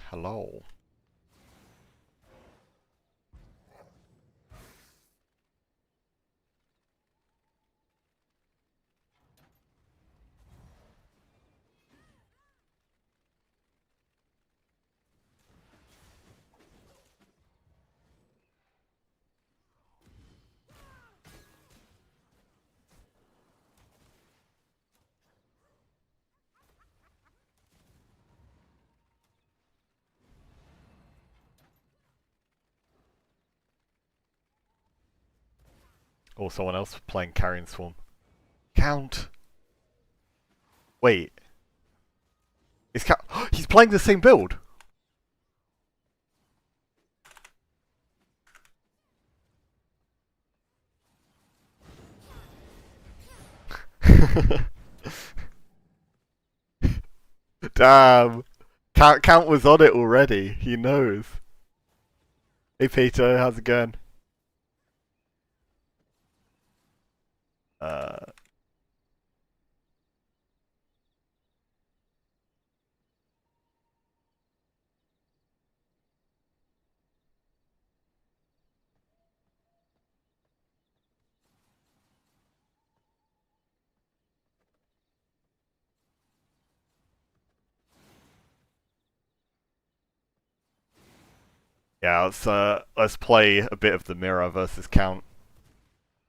Hello. Or someone else playing Carrion Swarm. Count! Wait. Is Count... He's playing the same build! Damn! Count was on it already. He knows. Hey Peter, how's it going? Uh... Yeah, let's play a bit of the mirror versus Count.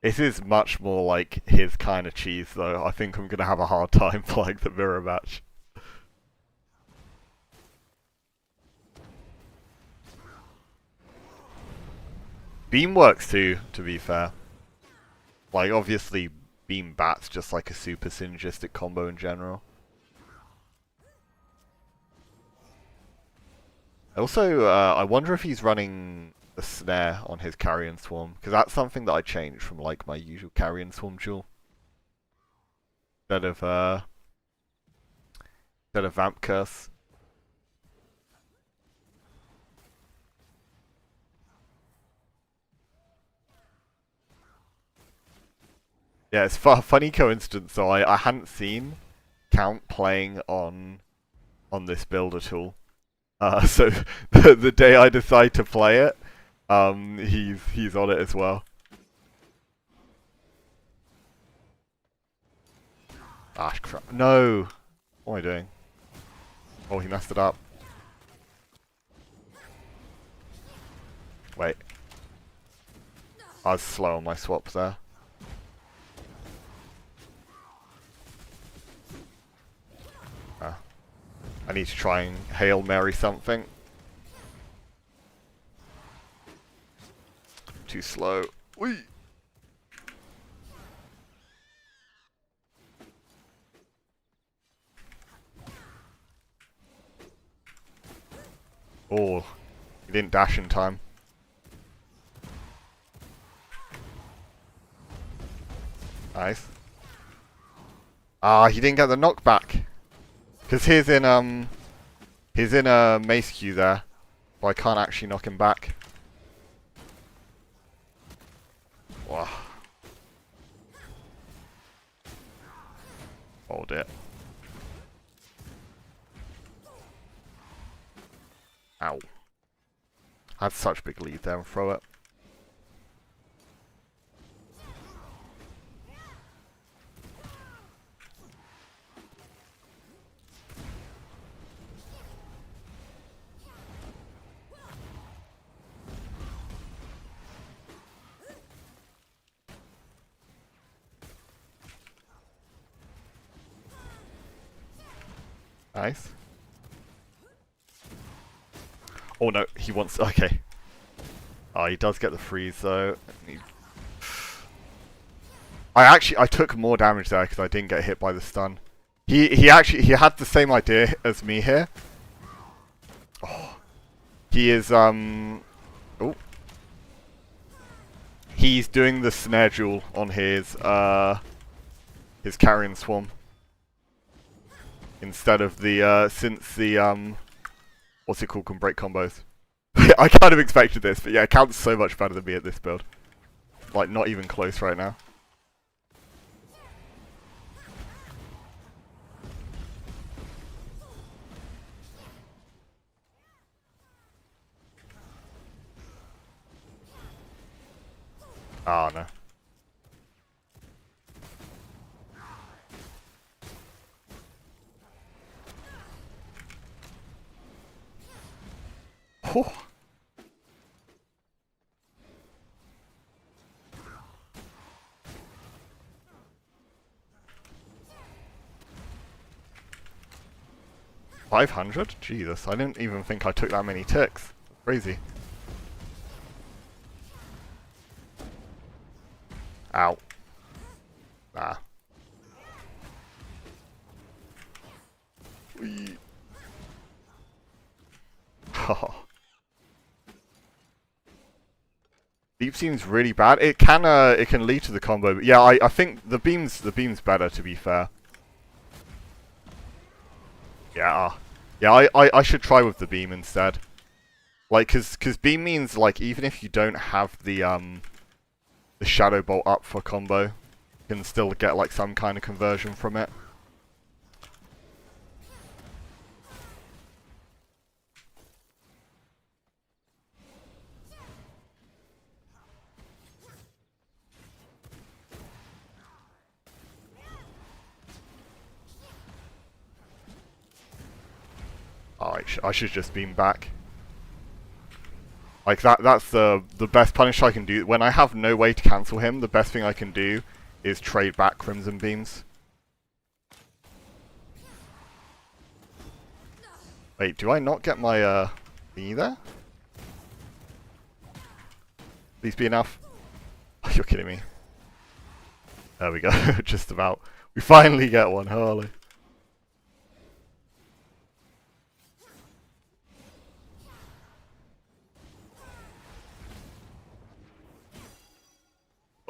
This is much more like his kind of cheese, though. I think I'm gonna have a hard time playing the mirror match. Beam works too, to be fair. Like, obviously, Beam Bat's just like a super synergistic combo in general. Also, I wonder if he's running a snare on his Carrion Swarm, because that's something that I changed from like my usual Carrion Swarm duel. Instead of Vamp Curse. Yeah, it's a funny coincidence. So I hadn't seen Count playing on this build at all. So the day I decide to play it, he's on it as well. Ah, crap! No, what am I doing? Oh, he messed it up. Wait, I was slow on my swaps there. I need to try and Hail Mary something. Too slow. Whee! Oh, he didn't dash in time. Nice. Ah, he didn't get the knockback. Because he's in a mace queue there, but I can't actually knock him back. Wow. Hold it. Ow. I had such a big lead there and throw it. Nice. Oh no, he wants... Okay. Oh, he does get the freeze though. I took more damage there because I didn't get hit by the stun. He had the same idea as me here. Oh. He is oh. He's doing the snare duel on his Carrion Swarm. Instead of the since the what's it called, can break combos. I kind of expected this, but yeah, it counts so much better than me at this build. Like, not even close right now. Oh no. Whew. $500? Jesus, I didn't even think I took that many ticks. Crazy. Ow. Nah. Whee. Oh. Deep seems really bad. It can lead to the combo. But yeah, I think the beam's better, to be fair. Yeah. Yeah, I should try with the beam instead. Like, cause beam means, like, even if you don't have the shadow bolt up for combo, you can still get, like, some kind of conversion from it. Oh, I should just beam back. Like, that's the best punish I can do. When I have no way to cancel him, the best thing I can do is trade back Crimson Beams. Wait, do I not get my, thingy there? Please be enough. Oh, you're kidding me. There we go, just about. We finally get one, holy.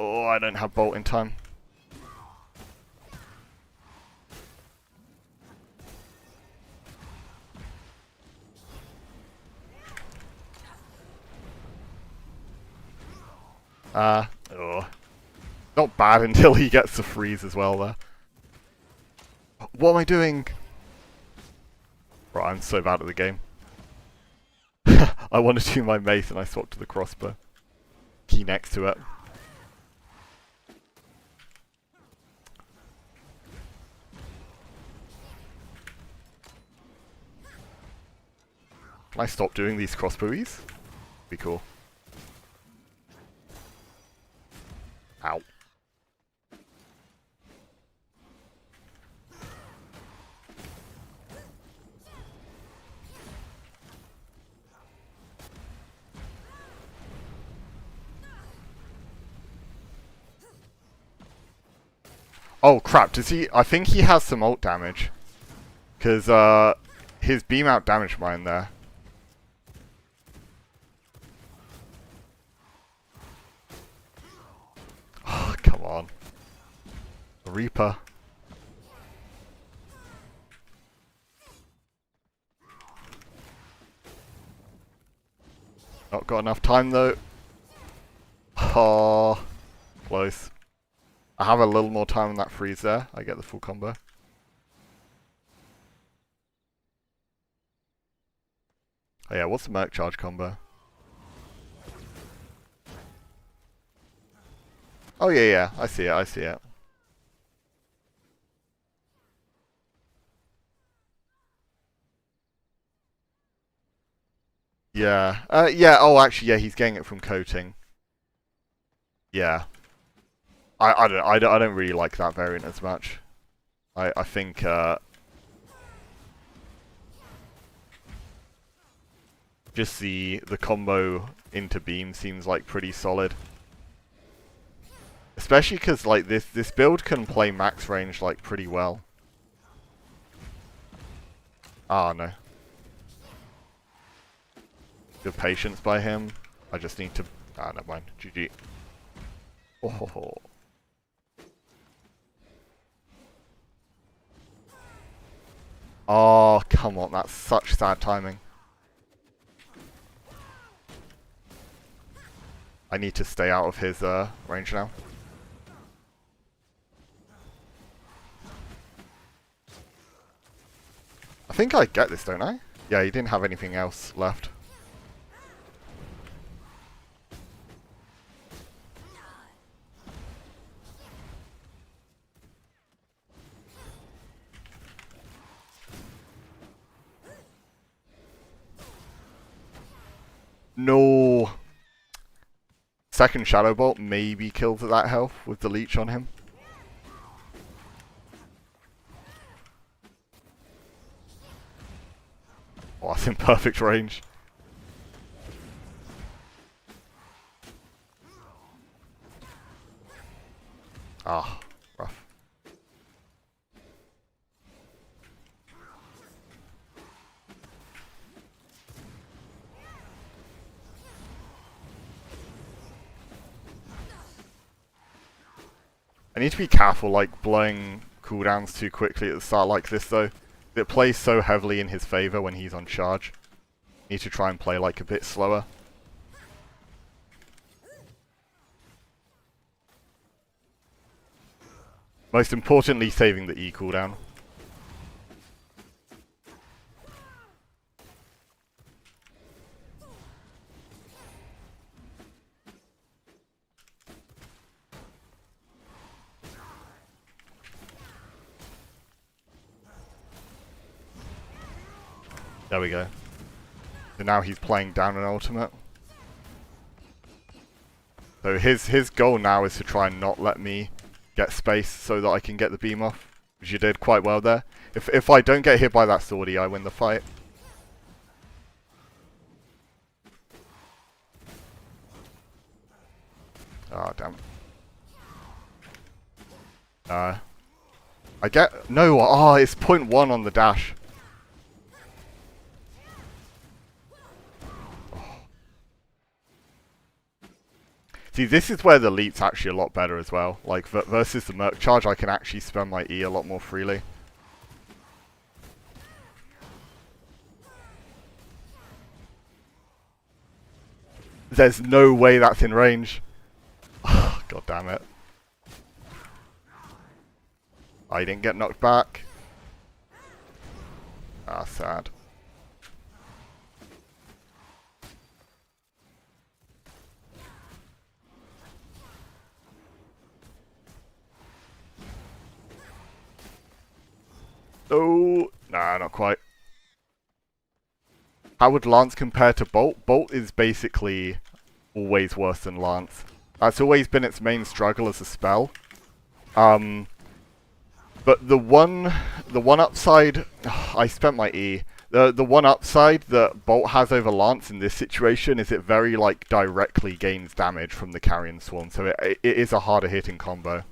Oh, I don't have bolt in time. Oh. Not bad until he gets the freeze as well there. What am I doing? Right, I'm so bad at the game. I want to do my mace and I swapped to the crossbow. Key next to it. Can I stop doing these crossbowies? Be cool. Ow. Oh crap, does he... I think he has some ult damage. Because, his beam out damaged mine there. Oh, come on. Reaper. Not got enough time though. Oh, close. I have a little more time on that freeze there. I get the full combo. Oh yeah, what's the Merc Charge combo? Oh yeah, I see it. Yeah, yeah, oh actually, yeah, he's getting it from coating. Yeah. I don't really like that variant as much. I think, just the combo into beam seems like pretty solid. Especially because like this build can play max range like pretty well. Ah no. Good patience by him. I just need to... Ah, never mind. GG. Oh. Oh, come on. That's such sad timing. I need to stay out of his range now. I think I get this, don't I? Yeah, he didn't have anything else left. No. Second Shadow Bolt maybe kills at that health with the leech on him. Oh, that's in perfect range. Ah, rough. I need to be careful, like, blowing cooldowns too quickly at the start like this, though. It plays so heavily in his favor when he's on charge. Need to try and play, like, a bit slower. Most importantly, saving the E cooldown. There we go. So now he's playing down an ultimate. So his goal now is to try and not let me get space so that I can get the beam off. Which you did quite well there. If I don't get hit by that swordy, I win the fight. Ah, damn. I get... No, it's 0.1 on the dash. See, this is where the leap's actually a lot better as well. Like, versus the Merc Charge, I can actually spend my E a lot more freely. There's no way that's in range. God damn it. I didn't get knocked back. Ah, sad. Oh, nah, not quite. How would Lance compare to Bolt? Bolt is basically always worse than Lance. That's always been its main struggle as a spell. But the one upside, I spent my E. The one upside that Bolt has over Lance in this situation is it very like directly gains damage from the Carrion Swarm, so it is a harder hitting combo.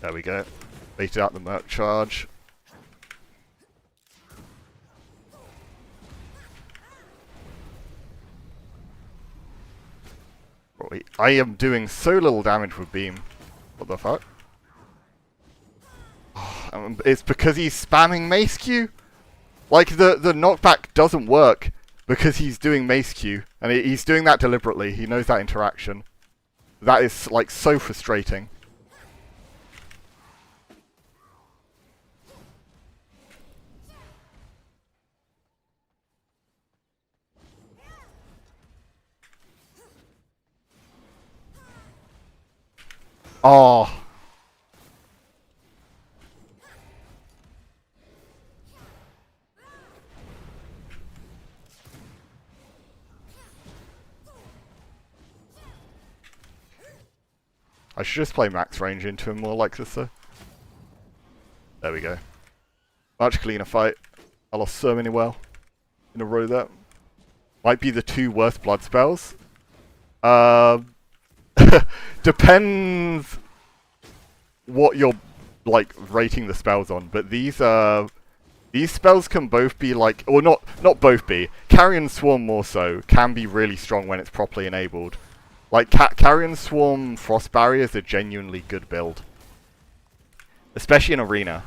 There we go. Baited out the Merc Charge. Wait, I am doing so little damage with Beam. What the fuck? Oh, it's because he's spamming Mace Q. Like, the knockback doesn't work because he's doing Mace Q. And he's doing that deliberately. He knows that interaction. That is, like, so frustrating. Oh. I should just play max range into him more like this though. There we go. Much cleaner fight. I lost so many well in a row there. Might be the two worst blood spells. Depends what you're like rating the spells on, but these spells can both be like, or not both be. Carrion Swarm more so can be really strong when it's properly enabled. Like Carrion Swarm Frost Barrier is a genuinely good build, especially in Arena.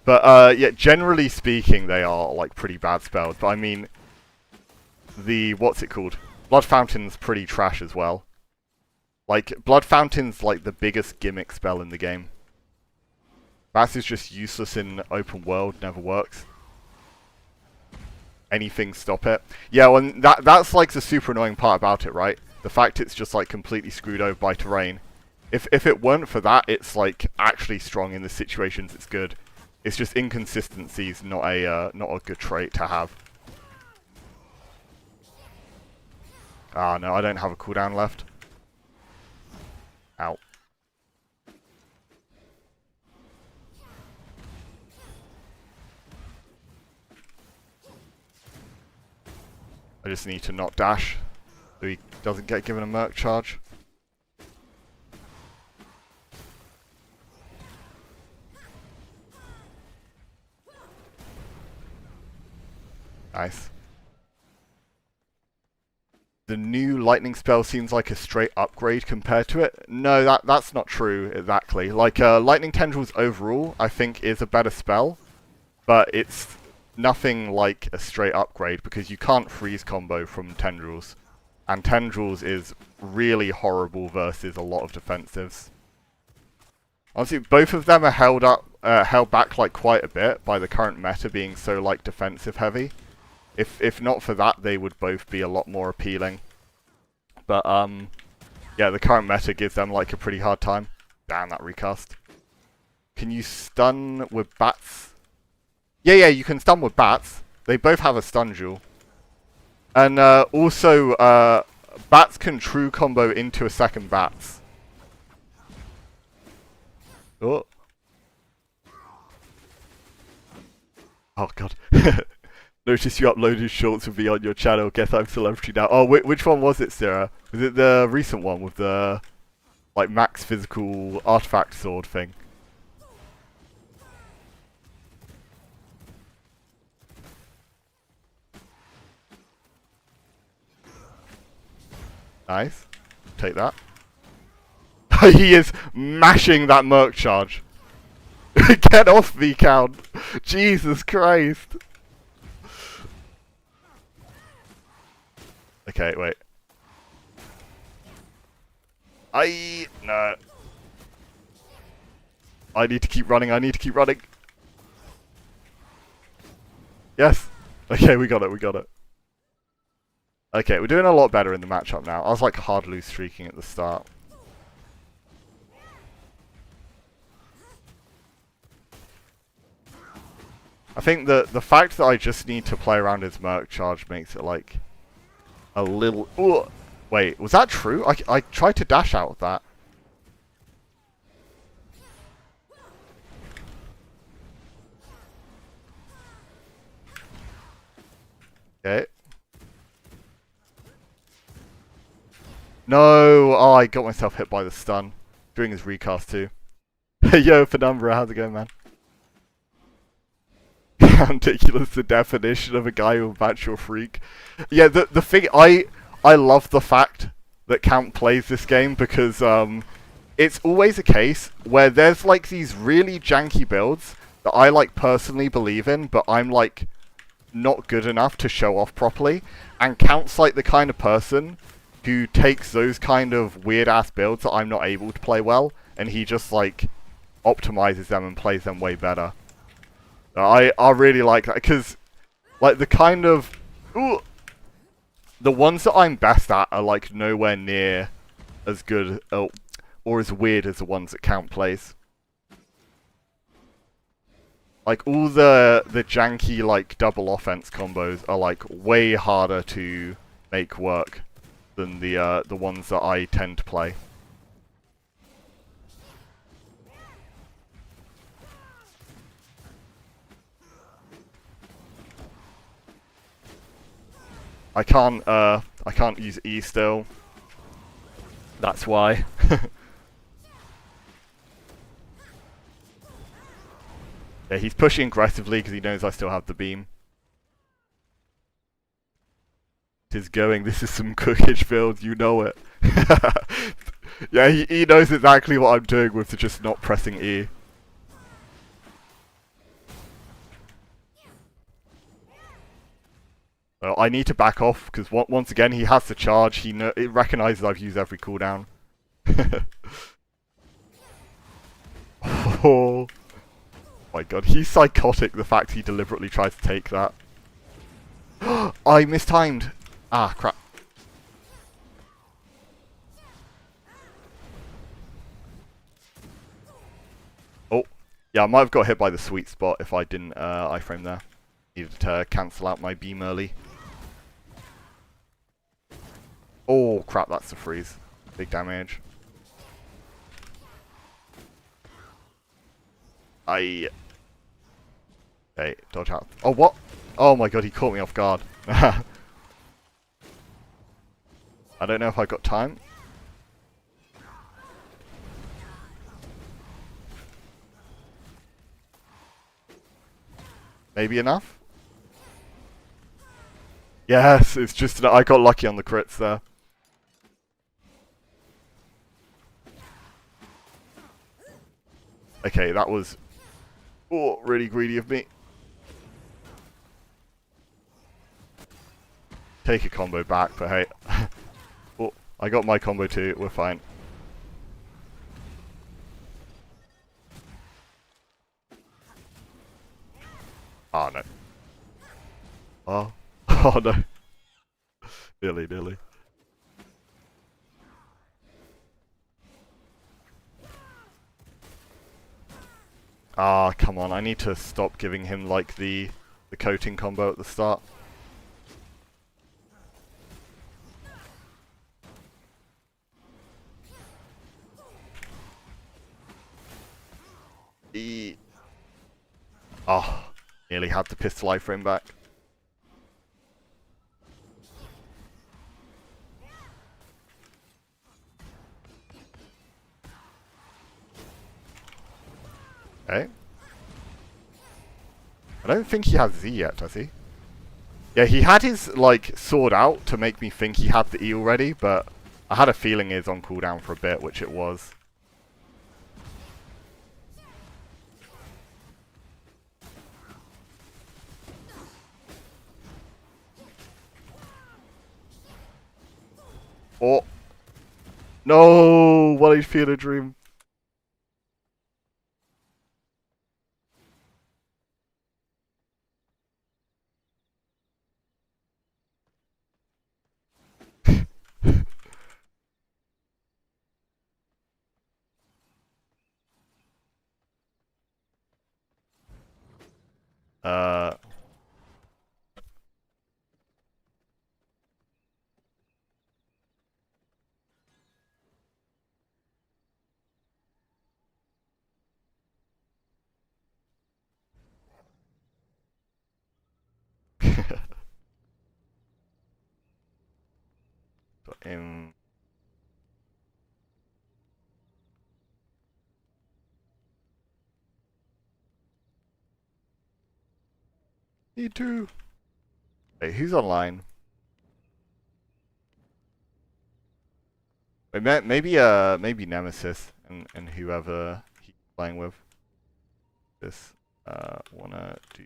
But yeah, generally speaking, they are like pretty bad spells. But I mean, what's it called? Blood Fountain's pretty trash as well. Like, Blood Fountain's like the biggest gimmick spell in the game. Bass is just useless in open world, never works. Anything stop it. Yeah, well, that's like the super annoying part about it, right? The fact it's just like completely screwed over by terrain. If it weren't for that, it's like actually strong in the situations it's good. It's just inconsistencies, not a good trait to have. Ah no, I don't have a cooldown left. Ow. I just need to not dash so he doesn't get given a merc charge. Nice. The new lightning spell seems like a straight upgrade compared to it. No, that's not true exactly. Like lightning tendrils overall, I think is a better spell, but it's nothing like a straight upgrade because you can't freeze combo from tendrils, and tendrils is really horrible versus a lot of defensives. Honestly, both of them are held back like quite a bit by the current meta being so like defensive heavy. If not for that, they would both be a lot more appealing. But yeah, the current meta gives them like a pretty hard time. Damn, that recast. Can you stun with bats? Yeah, you can stun with bats. They both have a stun jewel. And also, bats can true combo into a second bats. Oh. Oh god. Notice you uploaded shorts of me on your channel. Guess I'm celebrity now. Oh, which one was it, Sarah? Was it the recent one with the like max physical artifact sword thing? Nice. Take that. He is mashing that merc charge. Get off me, Count. Jesus Christ. Okay, wait. No. I need to keep running, I need to keep running. Yes. Okay, we got it. Okay, we're doing a lot better in the matchup now. I was like hard loose streaking at the start. I think the fact that I just need to play around his merc charge makes it like a little... Ooh. Wait, was that true? I tried to dash out of that. Okay. No! Oh, I got myself hit by the stun. During his recast too. Yo, Penumbra, how's it going, man? Ridiculous, the definition of a guy who will match your freak. Yeah, the thing, I love the fact that Count plays this game because it's always a case where there's like these really janky builds that I like personally believe in, but I'm like not good enough to show off properly, and Count's like the kind of person who takes those kind of weird ass builds that I'm not able to play well, and he just like optimizes them and plays them way better. I really like that because like the kind of the ones that I'm best at are like nowhere near as good or as weird as the ones that Count plays. Like all the janky like double offense combos are like way harder to make work than the ones that I tend to play. I can't use E still. That's why. Yeah, he's pushing aggressively because he knows I still have the beam. It is going. This is some cookage build, you know it. Yeah, he knows exactly what I'm doing with just not pressing E. I need to back off because once again he has the charge. It recognizes I've used every cooldown. Oh my god, he's psychotic. The fact he deliberately tried to take that. I mistimed. Ah, crap. Yeah, I might have got hit by the sweet spot if I didn't iframe there. Needed to cancel out my beam early. Oh crap, that's a freeze. Big damage. Okay, dodge out. Oh, what? Oh my god, he caught me off guard. I don't know if I got time. Maybe enough? Yes, it's just I got lucky on the crits there. Okay, that was really greedy of me. Take a combo back, but hey. Oh, I got my combo too, we're fine. Oh no. Oh. Oh no. Nearly. Ah, come on, I need to stop giving him like the coating combo at the start. Oh, nearly had the pistol iframe back. Okay. I don't think he has Z yet, does he? Yeah, he had his, like, sword out to make me think he had the E already, but I had a feeling he was on cooldown for a bit, which it was. Oh. No! What a fear a dream. uh... in... Me too. Wait, who's online? Wait, maybe Nemesis and whoever he's playing with. This wanna do.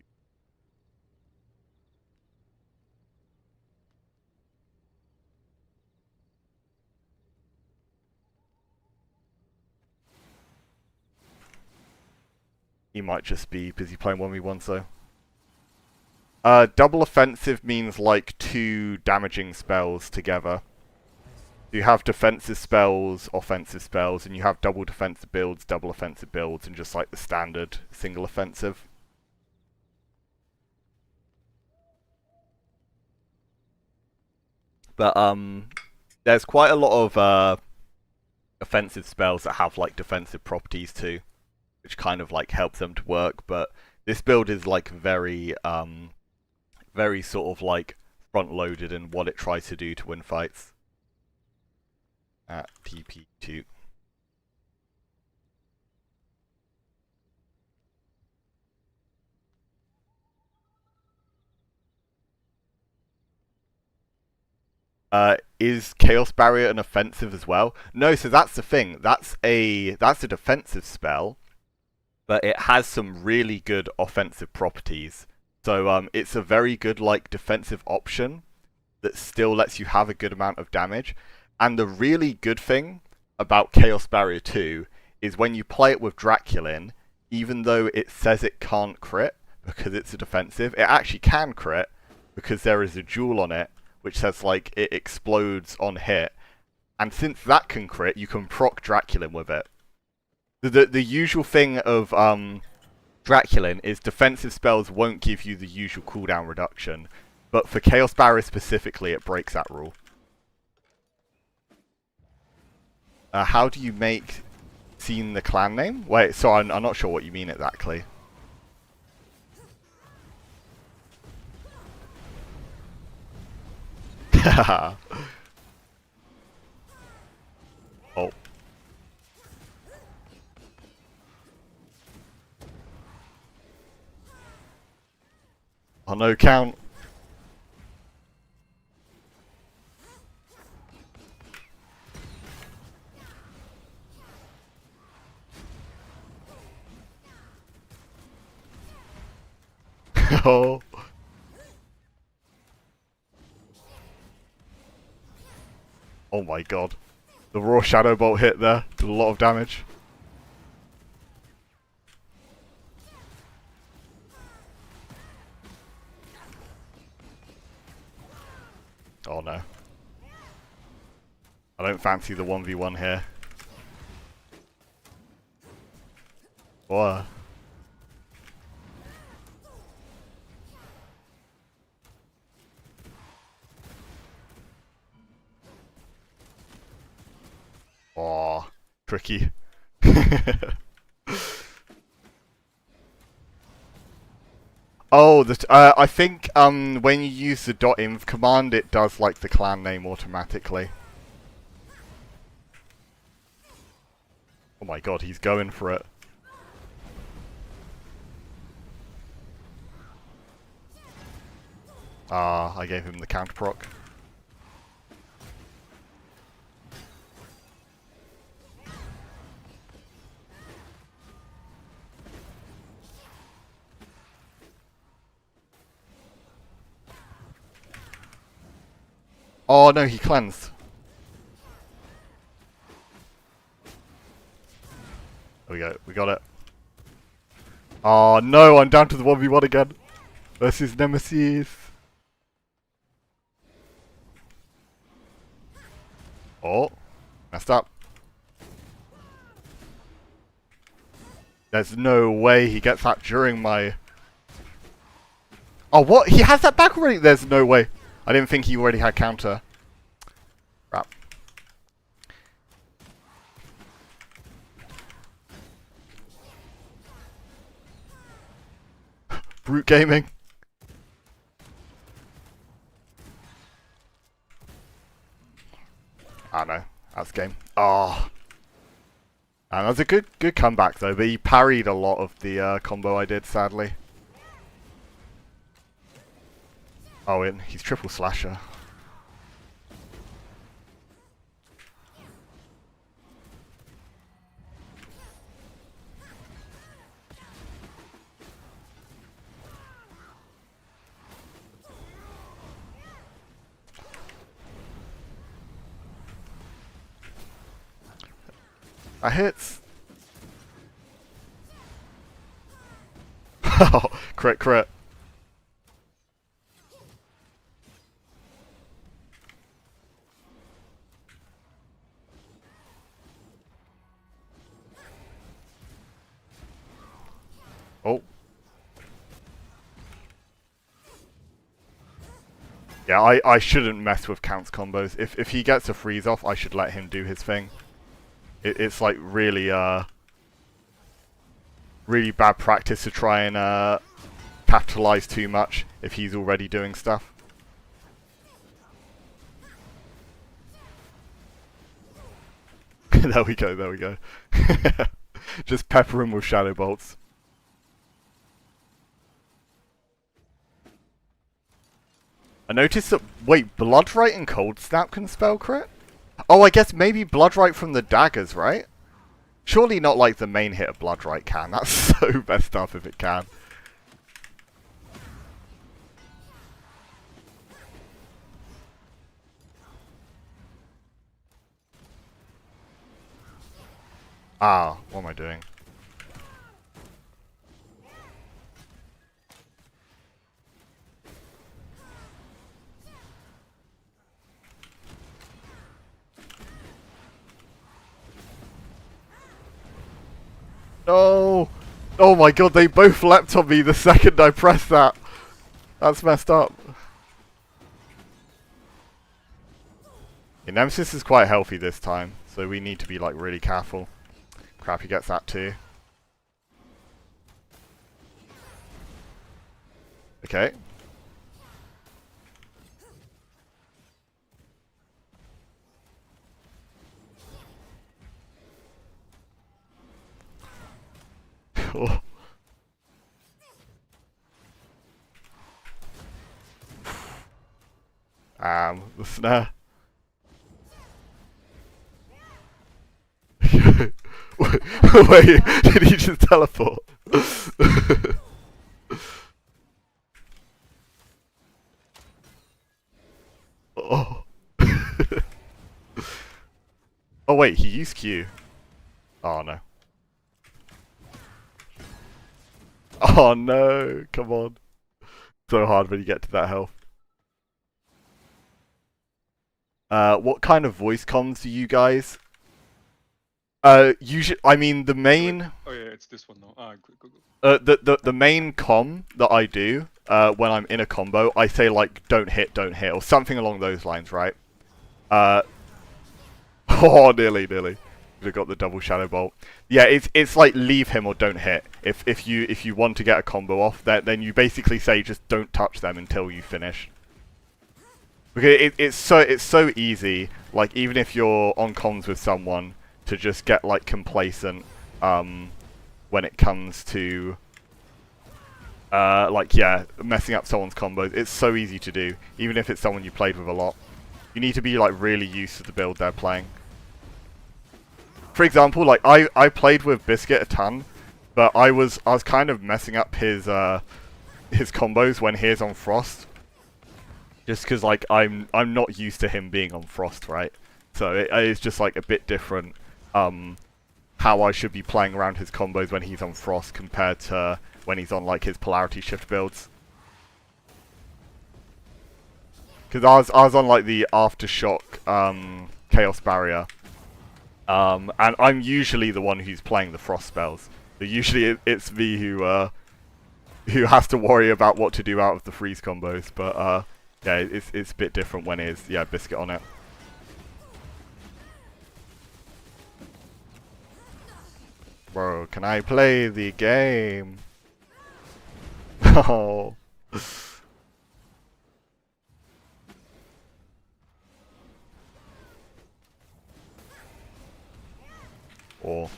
He might just be busy playing 1v1, so. Double offensive means like 2 damaging spells together. You have defensive spells, offensive spells, and you have double defensive builds, double offensive builds, and just like the standard single offensive. But there's quite a lot of offensive spells that have like defensive properties too, which kind of like helps them to work. But this build is like very sort of like front-loaded in what it tries to do to win fights. At TP2. Is Chaos Barrier an offensive as well? No, so that's the thing. That's a defensive spell, but it has some really good offensive properties. So it's a very good like defensive option that still lets you have a good amount of damage. And the really good thing about Chaos Barrier 2 is when you play it with Draculin, even though it says it can't crit because it's a defensive, it actually can crit because there is a jewel on it which says like it explodes on hit. And since that can crit, you can proc Draculin with it. The usual thing of Draculin is defensive spells won't give you the usual cooldown reduction, but for Chaos Barrier specifically, it breaks that rule. How do you make seen the clan name? Wait, so I'm not sure what you mean exactly. Oh. Oh no, count. Oh. Oh my god. The raw Shadow Bolt hit there. Did a lot of damage. Oh no. I don't fancy the 1v1 here. What? Oh, tricky. Oh, I think when you use the .inv command, it does like the clan name automatically. Oh my god, he's going for it. Ah, I gave him the counter proc. Oh no, he cleansed. There we go, we got it. Oh no, I'm down to the 1v1 again. Versus Nemesis. Oh, messed up. There's no way he gets that during my... Oh, what? He has that back already? There's no way. I didn't think he already had counter. Crap. Brute gaming. I know. That's game. Oh. And that was a good comeback though, but he parried a lot of the combo I did, sadly. Oh, and he's triple slasher. That hits. Oh, crit. Oh. Yeah, I shouldn't mess with Count's combos. If he gets a freeze off, I should let him do his thing. It's like really bad practice to try and capitalize too much if he's already doing stuff. There we go. Just pepper him with shadow bolts. I noticed that, wait, Bloodright and Cold Snap can spell crit? Oh, I guess maybe Bloodright from the daggers, right? Surely not like the main hit of Bloodright can. That's so messed up if it can. Ah, what am I doing? No! Oh my god, they both leapt on me the second I pressed that. That's messed up. Yeah, Nemesis is quite healthy this time, so we need to be like really careful. Crap, he gets that too. Okay. Oh. The snare. Wait, did he just teleport? Oh. Oh wait, he used Q. Oh no. Oh no, come on. So hard when you get to that health. What kind of voice comms do you guys? Usually, I mean the main. Oh yeah, it's this one now. Ah, good. The main comm that I do when I'm in a combo, I say like don't hit, or something along those lines, right? Oh, nearly. Could have got the double shadow bolt. Yeah, it's like leave him or don't hit. If you want to get a combo off, then you basically say just don't touch them until you finish. Because it's so easy. Like even if you're on comms with someone, to just get like complacent when it comes to like yeah, messing up someone's combos. It's so easy to do, even if it's someone you played with a lot. You need to be like really used to the build they're playing. For example, like I played with Biscuit a ton, but I was kind of messing up his combos when he's on Frost. Just because like I'm not used to him being on Frost, right? So it is just like a bit different how I should be playing around his combos when he's on Frost compared to when he's on like his polarity shift builds. Because I was on like the Aftershock Chaos Barrier, and I'm usually the one who's playing the Frost spells. So usually it's me who has to worry about what to do out of the freeze combos. But yeah, it's a bit different when it's Biscuit on it. Bro, can I play the game? Oh. Or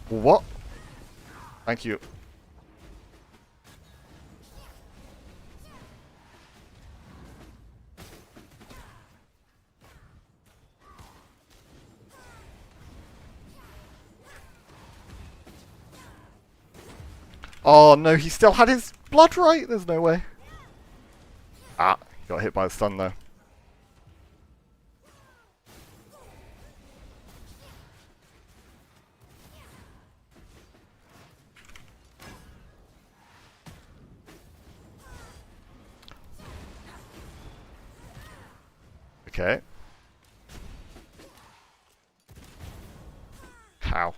what? Thank you. Oh no, he still had his blood right? There's no way. Ah, he got hit by the stun though. Okay. How?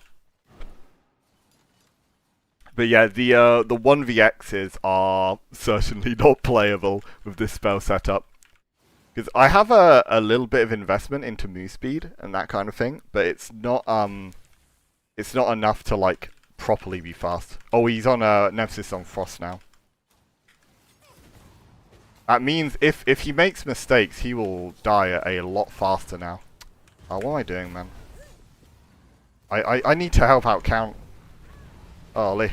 But yeah, the 1vx's are certainly not playable with this spell setup. Because I have a little bit of investment into move speed and that kind of thing, but it's not enough to like properly be fast. Oh, he's on Nemesis on Frost now. That means if he makes mistakes, he will die a lot faster now. Oh, what am I doing, man? I need to help out Count. Oh, Lee.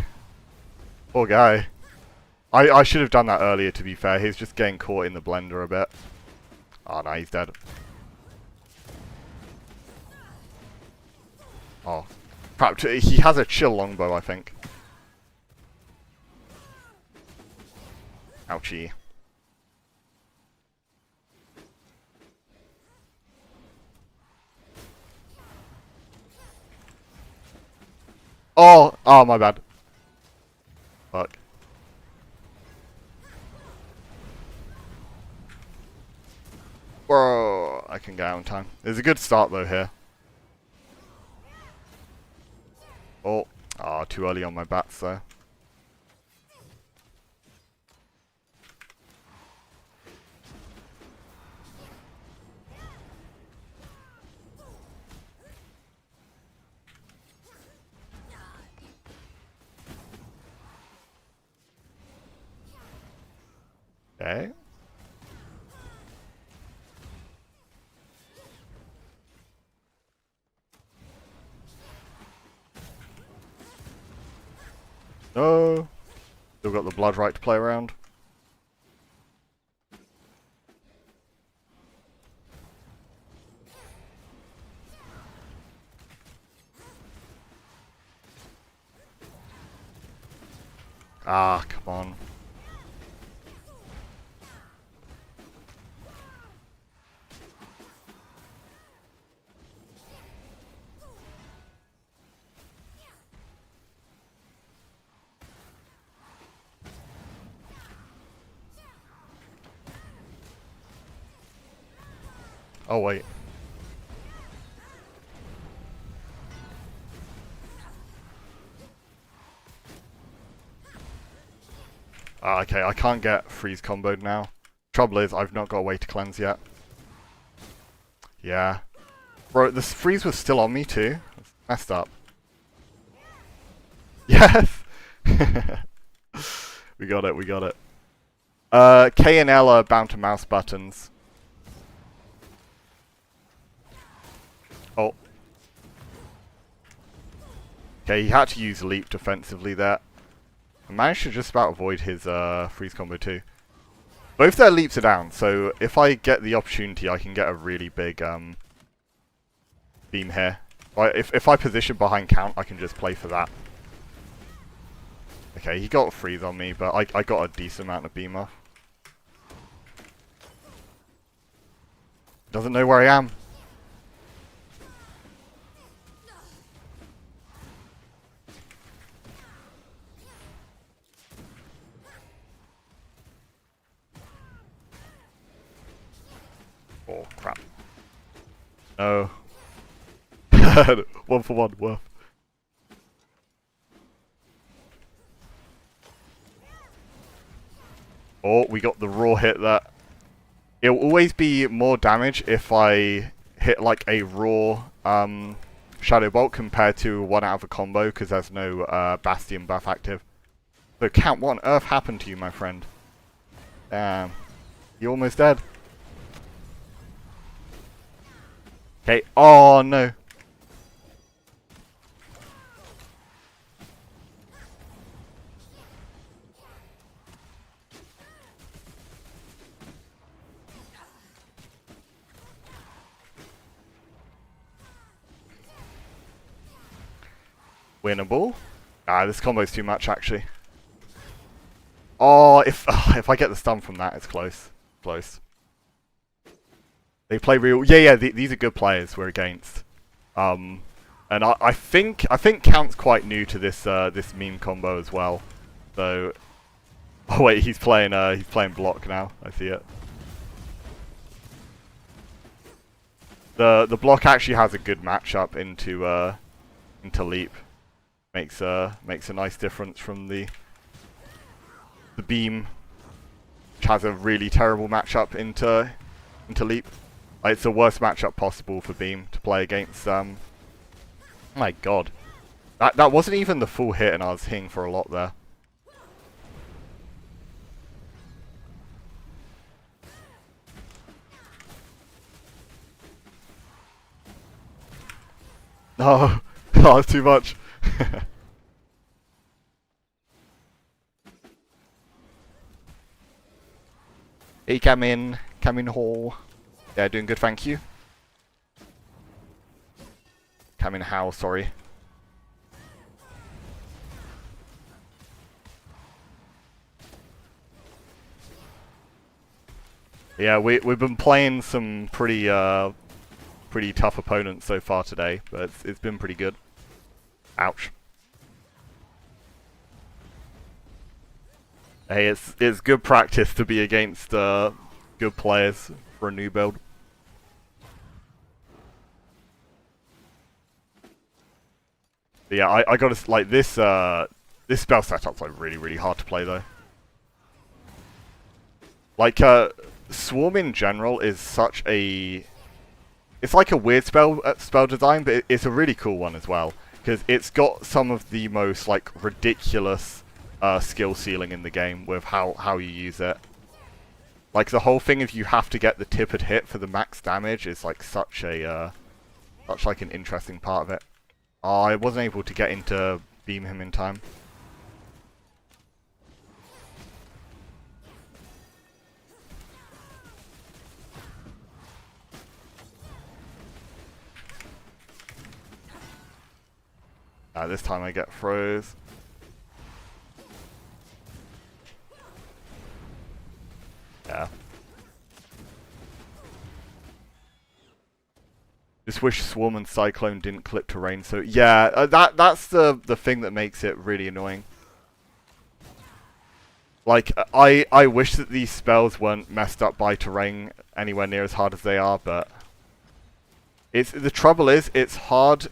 Poor guy. I should have done that earlier, to be fair. He's just getting caught in the blender a bit. Oh, no, he's dead. Oh. Perhaps he has a chill longbow, I think. Ouchie. Oh, my bad. Fuck. Whoa, I can get out in time. It's a good start though here. Oh, too early on my bats though. Okay. No. Still got the blood right to play around. Ah, come on. Oh, wait. Ah, okay, I can't get freeze comboed now. Trouble is, I've not got a way to cleanse yet. Yeah. Bro, this freeze was still on me too. That's messed up. Yes! We got it, we got it. K and L are bound to mouse buttons. Oh. Okay, he had to use leap defensively there. I managed to just about avoid his freeze combo too. Both their leaps are down, so if I get the opportunity, I can get a really big beam here. If I position behind count, I can just play for that. Okay, he got a freeze on me, but I got a decent amount of beam off. Doesn't know where I am. Oh, crap. No. 1 for 1, worth. Oh, we got the raw hit there. It will always be more damage if I hit like a raw Shadow Bolt compared to one out of a combo, because there's no Bastion buff active. So Count, what on earth happened to you, my friend? Damn. You're almost dead. Okay, oh no. Winnable. Ah, this combo's too much actually. Oh, if I get the stun from that, it's close. Close. They play real. Yeah. These are good players we're against. And I think Count's quite new to this this meme combo as well. So, oh wait, he's playing block now. I see it. The block actually has a good matchup into leap. Makes a nice difference from the beam, which has a really terrible matchup into leap. Like, it's the worst matchup possible for beam to play against. My God, that wasn't even the full hit, and I was hitting for a lot there. No, that was too much. Hey, come in hall. Yeah, doing good, thank you. Come in how, sorry. Yeah, we've been playing some pretty tough opponents so far today, but it's been pretty good. Ouch. Hey, it's good practice to be against good players for a new build. But yeah, I gotta, like, this spell setup's, like, really, really hard to play, though. Like, Swarm in general is such a... It's like a weird spell design, but it's a really cool one as well. Because it's got some of the most, like, ridiculous skill ceiling in the game with how you use it. Like, the whole thing of you have to get the tippered hit for the max damage is, like, such a... such, like, an interesting part of it. Oh, I wasn't able to get into beam him in time. This time I get froze. Yeah. Just wish Swarm and Cyclone didn't clip to rain. So yeah, that's the thing that makes it really annoying. Like I wish that these spells weren't messed up by terrain anywhere near as hard as they are, but the trouble is it's hard.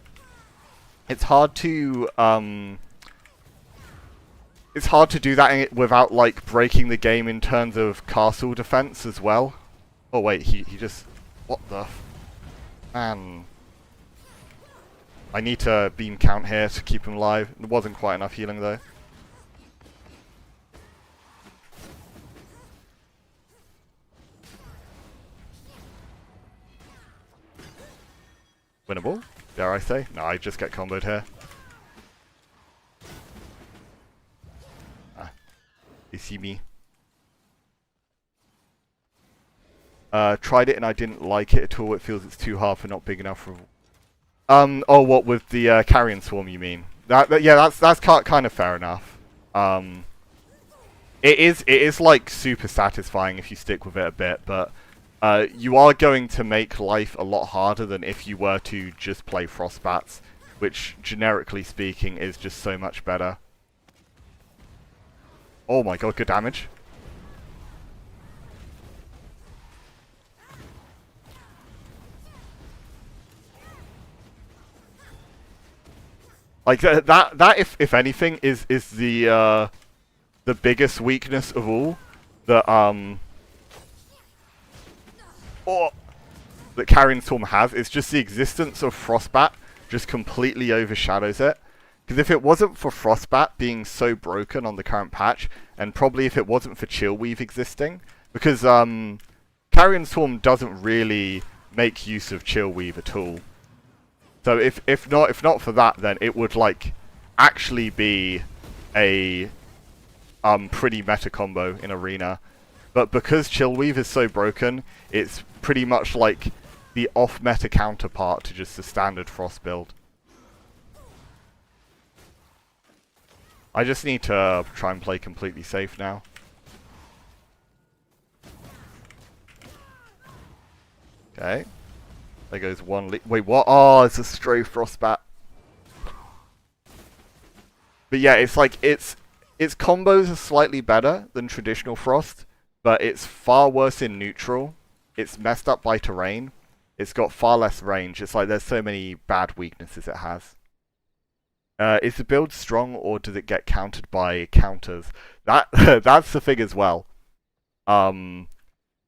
It's hard to do that without, like, breaking the game in terms of castle defense as well. Oh wait, he just... What the... Man. I need to beam count here to keep him alive. There wasn't quite enough healing though. Winnable, dare I say? No, I just get comboed here. You see me. Tried it and I didn't like it at all. It feels it's too hard for not big enough for... oh, what, with the Carrion Swarm, you mean? Yeah, that's kind of fair enough. It is, like, super satisfying if you stick with it a bit, but you are going to make life a lot harder than if you were to just play Frostbats, which, generically speaking, is just so much better. Oh my god, good damage. Like that if anything is the biggest weakness of all that that Carrion Storm has. It's just the existence of Frostbat just completely overshadows it. Because if it wasn't for Frostbat being so broken on the current patch, and probably if it wasn't for Chillweave existing, because Carrion Swarm doesn't really make use of Chillweave at all. So if not for that, then it would, like, actually be a pretty meta combo in Arena. But because Chillweave is so broken, it's pretty much like the off-meta counterpart to just the standard Frost build. I just need to try and play completely safe now. Okay. There goes one wait, what? Oh, it's a stray Frostbat. But yeah, it's like, its combos are slightly better than traditional Frost, but it's far worse in neutral. It's messed up by terrain. It's got far less range. It's like there's so many bad weaknesses it has. Is the build strong, or does it get countered by counters? That's the thing as well.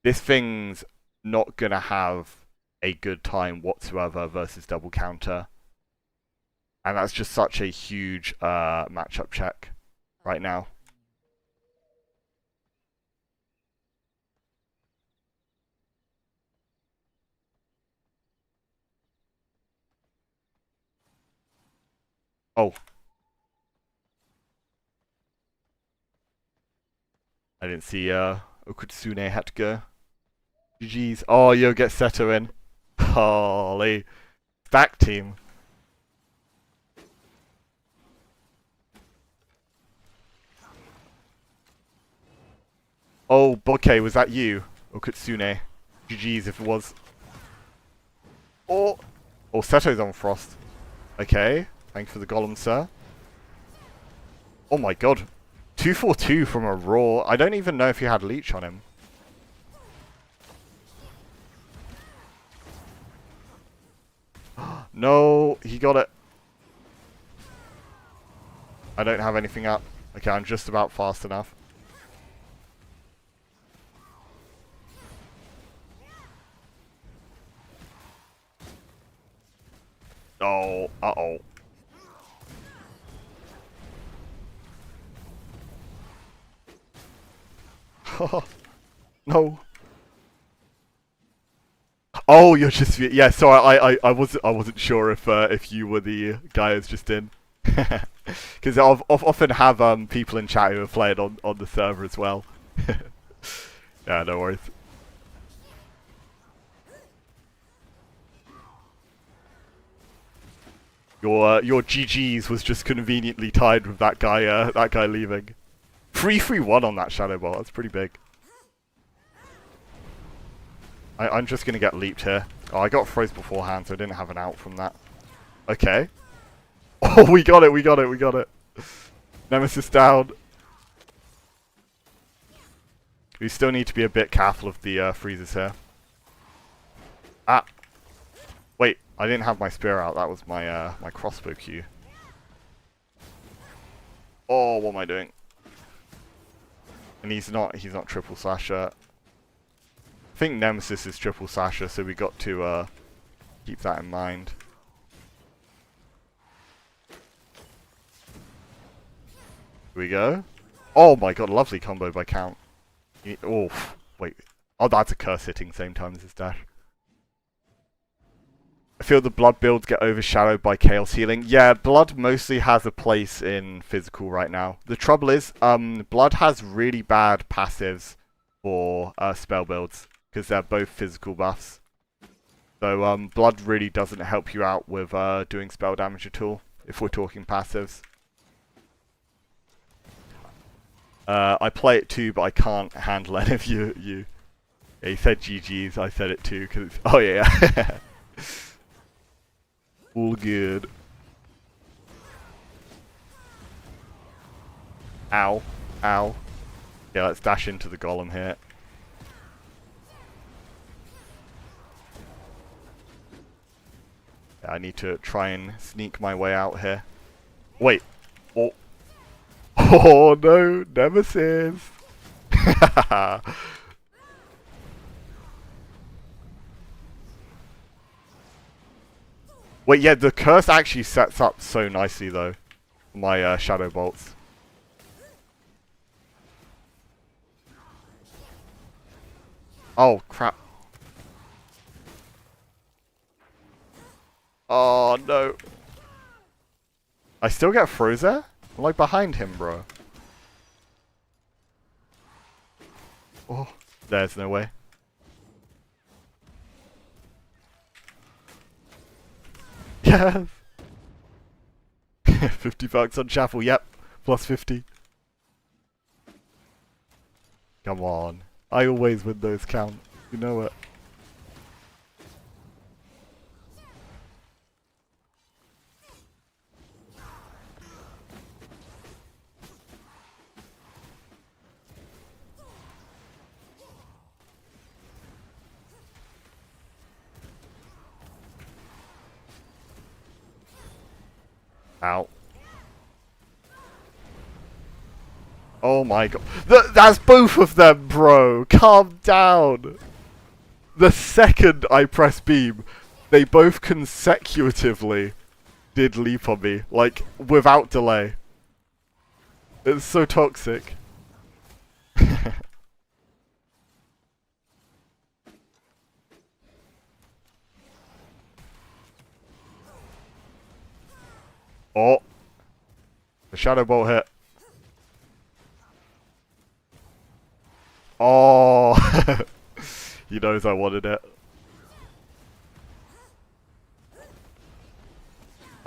This thing's not gonna have a good time whatsoever versus double counter, and that's just such a huge matchup check right now. Oh. I didn't see Okutsune had to go. GG's. Oh, yo, get Seto in. Holy. Stack team. Oh, Bokeh, was that you? Okutsune. GG's if it was. Oh. Oh, Seto's on Frost. Okay. Thank you for the golem, sir. Oh my god. 242 from a Raw. I don't even know if he had Leech on him. No, he got it. I don't have anything up. Okay, I'm just about fast enough. Oh, uh-oh. No. Oh, you're just yeah. So I wasn't sure if you were the guy who's just in, because I've often have people in chat who have played on the server as well. Yeah, no worries. Your GGs was just conveniently tied with that guy leaving. 3-3-1 on that Shadow Ball. That's pretty big. I'm just gonna get leaped here. Oh, I got froze beforehand, so I didn't have an out from that. Okay. Oh, we got it. Nemesis down. We still need to be a bit careful of the freezes here. Ah. Wait, I didn't have my spear out. That was my my crossbow cue. Oh, what am I doing? And he's not triple slasher. I think Nemesis is triple slasher, so we got to keep that in mind. Here we go. Oh my god, lovely combo by Count. Oh, wait. Oh, that's a curse hitting same time as his dash. I feel the blood builds get overshadowed by chaos healing. Yeah, blood mostly has a place in physical right now. The trouble is, blood has really bad passives for spell builds, because they're both physical buffs. So blood really doesn't help you out with doing spell damage at all, if we're talking passives. I play it too, but I can't handle any of you. Yeah, he said GG's, I said it too, cause it's, oh yeah. All good. Ow. Ow. Yeah, let's dash into the golem here. Yeah, I need to try and sneak my way out here. Wait. Oh. Oh no, Nemesis! Wait, yeah, the curse actually sets up so nicely though. My shadow bolts. Oh crap. Oh no. I still get froze there? I'm like behind him, bro. Oh, there's no way. Yes! 50 bucks on Shuffle, yep. Plus 50. Come on. I always win those count. You know it. Ow. Oh my god. That's both of them, bro! Calm down! The second I press beam, they both consecutively did leap on me. Like, without delay. It's so toxic. Oh. The Shadow Bolt hit. Oh. He knows I wanted it.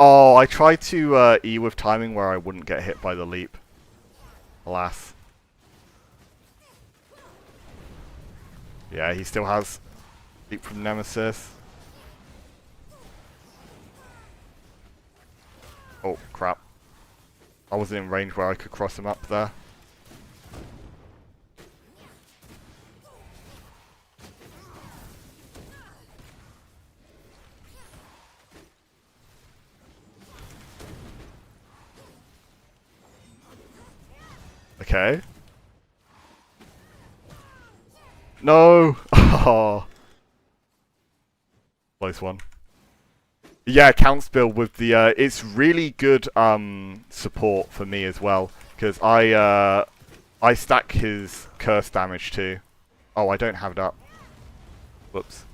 Oh, I tried to E with timing where I wouldn't get hit by the leap. Alas. Yeah, he still has leap from Nemesis. Oh, crap. I wasn't in range where I could cross him up there. Okay. No! Oh. Close one. Yeah, counts build with the, it's really good, support for me as well. Because I stack his curse damage too. Oh, I don't have it up. Whoops.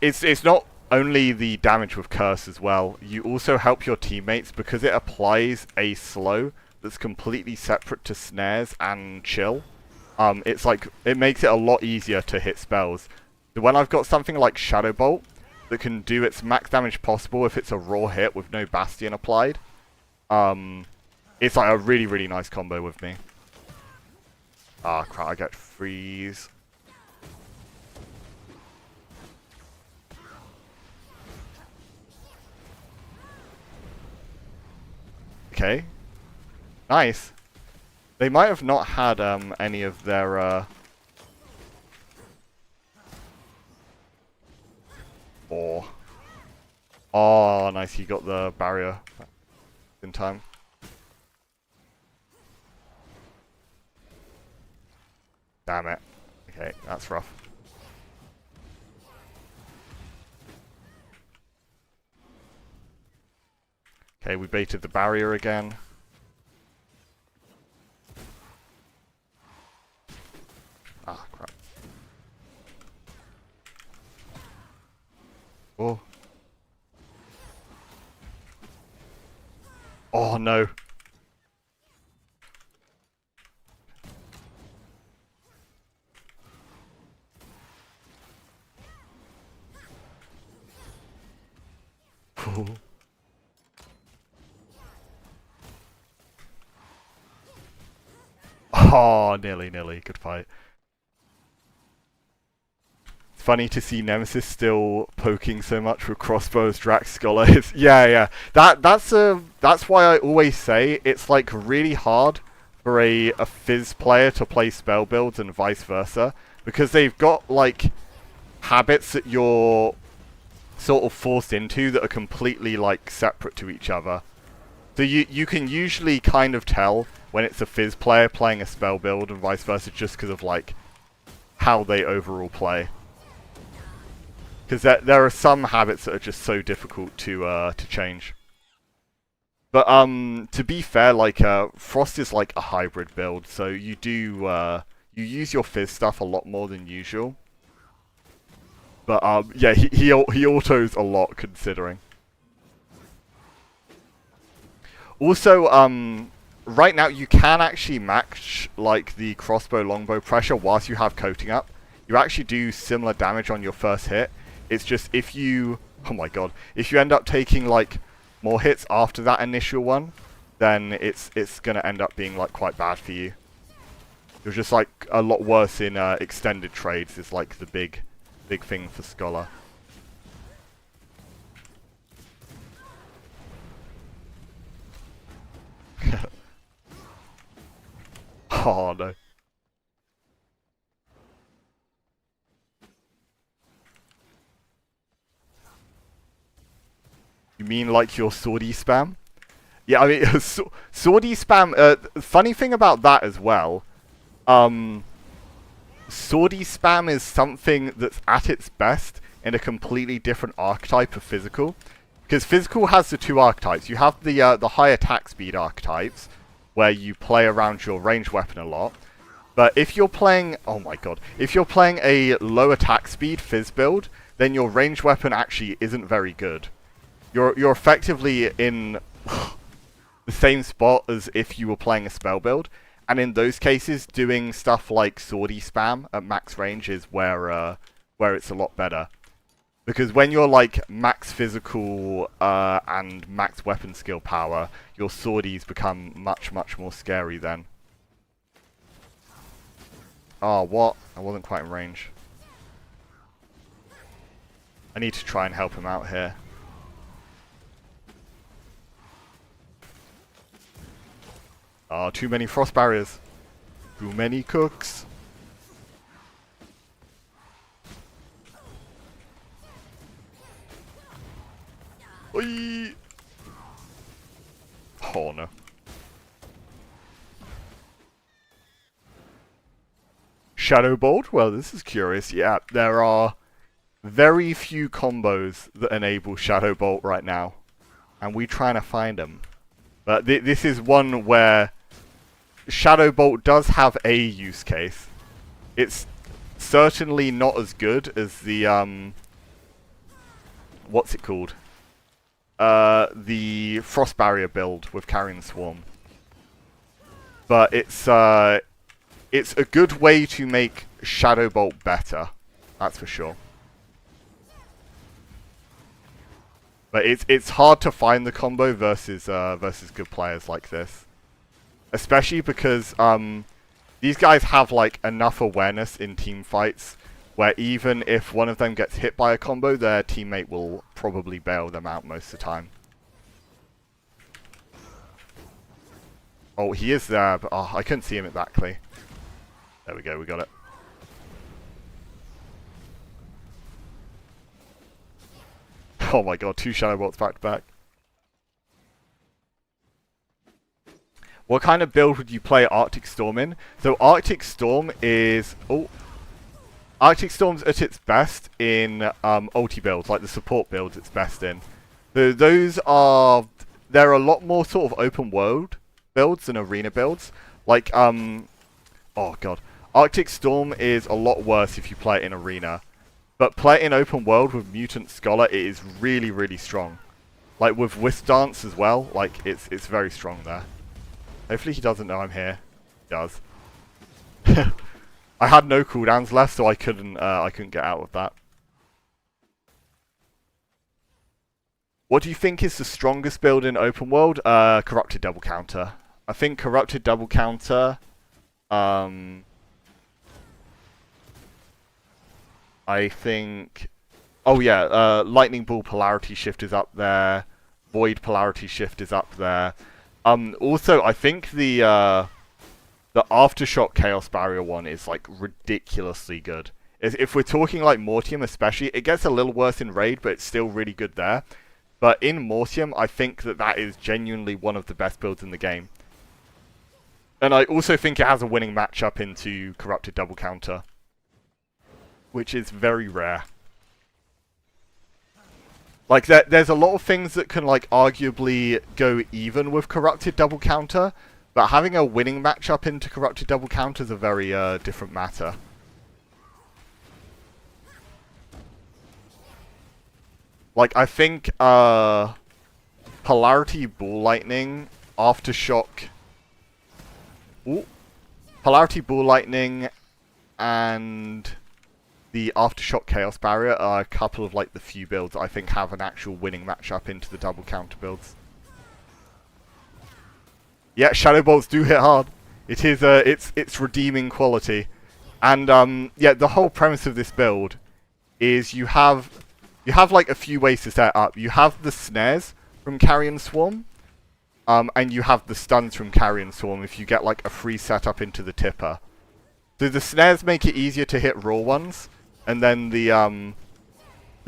It's not only the damage with curse as well. You also help your teammates because it applies a slow that's completely separate to snares and chill. It's like, it makes it a lot easier to hit spells. When I've got something like Shadow Bolt that can do its max damage possible if it's a raw hit with no Bastion applied, it's like a really, really nice combo with me. Ah, crap, I get freeze. Okay. Nice. They might have not had any of their Oh, nice, you got the barrier in time. Damn it. Okay, that's rough. Okay, we baited the barrier again. Ah, crap. Oh. Oh, no. Oh, nearly. Good fight. It's funny to see Nemesis still poking so much with crossbows, Drax Scholar. Yeah. That's why I always say it's like really hard for a Fizz player to play spell builds and vice versa, because they've got like habits that you're sort of forced into that are completely like separate to each other. So you can usually kind of tell when it's a Fizz player playing a spell build and vice versa just because of like how they overall play. Because there are some habits that are just so difficult to change. But to be fair, like Frost is like a hybrid build, so you do you use your Fizz stuff a lot more than usual. But yeah, he autos a lot considering. Also, right now you can actually match like the crossbow longbow pressure whilst you have coating up. You actually do similar damage on your first hit. It's just if you, oh my god, if you end up taking like more hits after that initial one, then it's gonna end up being like quite bad for you. It was just like a lot worse in extended trades is like the big thing for Scholar. Oh no. You mean like your swordy spam? Yeah, I mean, swordy spam, funny thing about that as well, swordy spam is something that's at its best in a completely different archetype of physical. Because physical has the two archetypes. You have the high attack speed archetypes, where you play around your ranged weapon a lot. But if you're playing, oh my god, if you're playing a low attack speed Fizz build, then your ranged weapon actually isn't very good. You're effectively in the same spot as if you were playing a spell build, and in those cases, doing stuff like swordy spam at max range is where it's a lot better. Because when you're like max physical and max weapon skill power, your swordies become much more scary then. Oh, what? I wasn't quite in range. I need to try and help him out here. Ah, too many frost barriers. Too many cooks. Oi! Oh no. Shadow Bolt? Well, this is curious. Yeah, there are very few combos that enable Shadow Bolt right now. And we're trying to find them. But this is one where Shadow Bolt does have a use case. It's certainly not as good as the, what's it called? The Frost Barrier build with Carrion Swarm. But it's a good way to make Shadow Bolt better. That's for sure. But it's hard to find the combo versus good players like this. Especially because these guys have like enough awareness in team fights where even if one of them gets hit by a combo, their teammate will probably bail them out most of the time. Oh, he is there, but I couldn't see him exactly. There we go, we got it. Oh my god, 2 Shadow Bolts back to back. What kind of build would you play Arctic Storm in? So Arctic Storm is... Oh. Arctic Storm's at its best in ulti builds, like the support builds it's best in. So those are... They're a lot more sort of open world builds than arena builds. Like, oh god. Arctic Storm is a lot worse if you play it in arena. But play it in open world with Mutant Scholar, it is really, really strong. Like with Wisp Dance as well, like it's very strong there. Hopefully he doesn't know I'm here. He does. I had no cooldowns left, so I couldn't get out of that. What do you think is the strongest build in open world? Corrupted Double Counter. I think Corrupted Double Counter. I think... Oh yeah, Lightning Ball Polarity Shift is up there. Void Polarity Shift is up there. Also, I think the Aftershock Chaos Barrier one is like ridiculously good. If we're talking like Mortium especially, it gets a little worse in Raid, but it's still really good there. But in Mortium, I think that is genuinely one of the best builds in the game. And I also think it has a winning matchup into Corrupted Double Counter, which is very rare. Like, there's a lot of things that can, like, arguably go even with Corrupted Double Counter, but having a winning matchup into Corrupted Double Counter is a very different matter. Like, I think Polarity Ball Lightning, Aftershock... Ooh. Polarity Ball Lightning and the Aftershock Chaos Barrier are a couple of like the few builds I think have an actual winning matchup into the double counter builds. Yeah, Shadow Bolts do hit hard. It is it's redeeming quality. And yeah, the whole premise of this build is you have like a few ways to set it up. You have the snares from Carrion Swarm. And you have the stuns from Carrion Swarm if you get like a free setup into the tipper. So the snares make it easier to hit raw ones, and then the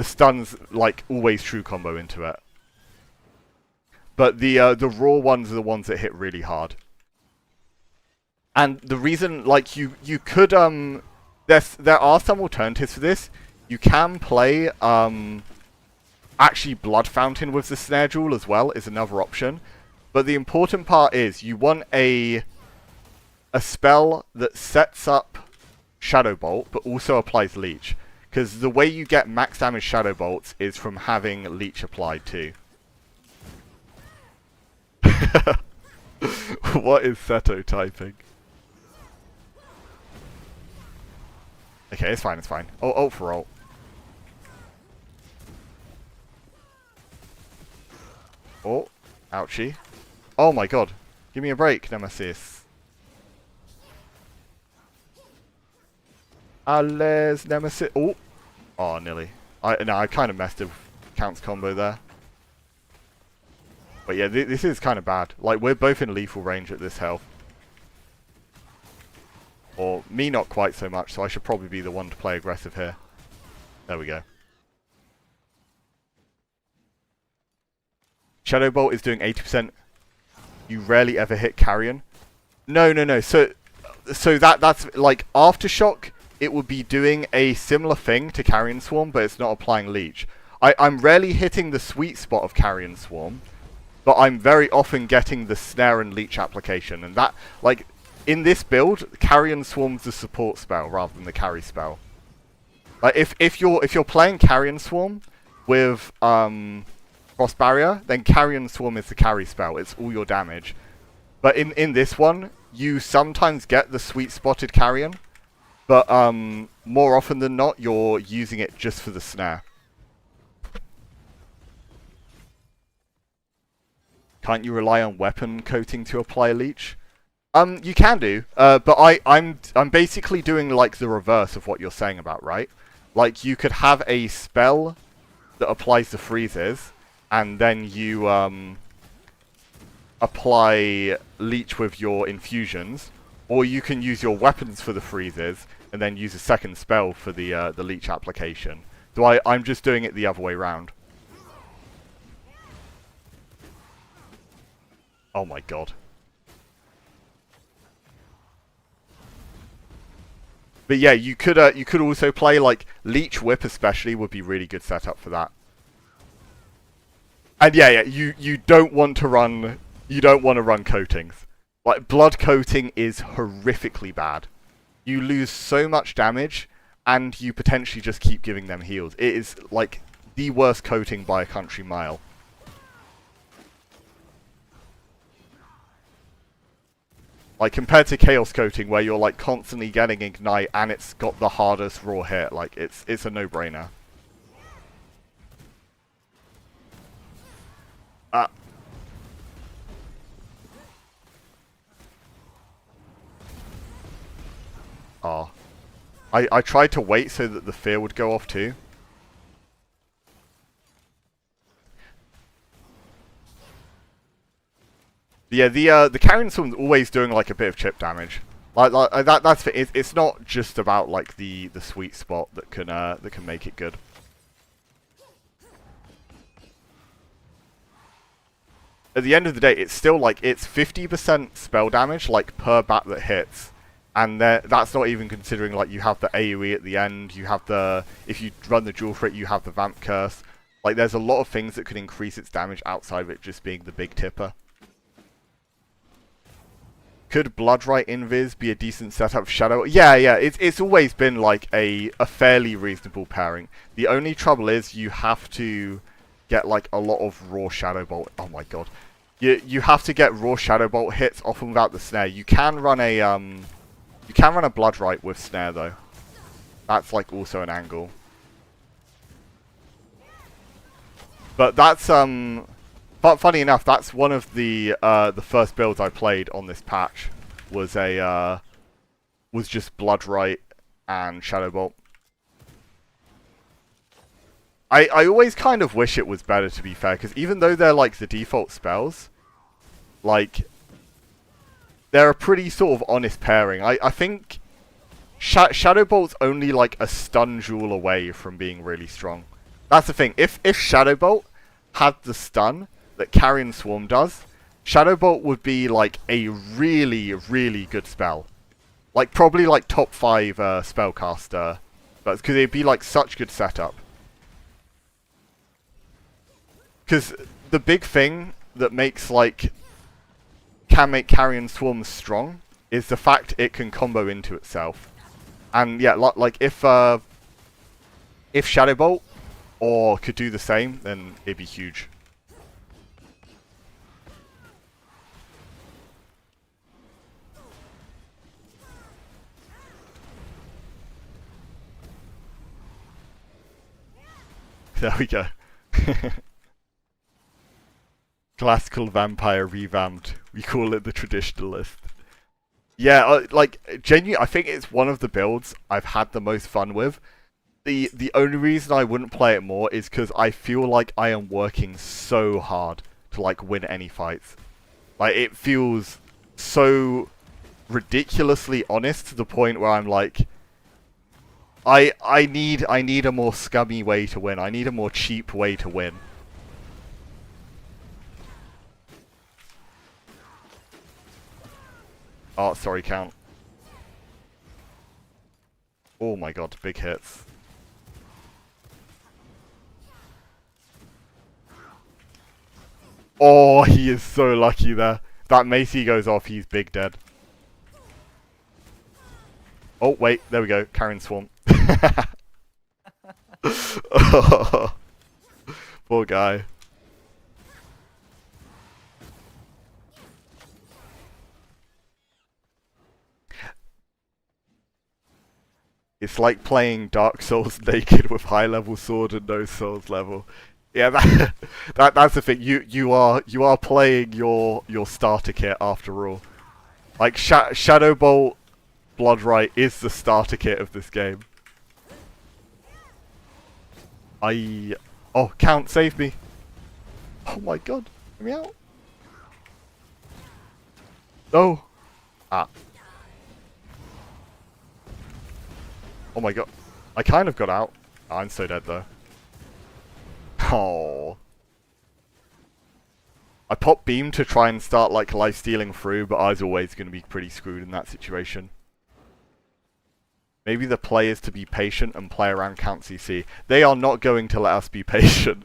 stuns like always true combo into it. But the raw ones are the ones that hit really hard. And the reason, like you could there are some alternatives for this. You can play actually Blood Fountain with the Snare Jewel as well is another option. But the important part is you want a spell that sets up Shadow Bolt, but also applies Leech. Because the way you get max damage Shadow Bolts is from having Leech applied too. What is Seto typing? Okay, it's fine, it's fine. Oh, ult for ult. Oh, ouchie. Oh my god. Give me a break, Nemesis. Alles Nemesis. Oh. Oh, nearly. I kind of messed with Count's combo there. But yeah, this is kind of bad. Like, we're both in lethal range at this health. Or, me not quite so much, so I should probably be the one to play aggressive here. There we go. Shadow Bolt is doing 80%. You rarely ever hit Carrion. No. So so that's like Aftershock. It would be doing a similar thing to Carrion Swarm, but it's not applying Leech. I'm rarely hitting the sweet spot of Carrion Swarm, but I'm very often getting the Snare and Leech application, and that, like, in this build, Carrion Swarm's the support spell rather than the carry spell. Like, if you're playing Carrion Swarm with Frost Barrier, then Carrion Swarm is the carry spell. It's all your damage. But in this one, you sometimes get the sweet spotted Carrion, but more often than not, you're using it just for the snare. Can't you rely on weapon coating to apply Leech? You can do, but I'm basically doing like the reverse of what you're saying about, right? Like, you could have a spell that applies the freezes, and then you apply Leech with your infusions, or you can use your weapons for the freezes, and then use a second spell for the Leech application. So I'm just doing it the other way around. Oh my god. But yeah, you could also play like Leech Whip, especially would be really good setup for that. And yeah, you don't want to run coatings. Like, blood coating is horrifically bad. You lose so much damage, and you potentially just keep giving them heals. It is like the worst coating by a country mile. Like, compared to Chaos Coating, where you're like constantly getting Ignite and it's got the hardest raw hit, like it's a no-brainer. Oh. I tried to wait so that the fear would go off too. Yeah, the Carrion Swarm's always doing like a bit of chip damage. Like it's not just about like the sweet spot that can make it good. At the end of the day, it's still like it's 50% spell damage like per bat that hits, and that's not even considering like you have the AoE at the end. You have if you run the dual crit, you have the Vamp Curse. Like, there's a lot of things that could increase its damage outside of it just being the big tipper. Could Bloodright Invis be a decent setup for Shadow? Yeah, it's always been like a fairly reasonable pairing. The only trouble is you have to get like a lot of raw Shadow Bolt. Oh my god. You have to get raw Shadow Bolt hits often without the snare. You can run a Bloodright with snare though. That's like also an angle. But that's but funny enough, that's one of the first builds I played on this patch was just Bloodright and Shadow Bolt. I always kind of wish it was better, to be fair, because even though they're like the default spells, like they're a pretty sort of honest pairing. I think Shadow Bolt's only like a stun jewel away from being really strong. That's the thing. If Shadow Bolt had the stun that Carrion Swarm does, Shadow Bolt would be like a really, really good spell. Like, probably like top 5 spellcaster, because it'd be like such good setup. Because the big thing that can make Carrion Swarm strong is the fact it can combo into itself. And yeah, like if Shadow Bolt could do the same, then it'd be huge. There we go. Classical vampire revamped. We call it the traditionalist. Yeah, like, genuinely, I think it's one of the builds I've had the most fun with. The only reason I wouldn't play it more is because I feel like I am working so hard to like win any fights. Like, it feels so ridiculously honest to the point where I'm like, I need a more scummy way to win. I need a more cheap way to win. Oh, sorry, Count. Oh my god, big hits. Oh, he is so lucky there. That Macy goes off, he's big dead. Oh, wait, there we go. Carrying Swarm. Oh, poor guy. It's like playing Dark Souls naked with high level sword and no Souls level. Yeah, that's the thing. You are playing your starter kit after all. Like Shadow Bolt Bloodright is the starter kit of this game. Oh, Count, save me. Oh my god. Get me out. No. Ah. Oh my god. I kind of got out. I'm so dead though. Oh. I popped Beam to try and start like life stealing through, but I was always going to be pretty screwed in that situation. Maybe the play is to be patient and play around Count CC. They are not going to let us be patient.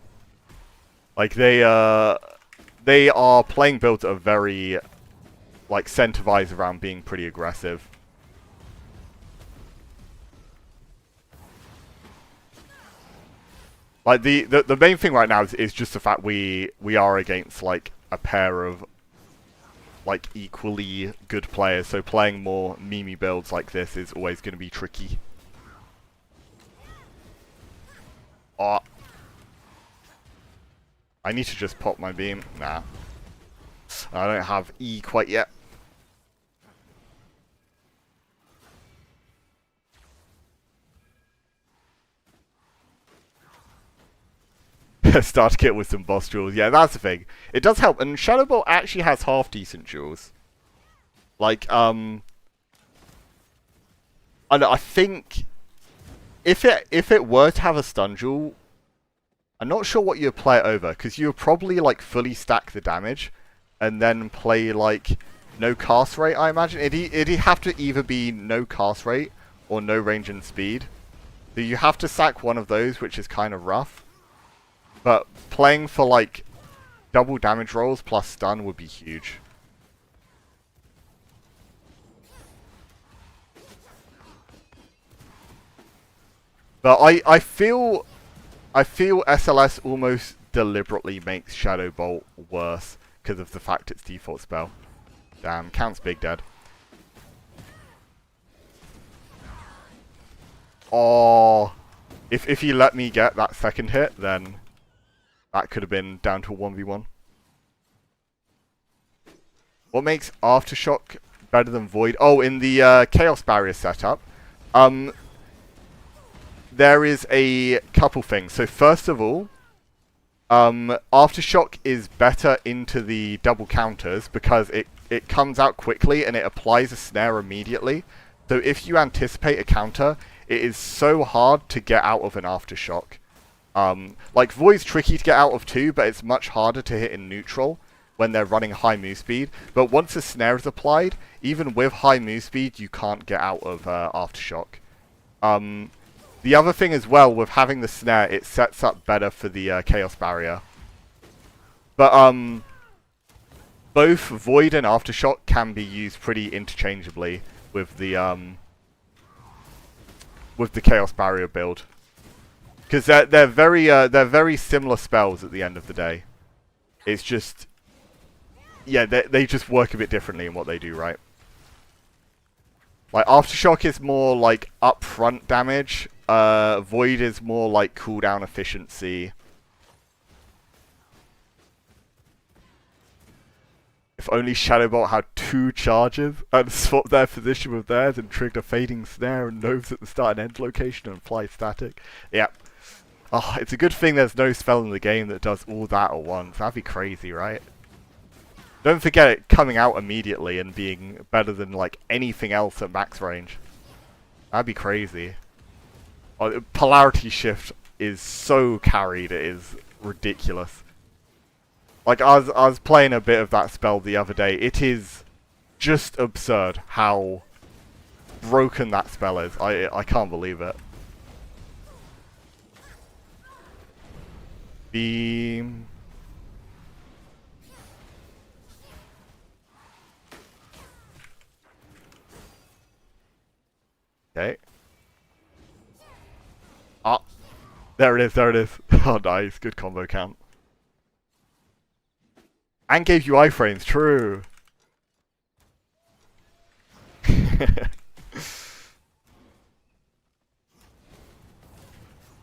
Like they are playing builds that are very like incentivized around being pretty aggressive. Like the main thing right now is just the fact we are against like a pair of like equally good players, so playing more meme builds like this is always going to be tricky. Oh. I need to just pop my beam. Nah. I don't have E quite yet. Starter kit with some boss jewels. Yeah, that's the thing. It does help, and Shadow Bolt actually has half decent jewels. Like, I think if it were to have a stun jewel, I'm not sure what you'd play it over, because you would probably like fully stack the damage, and then play like no cast rate. I imagine it'd have to either be no cast rate or no range and speed. So you have to sack one of those, which is kind of rough. But playing for like double damage rolls plus stun would be huge. But I feel SLS almost deliberately makes Shadow Bolt worse because of the fact it's default spell. Damn, Count's big dead. Oh, if he let me get that second hit, then that could have been down to a 1v1. What makes Aftershock better than Void? Oh, in the Chaos Barrier setup, there is a couple things. So first of all, Aftershock is better into the double counters because it comes out quickly and it applies a snare immediately. So if you anticipate a counter, it is so hard to get out of an Aftershock. Like Void's tricky to get out of too, but it's much harder to hit in neutral when they're running high move speed. But once a snare is applied, even with high move speed, you can't get out of Aftershock. The other thing as well, with having the snare, it sets up better for the Chaos Barrier. But both Void and Aftershock can be used pretty interchangeably with the Chaos Barrier build. Because they're very similar spells at the end of the day. It's just, yeah, they just work a bit differently in what they do, right? Like Aftershock is more like upfront damage. Void is more like cooldown efficiency. If only Shadow Bolt had 2 charges and swapped their position with theirs and triggered a fading snare and nodes at the start and end location and apply static. Yep. Oh, it's a good thing there's no spell in the game that does all that at once. That'd be crazy, right? Don't forget it coming out immediately and being better than like anything else at max range. That'd be crazy. Oh, polarity shift is so carried, it is ridiculous. Like I was playing a bit of that spell the other day. It is just absurd how broken that spell is. I can't believe it. Beam. Okay. Ah. There it is, there it is. Oh, nice. Good combo count. And gave you iframes, true.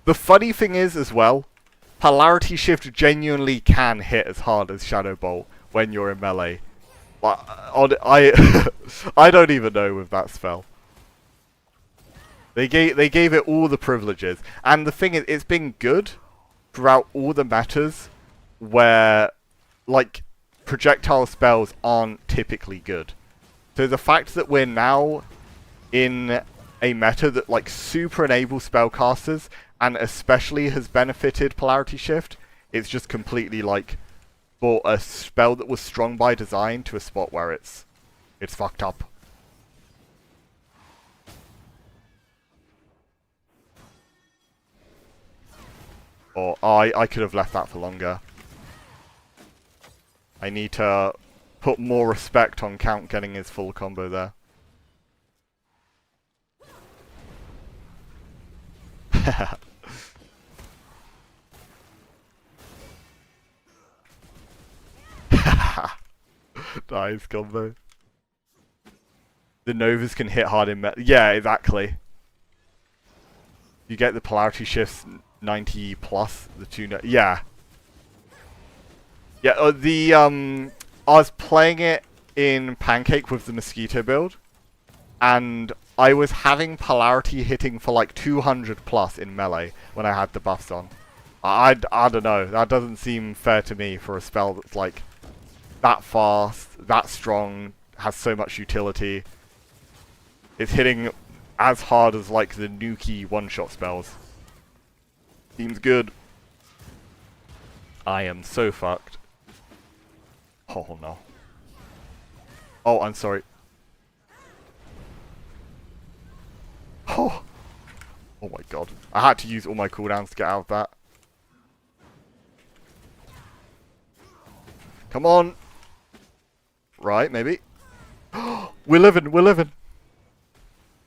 The funny thing is, as well, Polarity Shift genuinely can hit as hard as Shadow Bolt when you're in melee. But I don't even know with that spell. They gave it all the privileges, and the thing is, it's been good throughout all the metas where, like, projectile spells aren't typically good. So the fact that we're now in a meta that, like, super enables spellcasters and especially has benefited Polarity Shift, it's just completely, like, brought a spell that was strong by design to a spot where it's fucked up. Or I could have left that for longer. I need to put more respect on Count getting his full combo there. Nice combo. The Novas can hit hard in yeah, exactly. You get the Polarity Shifts 90 plus the two. Yeah. Yeah. I was playing it in Pancake with the Mosquito build, and I was having Polarity hitting for like 200 plus in melee when I had the buffs on. I don't know. That doesn't seem fair to me for a spell that's like that fast, that strong, has so much utility. It's hitting as hard as like the Nuki one-shot spells. Seems good. I am so fucked. Oh no. Oh, I'm sorry. Oh. Oh my god. I had to use all my cooldowns to get out of that. Come on. Right, maybe. We're living, we're living.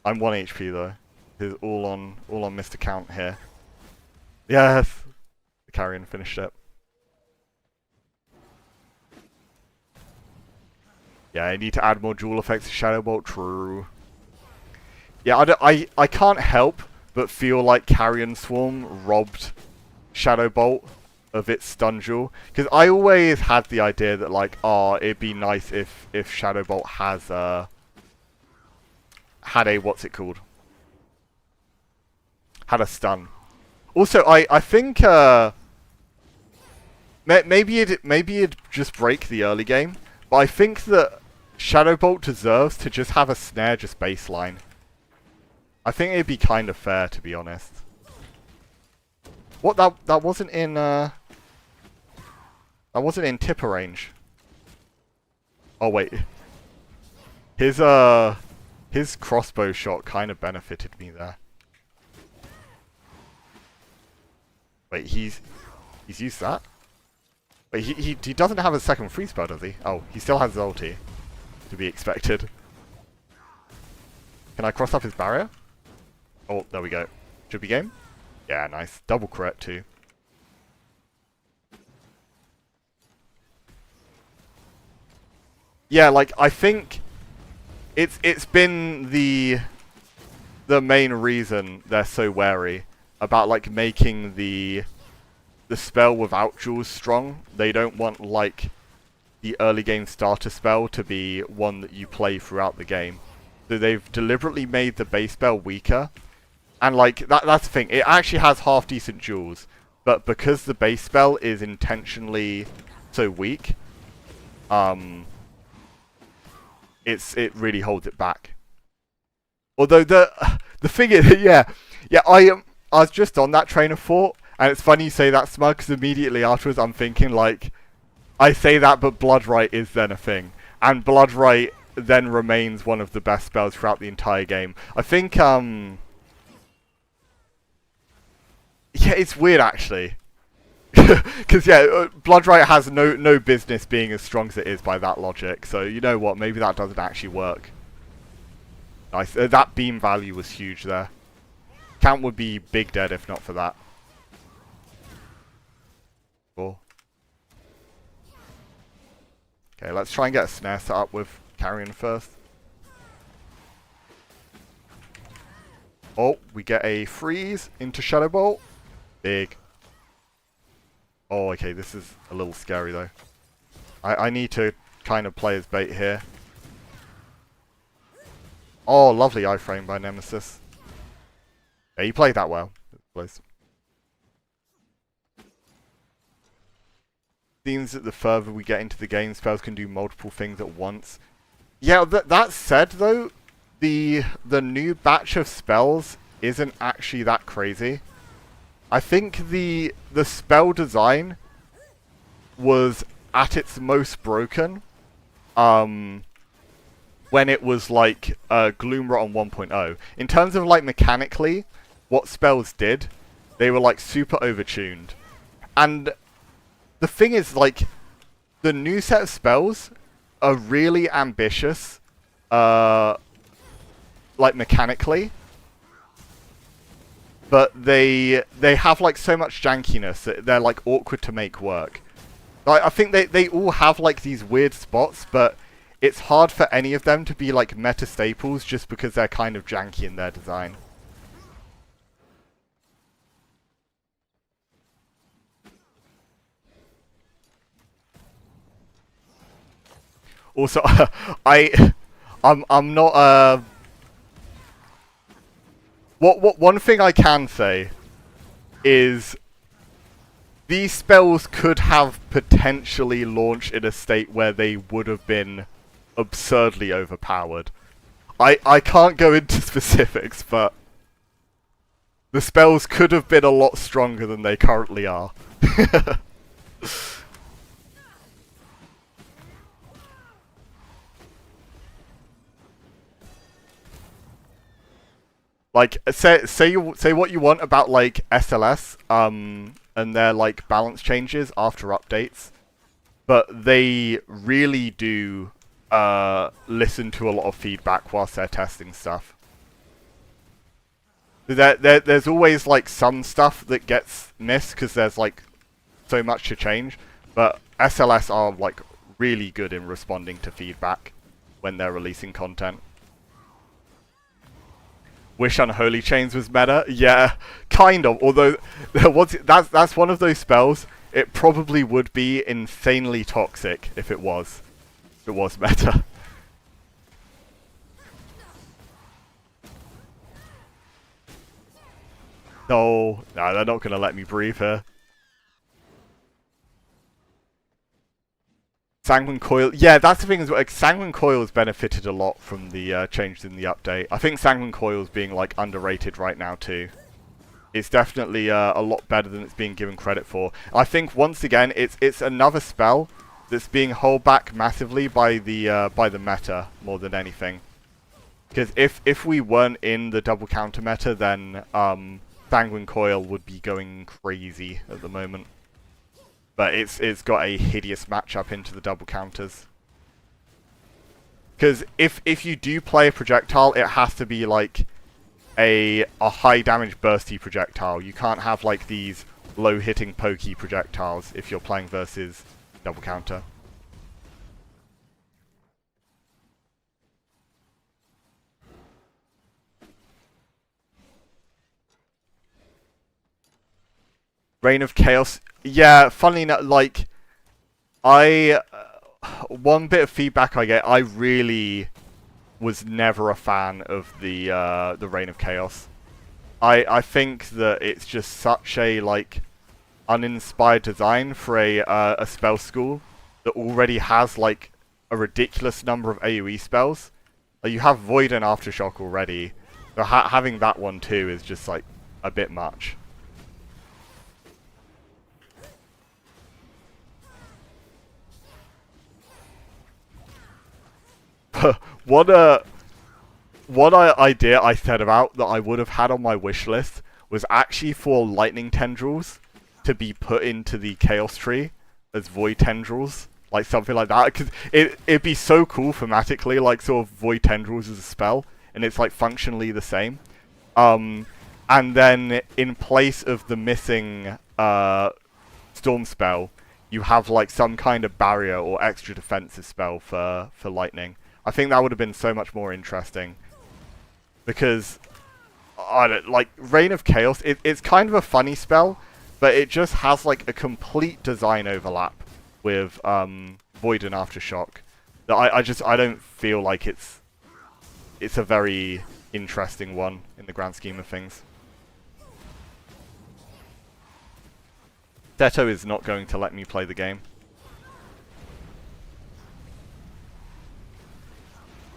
I'm 1 HP though. This is all on Mr. Count here. Yes! The carrion finished it. Yeah, I need to add more dual effects to Shadow Bolt, true. Yeah, I can't help but feel like Carrion Swarm robbed Shadow Bolt of its stun duel. Because I always had the idea that, like, oh, it'd be nice if Shadow Bolt has had a, what's it called? Had a stun. Also, I think maybe it'd just break the early game, but I think that Shadow Bolt deserves to just have a snare just baseline. I think it'd be kind of fair, to be honest. What, that wasn't in that wasn't in tipper range. Oh wait. His crossbow shot kind of benefited me there. Wait, he's used that? Wait, he doesn't have a second free spell, does he? Oh, he still has his ulti. To be expected. Can I cross up his barrier? Oh, there we go. Should be game? Yeah, nice. Double crit too. Yeah, like, I think it's been the main reason they're so wary about, like, making the spell without jewels strong. They don't want, like, the early game starter spell to be one that you play throughout the game. So they've deliberately made the base spell weaker. And, like, that's the thing. It actually has half decent jewels, but because the base spell is intentionally so weak, it really holds it back. Although the thing is, yeah, I was just on that train of thought, and it's funny you say that, Smug, because immediately afterwards I'm thinking, like, I say that, but Bloodright is then a thing, and Bloodright then remains one of the best spells throughout the entire game. I think, yeah, it's weird actually. Because, yeah, Bloodright has no business being as strong as it is by that logic. So, you know what, maybe that doesn't actually work. Nice. That beam value was huge there. Count would be big dead if not for that. Cool. Okay, let's try and get a snare set up with Carrion first. Oh, we get a freeze into Shadow Bolt. Big. Oh, okay, this is a little scary though. I need to kind of play as bait here. Oh, lovely iframe by Nemesis. Yeah, you played that well. Please. Seems that the further we get into the game, spells can do multiple things at once. Yeah, that said though, the new batch of spells isn't actually that crazy. I think the spell design was at its most broken when it was like Gloomrot on 1.0. In terms of like mechanically, what spells did, they were like super overtuned. And the thing is, like, the new set of spells are really ambitious, like mechanically. But they have like so much jankiness that they're like awkward to make work. Like, I think they all have like these weird spots, but it's hard for any of them to be like meta staples just because they're kind of janky in their design. Also, I'm not What one thing I can say is these spells could have potentially launched in a state where they would have been absurdly overpowered. I can't go into specifics, but the spells could have been a lot stronger than they currently are. Like, say what you want about like SLS, and their like balance changes after updates, but they really do listen to a lot of feedback whilst they're testing stuff. There's always like some stuff that gets missed because there's like so much to change, but SLS are like really good in responding to feedback when they're releasing content. Wish Unholy Chains was meta? Yeah, kind of. Although that's one of those spells. It probably would be insanely toxic if it was meta. No, they're not gonna let me breathe here. Sanguine Coil, yeah, that's the thing as well. Like, Sanguine Coil's benefited a lot from the changes in the update. I think Sanguine Coil's being like underrated right now too. It's definitely a lot better than it's being given credit for. I think once again, it's another spell that's being held back massively by the meta more than anything. Because if we weren't in the double counter meta, then Sanguine Coil would be going crazy at the moment. But it's got a hideous matchup into the double counters. Because if you do play a projectile, it has to be like a high damage bursty projectile. You can't have like these low hitting pokey projectiles if you're playing versus double counter. Reign of Chaos. Yeah, funnily enough, like, one bit of feedback I get, I really was never a fan of the Reign of Chaos. I think that it's just such a, like, uninspired design for a spell school that already has, like, a ridiculous number of AoE spells. Like, you have Void and Aftershock already, so having that one too is just, like, a bit much. one idea I said about that I would have had on my wish list was actually for lightning tendrils to be put into the chaos tree as void tendrils, like something like that, because it'd be so cool thematically, like sort of void tendrils as a spell, and it's like functionally the same. And then in place of the missing storm spell, you have like some kind of barrier or extra defensive spell for lightning. I think that would have been so much more interesting, because I don't like Reign of Chaos. It's kind of a funny spell, but it just has like a complete design overlap with Void and Aftershock. That I don't feel like it's a very interesting one in the grand scheme of things. Seto is not going to let me play the game.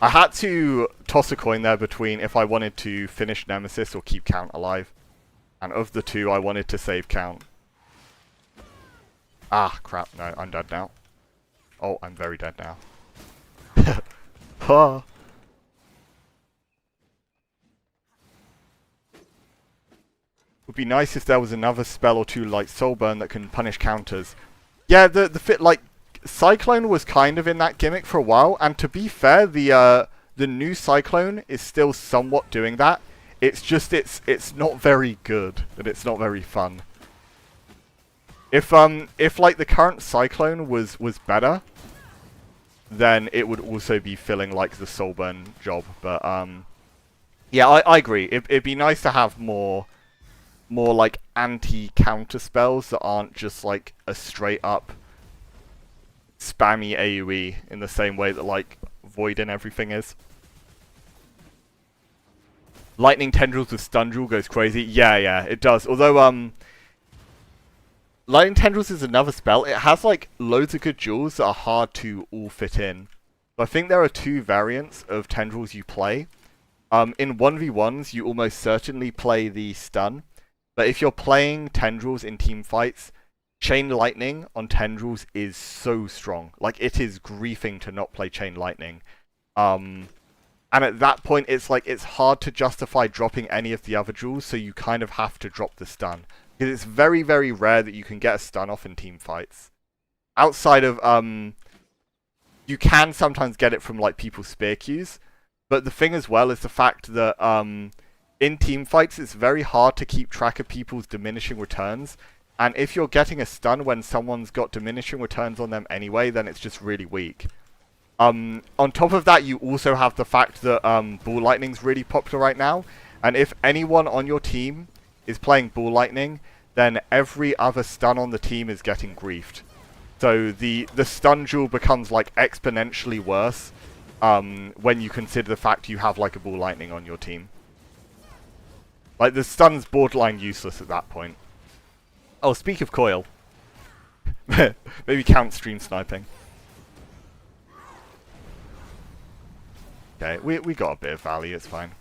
I had to toss a coin there between if I wanted to finish Nemesis or keep Count alive. And of the two, I wanted to save Count. Ah, crap. No, I'm dead now. Oh, I'm very dead now. Ha! Would be nice if there was another spell or two like Soulburn that can punish counters. Yeah, the fit like Cyclone was kind of in that gimmick for a while, and to be fair, the new Cyclone is still somewhat doing that. It's just it's not very good and it's not very fun. If like the current Cyclone was better, then it would also be filling like the Soulburn job. But yeah, I agree. It'd be nice to have more like anti-counter spells that aren't just like a straight up spammy AoE in the same way that like Void and everything is. Lightning Tendrils with Stun Duel goes crazy. Yeah, it does. Although Lightning Tendrils is another spell. It has like loads of good duels that are hard to all fit in. But I think there are two variants of Tendrils you play. In 1v1s, you almost certainly play the stun. But if you're playing Tendrils in team fights, Chain Lightning on Tendrils is so strong. Like, it is griefing to not play Chain Lightning. And at that point, it's like, it's hard to justify dropping any of the other duels, so you kind of have to drop the stun. Because it's very, very rare that you can get a stun off in team fights. Outside of, you can sometimes get it from, like, people's spear queues. But the thing as well is the fact that, in team fights, it's very hard to keep track of people's diminishing returns. And if you're getting a stun when someone's got diminishing returns on them anyway, then it's just really weak. On top of that, you also have the fact that Ball Lightning's really popular right now. And if anyone on your team is playing Ball Lightning, then every other stun on the team is getting griefed. So the stun duel becomes like exponentially worse when you consider the fact you have like a Ball Lightning on your team. Like, the stun's borderline useless at that point. Oh, speak of coil. Maybe count stream sniping. Okay, we got a bit of value, it's fine.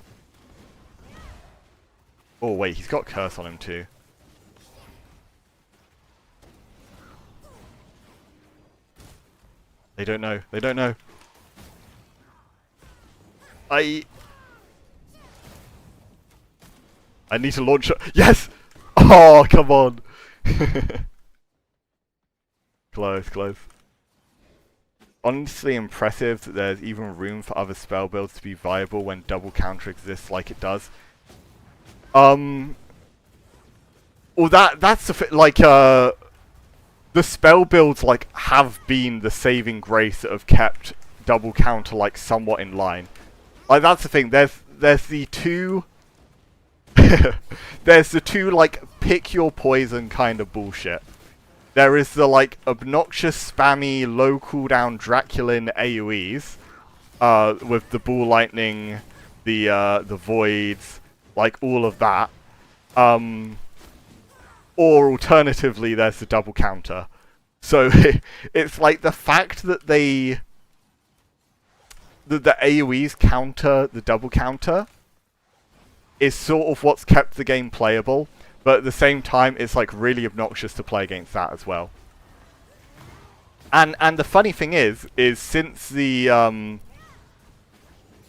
Oh wait, he's got curse on him too. They don't know, they don't know. I need to launch it. Yes! Oh, come on! Close. Honestly impressive that there's even room for other spell builds to be viable when double counter exists like it does. Well, that's the like, the spell builds, like, have been the saving grace that have kept double counter, like, somewhat in line. Like, that's the thing, there's the two... there's the two, like, pick your poison kind of bullshit. There is the, like, obnoxious, spammy, low cooldown Draculan AoEs, with the Ball Lightning, the Voids, like, all of that. Or alternatively, there's the double counter. So, it's like the fact that the AoEs counter the double counter is sort of what's kept the game playable, but at the same time, it's like really obnoxious to play against that as well. And the funny thing is since the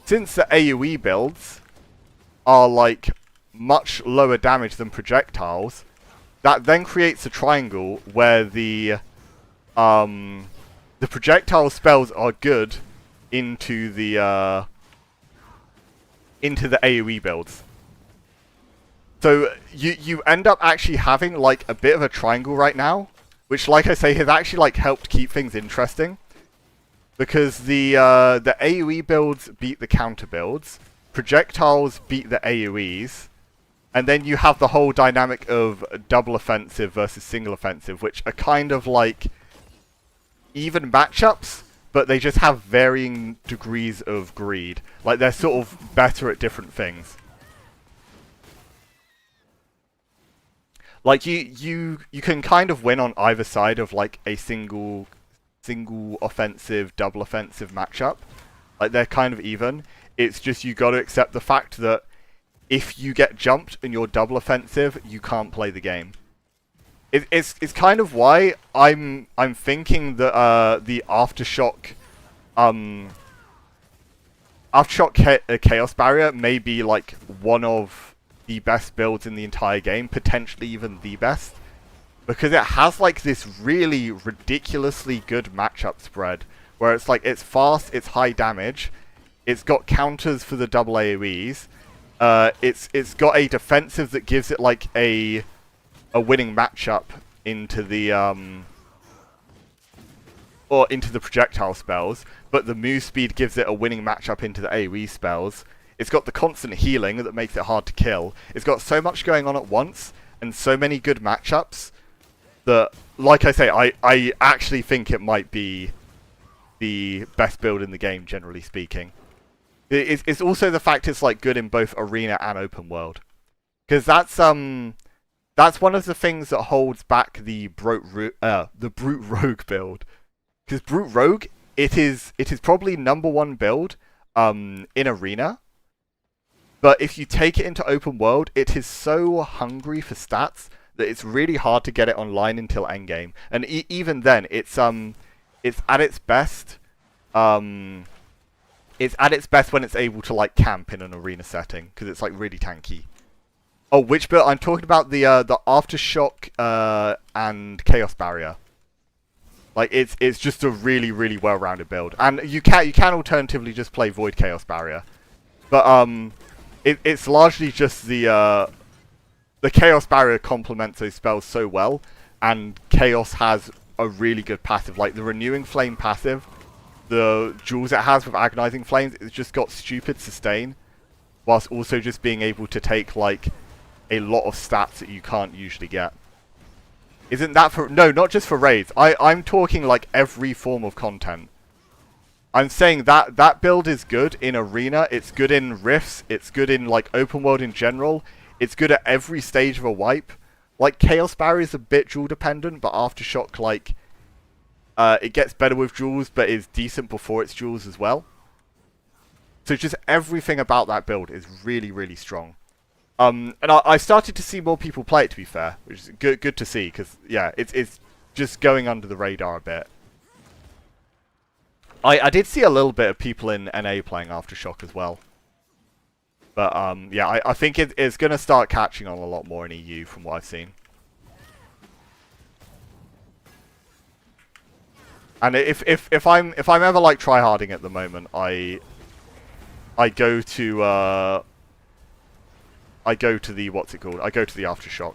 since the AoE builds are like much lower damage than projectiles, that then creates a triangle where the projectile spells are good into the AoE builds. So you end up actually having like a bit of a triangle right now, which, like I say, has actually like helped keep things interesting, because the AoE builds beat the counter builds, projectiles beat the AoEs, and then you have the whole dynamic of double offensive versus single offensive, which are kind of like even matchups, but they just have varying degrees of greed. Like, they're sort of better at different things. Like, you can kind of win on either side of like a single offensive, double offensive matchup. Like, they're kind of even. It's just you got to accept the fact that if you get jumped and you're double offensive, you can't play the game. It's kind of why I'm thinking that the Aftershock Chaos Barrier may be like one of the best builds in the entire game, potentially even the best, because it has like this really ridiculously good matchup spread where it's like it's fast, it's high damage, it's got counters for the double AoEs, it's got a defensive that gives it like a winning matchup into the or into the projectile spells, but the move speed gives it a winning matchup into the AoE spells. It's got the constant healing that makes it hard to kill. It's got so much going on at once and so many good matchups that, like I say, I actually think it might be the best build in the game, generally speaking. It's also the fact it's like good in both arena and open world, because that's one of the things that holds back the Brute Rogue build. Because Brute Rogue, it is probably #1 build in arena, but if you take it into open world, it is so hungry for stats that it's really hard to get it online until endgame. And even then, it's at its best. It's at its best when it's able to like camp in an arena setting, because it's like really tanky. Oh, which build? I'm talking about the Aftershock and Chaos Barrier. Like, it's just a really, really well-rounded build, and you can alternatively just play Void Chaos Barrier, but it's largely just the Chaos Barrier complements those spells so well, and Chaos has a really good passive, like the Renewing Flame passive, the jewels it has with Agonizing Flames. It's just got stupid sustain, whilst also just being able to take like a lot of stats that you can't usually get. Isn't that for... No, not just for raids. I'm talking like every form of content. I'm saying that build is good in arena, it's good in rifts, it's good in like open world in general, it's good at every stage of a wipe. Like, Chaos Barrier is a bit jewel dependent, but Aftershock, like, it gets better with jewels, but is decent before its jewels as well. So just everything about that build is really, really strong. And I started to see more people play it, to be fair, which is good to see, because, yeah, it's just going under the radar a bit. I did see a little bit of people in NA playing Aftershock as well. But, yeah, I think it's going to start catching on a lot more in EU from what I've seen. And if I'm ever, like, tryharding at the moment, I go to the, what's it called? I go to the Aftershock.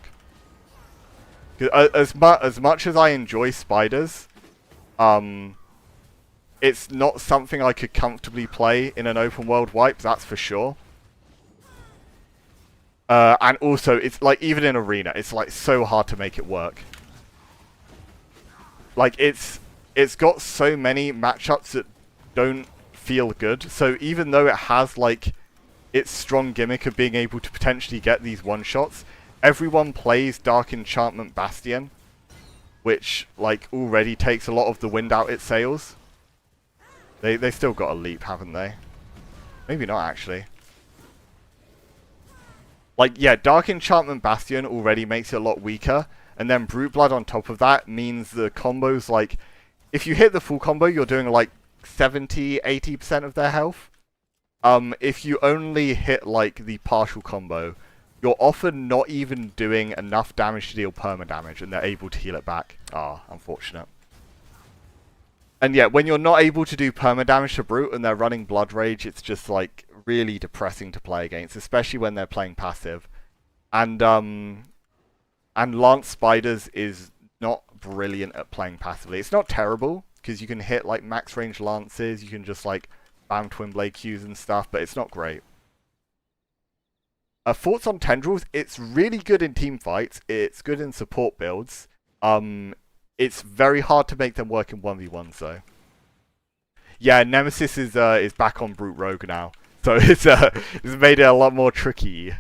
As much as I enjoy spiders, it's not something I could comfortably play in an open world wipe, that's for sure. And also, it's like, even in arena, it's like so hard to make it work. Like, it's got so many matchups that don't feel good. So even though it has like its strong gimmick of being able to potentially get these one-shots, everyone plays Dark Enchantment Bastion, which like already takes a lot of the wind out its sails. They still got a leap, haven't they? Maybe not, actually. Like, yeah, Dark Enchantment Bastion already makes it a lot weaker, and then Brute Blood on top of that means the combos, like, if you hit the full combo, you're doing like 70-80% of their health. if you only hit like the partial combo, you're often not even doing enough damage to deal perma damage, and they're able to heal it back. Ah, unfortunate. And yeah, when you're not able to do perma damage to Brute and they're running Blood Rage, it's just like really depressing to play against, especially when they're playing passive. And Lance Spiders is not brilliant at playing passively. It's not terrible, because you can hit like max range lances, you can just like spam Twin Blade Qs and stuff, but it's not great. Thoughts on Tendrils? It's really good in team fights. It's good in support builds. It's very hard to make them work in 1v1s though. Yeah, Nemesis is back on Brute Rogue now, so it's made it a lot more tricky.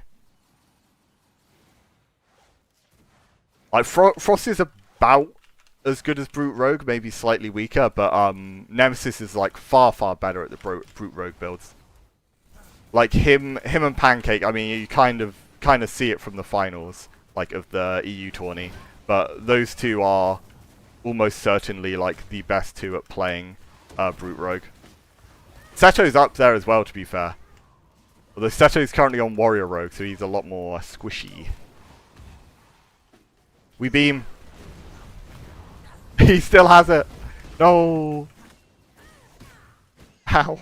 Like Frost is about as good as Brute Rogue, maybe slightly weaker, but Nemesis is like far better at the Brute Rogue builds. Like him and Pancake, I mean, you kind of see it from the finals, like of the EU tourney, but those two are almost certainly like the best two at playing Brute Rogue. Seto's up there as well, to be fair. Although Seto's currently on Warrior Rogue, so he's a lot more squishy. We beam. He still has it. No. How?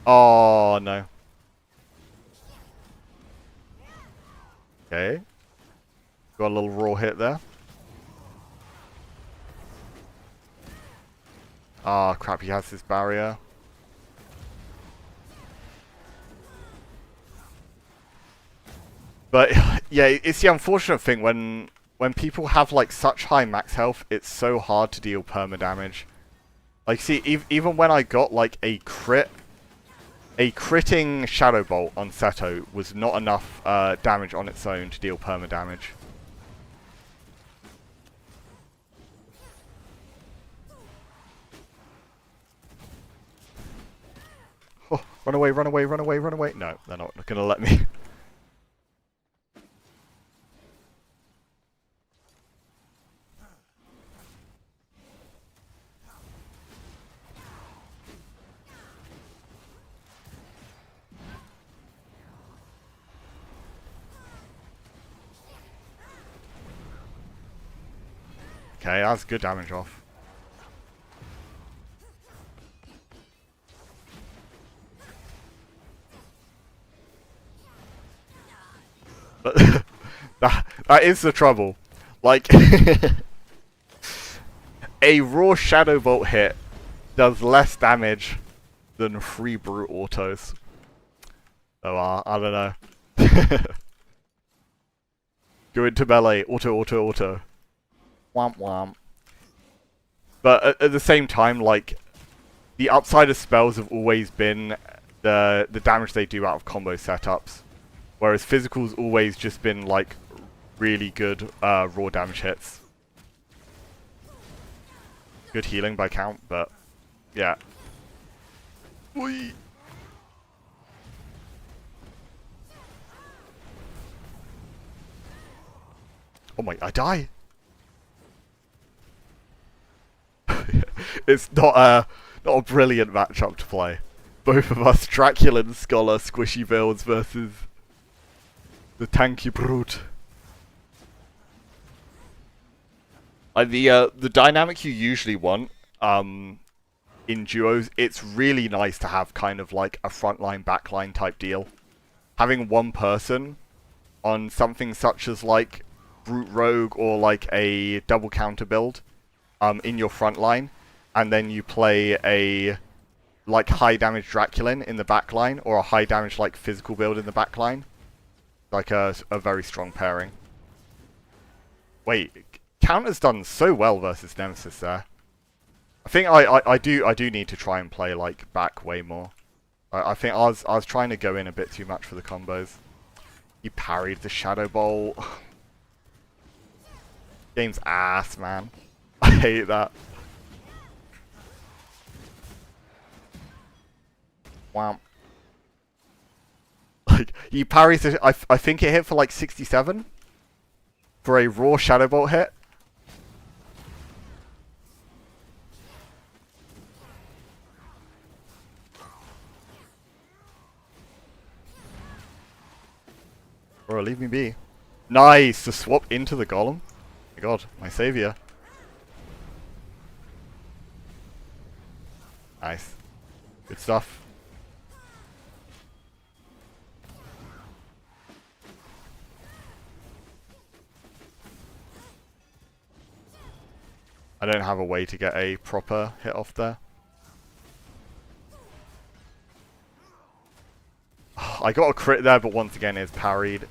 Oh, no. Okay. Got a little raw hit there. Ah, crap, he has this barrier. But, yeah, it's the unfortunate thing when people have, like, such high max health, it's so hard to deal perma damage. Like, see, even when I got, like, a critting Shadow Bolt on Seto was not enough damage on its own to deal perma damage. Oh, run away, run away, run away, run away. No, they're not going to let me. Okay, that's good damage off. But that is the trouble. Like, a raw Shadow Bolt hit does less damage than 3 Brute autos. So, I don't know. Go into melee, auto. Womp womp. But at the same time, like, the upside of spells have always been the damage they do out of combo setups. Whereas physical's always just been, like, really good raw damage hits. Good healing by count, but yeah. Whee! Oh my, I die! It's not a brilliant matchup to play. Both of us, Draculan Scholar, squishy builds versus the tanky Brute. The dynamic you usually want in duos, it's really nice to have kind of like a frontline backline type deal. Having one person on something such as like Brute Rogue or like a double counter build in your front line, and then you play a like high damage Draculan in the back line, or a high damage like physical build in the back line. Like a very strong pairing. Wait, Counter's done so well versus Nemesis there. I think I do need to try and play like back way more. I think I was trying to go in a bit too much for the combos. You parried the Shadow Bolt. Game's ass, man. I hate that. Wow. Like, he parries the, I think it hit for like 67 for a raw Shadow Bolt hit. Or leave me be. Nice! To swap into the golem. Oh my god, my savior. Nice. Good stuff. I don't have a way to get a proper hit off there. I got a crit there, but once again it's parried.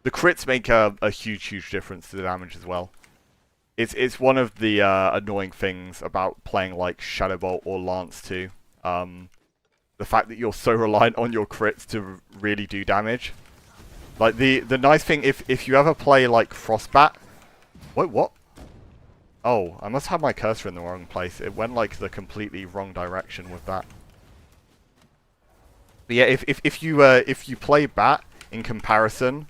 The crits make a huge difference to the damage as well. It's one of the annoying things about playing like Shadow Bolt or Lance too. The fact that you're so reliant on your crits to really do damage. Like the nice thing, if you ever play like Frostbat. Wait, what? Oh, I must have my cursor in the wrong place. It went like the completely wrong direction with that. But yeah, if you play Bat in comparison,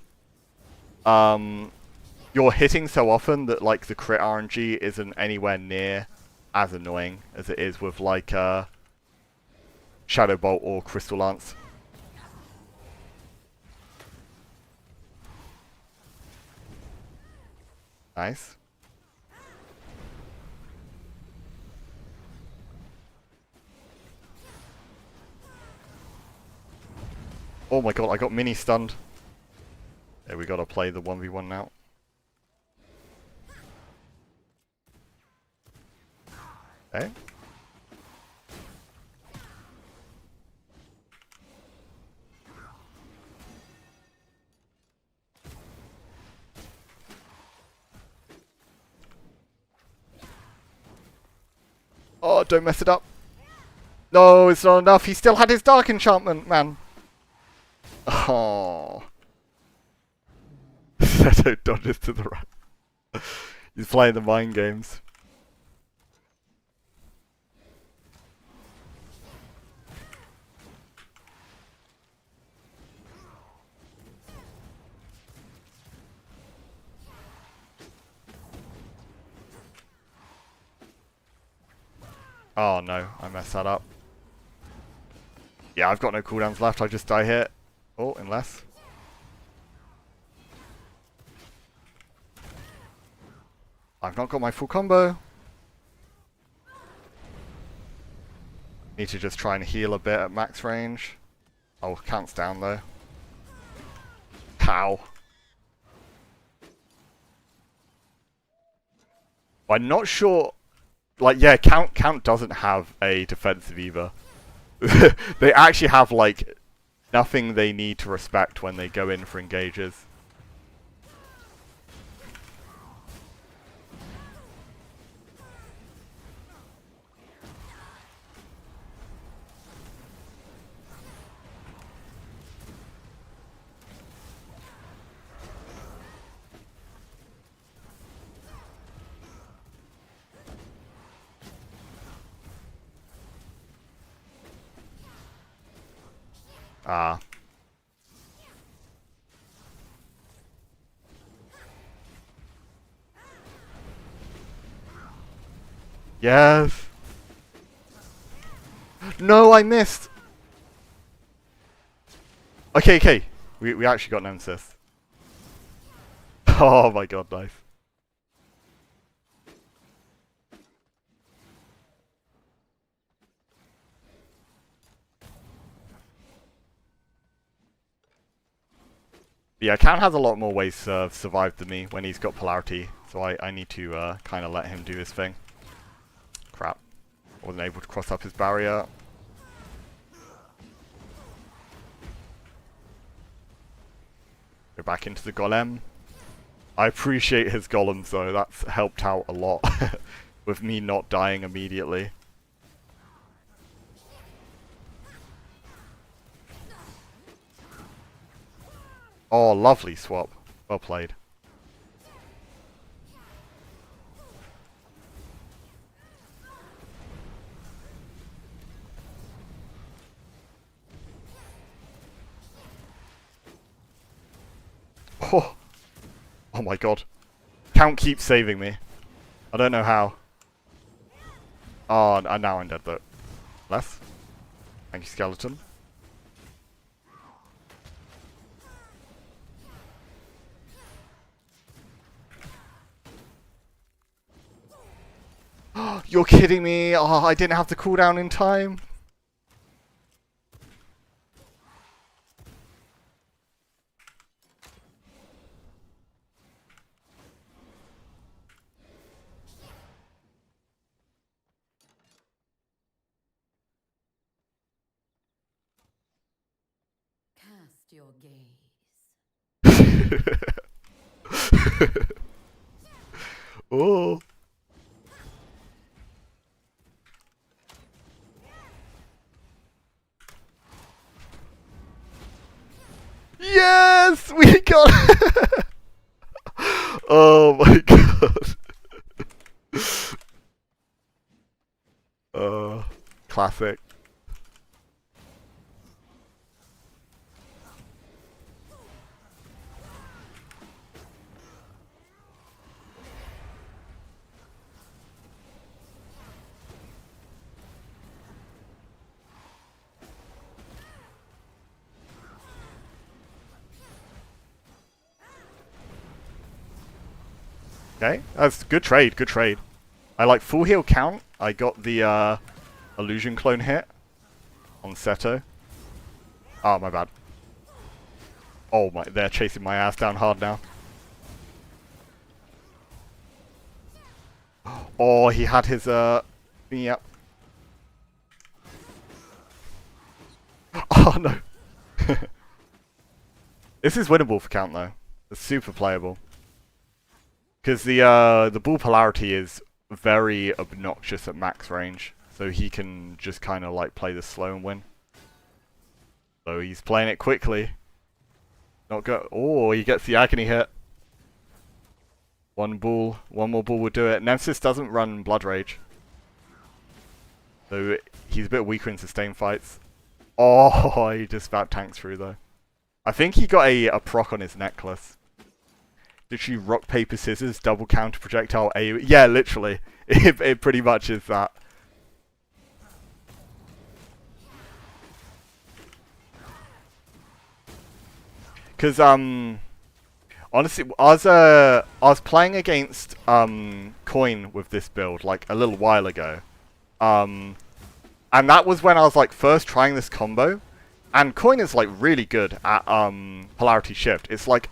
you're hitting so often that like the crit RNG isn't anywhere near as annoying as it is with like Shadow Bolt or Crystal Lance. Nice. Oh my god, I got mini stunned. Yeah, we gotta play the 1v1 now. Okay. Oh, don't mess it up. No, it's not enough. He still had his dark enchantment, man. Oh. Seto dodges to the right. He's playing the mind games. Oh no, I messed that up. Yeah, I've got no cooldowns left, I just die here. Oh, unless. I've not got my full combo. Need to just try and heal a bit at max range. Oh, counts down though. Pow. I'm not sure. Like, yeah, count doesn't have a defensive either. They actually have like nothing they need to respect when they go in for engages. Ah. Yes. No, I missed. Okay. We actually got Nemesis. Oh my god, nice. Yeah, Cam has a lot more ways to survive than me when he's got polarity, so I need to kind of let him do his thing. Crap. I wasn't able to cross up his barrier. Go back into the golem. I appreciate his golems though, that's helped out a lot with me not dying immediately. Oh, lovely swap. Well played. Oh. Oh my god. Count keeps saving me. I don't know how. Oh, and now I'm dead though. Less. Thank you, skeleton. You're kidding me. Oh, I didn't have the cooldown in time. Cast your gaze. Oh. Yes, we got it. Oh my god. Classic. Okay, that's good trade, good trade. I like full heal count. I got the illusion clone hit on Seto. Oh, my bad. Oh my, they're chasing my ass down hard now. Oh, he had his yep. Oh no. This is winnable for count though. It's super playable. Because the ball polarity is very obnoxious at max range, so he can just kind of like play this slow and win. So he's playing it quickly. Not go. Oh, he gets the agony hit. One more ball would do it. Nemesis doesn't run Blood Rage, so he's a bit weaker in sustained fights. Oh, he just about tanks through though. I think he got a proc on his necklace. Literally rock, paper, scissors, double counter projectile AoE. Yeah, literally. It pretty much is that. Because, honestly, I was playing against, Coin with this build, like, a little while ago. And that was when I was, like, first trying this combo. And Coin is, like, really good at, polarity shift. It's like,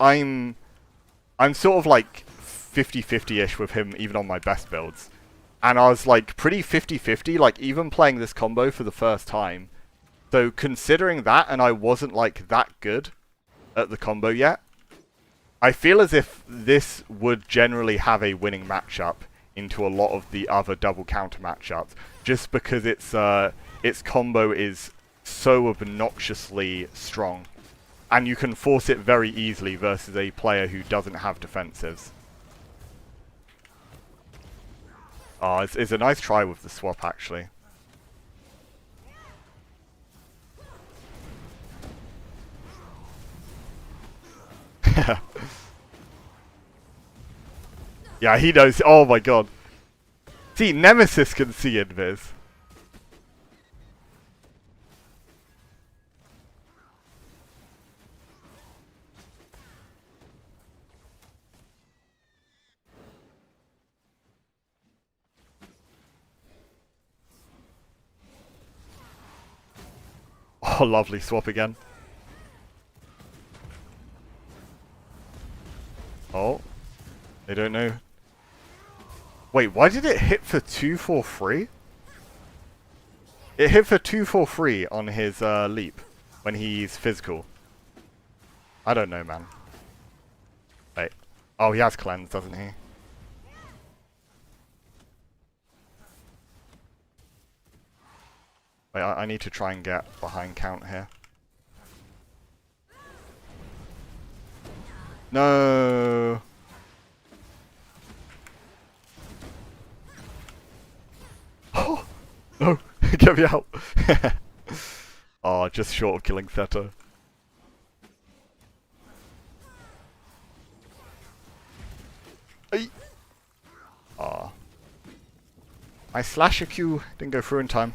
I'm sort of like 50-50-ish with him even on my best builds. And I was like pretty 50-50, like even playing this combo for the first time. So considering that, and I wasn't like that good at the combo yet, I feel as if this would generally have a winning matchup into a lot of the other double counter matchups. Just because its combo is so obnoxiously strong. And you can force it very easily versus a player who doesn't have defensives. Oh, it's a nice try with the swap, actually. Yeah, he knows. Oh my god. See, Nemesis can see invis. Oh, lovely swap again. Oh. They don't know. Wait, why did it hit for 243? It hit for 243 on his leap when he's physical. I don't know, man. Wait. Oh, he has cleanse, doesn't he? Wait, I need to try and get behind count here. No. Oh, no. Get me out. Oh, just short of killing Theta. Ah. My slasher Q didn't go through in time.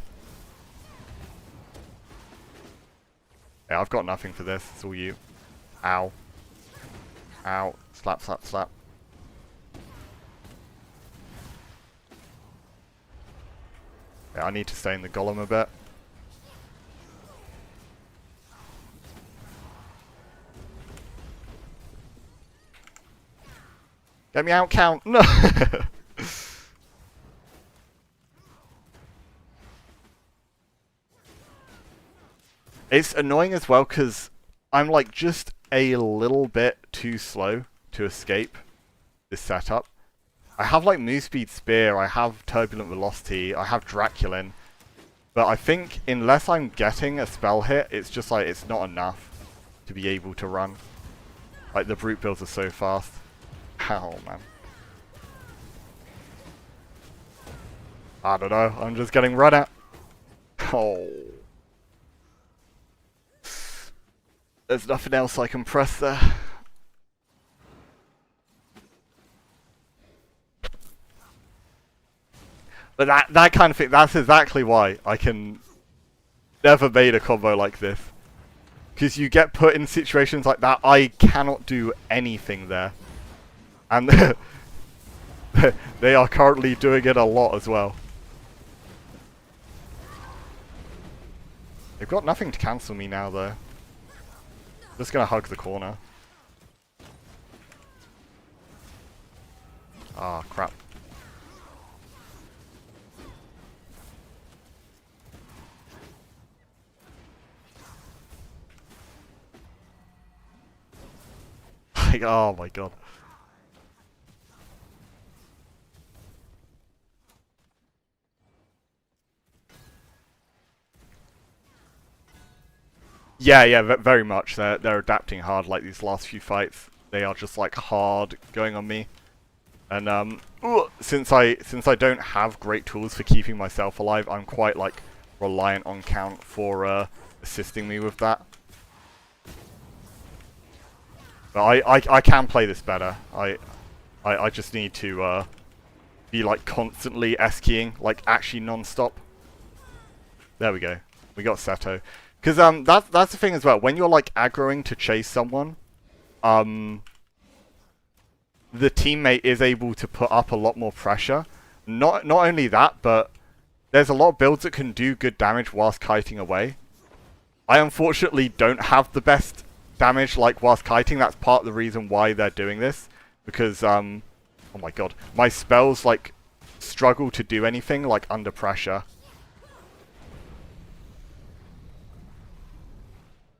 Yeah, I've got nothing for this. It's all you. Ow. Ow. Slap, slap, slap. Yeah, I need to stay in the golem a bit. Get me out, Count! No! It's annoying as well because I'm like just a little bit too slow to escape this setup. I have like move speed spear, I have turbulent velocity, I have Draculin, but I think unless I'm getting a spell hit, it's just like it's not enough to be able to run. Like the brute builds are so fast. Ow, man. I don't know, I'm just getting run at. Oh. There's nothing else I can press there. But that kind of thing, that's exactly why I can never made a combo like this. Because you get put in situations like that, I cannot do anything there. And they are currently doing it a lot as well. They've got nothing to cancel me now though. Just gonna hug the corner. Ah, crap. Like, oh my god. Yeah, very much. They're adapting hard. Like these last few fights, they are just like hard going on me. And since I don't have great tools for keeping myself alive, I'm quite like reliant on Count for assisting me with that. But I can play this better. I just need to be like constantly S-keying, like actually non-stop. There we go. We got Seto. Because that's the thing as well. When you're like aggroing to chase someone, the teammate is able to put up a lot more pressure. Not only that, but there's a lot of builds that can do good damage whilst kiting away. I unfortunately don't have the best damage like whilst kiting. That's part of the reason why they're doing this. Because oh my god, my spells like struggle to do anything like under pressure.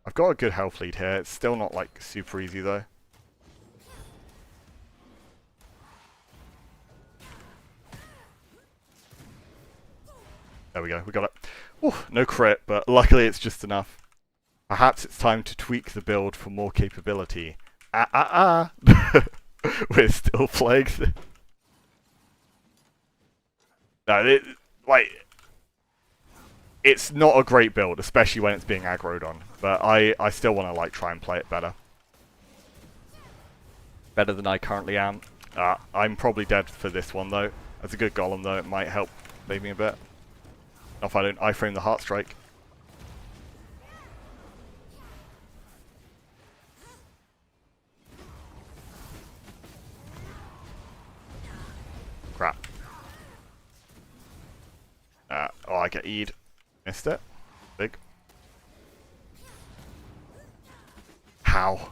I've got a good health lead here. It's still not like super easy though. There we go, we got it. Ooh, no crit, but luckily it's just enough. Perhaps it's time to tweak the build for more capability. We're still playing this. No, it's not a great build, especially when it's being aggroed on. But I still want to like try and play it better. Better than I currently am. I'm probably dead for this one though. That's a good golem though, it might help save me a bit. Not if I don't iframe the Heart Strike. Crap. Oh, I get E'd. Missed it. Big. How?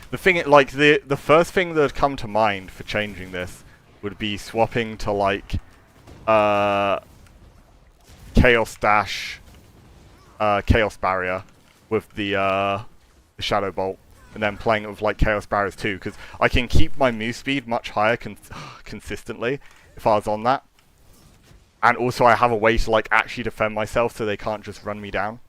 The thing, like, the first thing that would come to mind for changing this would be swapping to, like, Chaos Dash, Chaos Barrier with the Shadow Bolt, and then playing it with, like, Chaos Barriers too, because I can keep my move speed much higher consistently if I was on that. And also I have a way to, like, actually defend myself so they can't just run me down.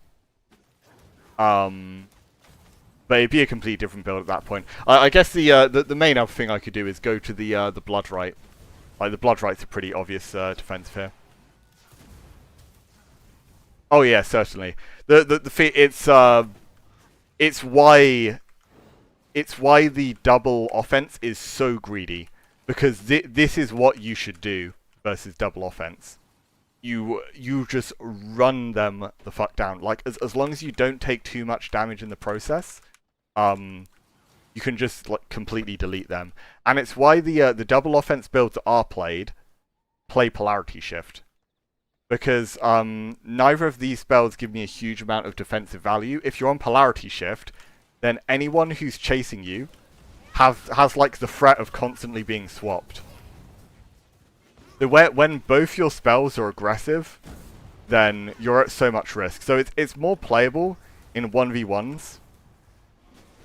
But it'd be a completely different build at that point. I guess the main other thing I could do is go to the Blood Right. Like the Blood Right's a pretty obvious defense here. Oh yeah, certainly. It's why the double offense is so greedy, because this is what you should do versus double offense. You just run them the fuck down. Like as long as you don't take too much damage in the process. you can just like completely delete them. And it's why the double offense builds that are played play polarity shift. Because neither of these spells give me a huge amount of defensive value. If you're on polarity shift, then anyone who's chasing you has like the threat of constantly being swapped. So when both your spells are aggressive, then you're at so much risk. So it's more playable in 1v1s.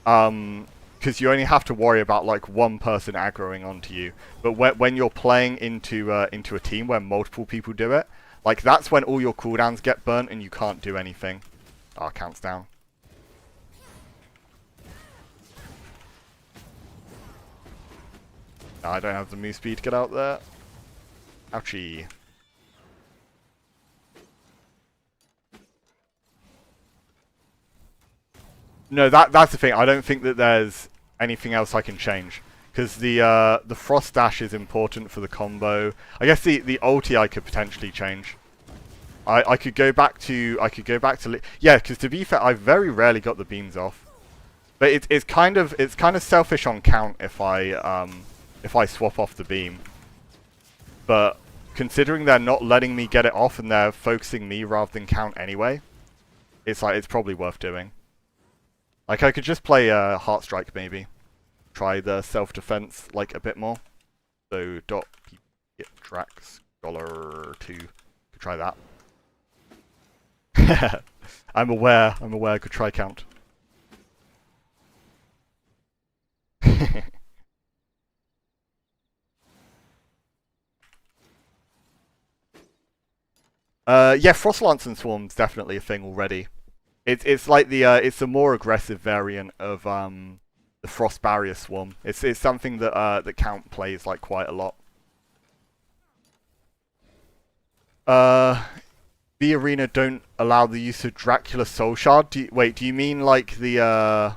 Because you only have to worry about like one person aggroing onto you. But when you're playing into a team where multiple people do it, like that's when all your cooldowns get burnt and you can't do anything. Ah, counts down. No, I don't have the move speed to get out there. Ouchie. No, that's the thing. I don't think that there's anything else I can change. Because the frost dash is important for the combo. I guess the ulti I could potentially change. I could go back to yeah. Because to be fair, I very rarely got the beams off. But it's kind of selfish on count if I swap off the beam. But considering they're not letting me get it off and they're focusing me rather than count anyway, it's probably worth doing. Like I could just play Heart Strike maybe. Try the self-defense like a bit more. So track scholar 2. Could try that. I'm aware I could try count. Yeah, Frost Lance and Swarm's definitely a thing already. It's like it's a more aggressive variant of the Frost Barrier Swarm. It's something that that Count plays like quite a lot. V Arena don't allow the use of Dracula Soul Shard. Do you mean like the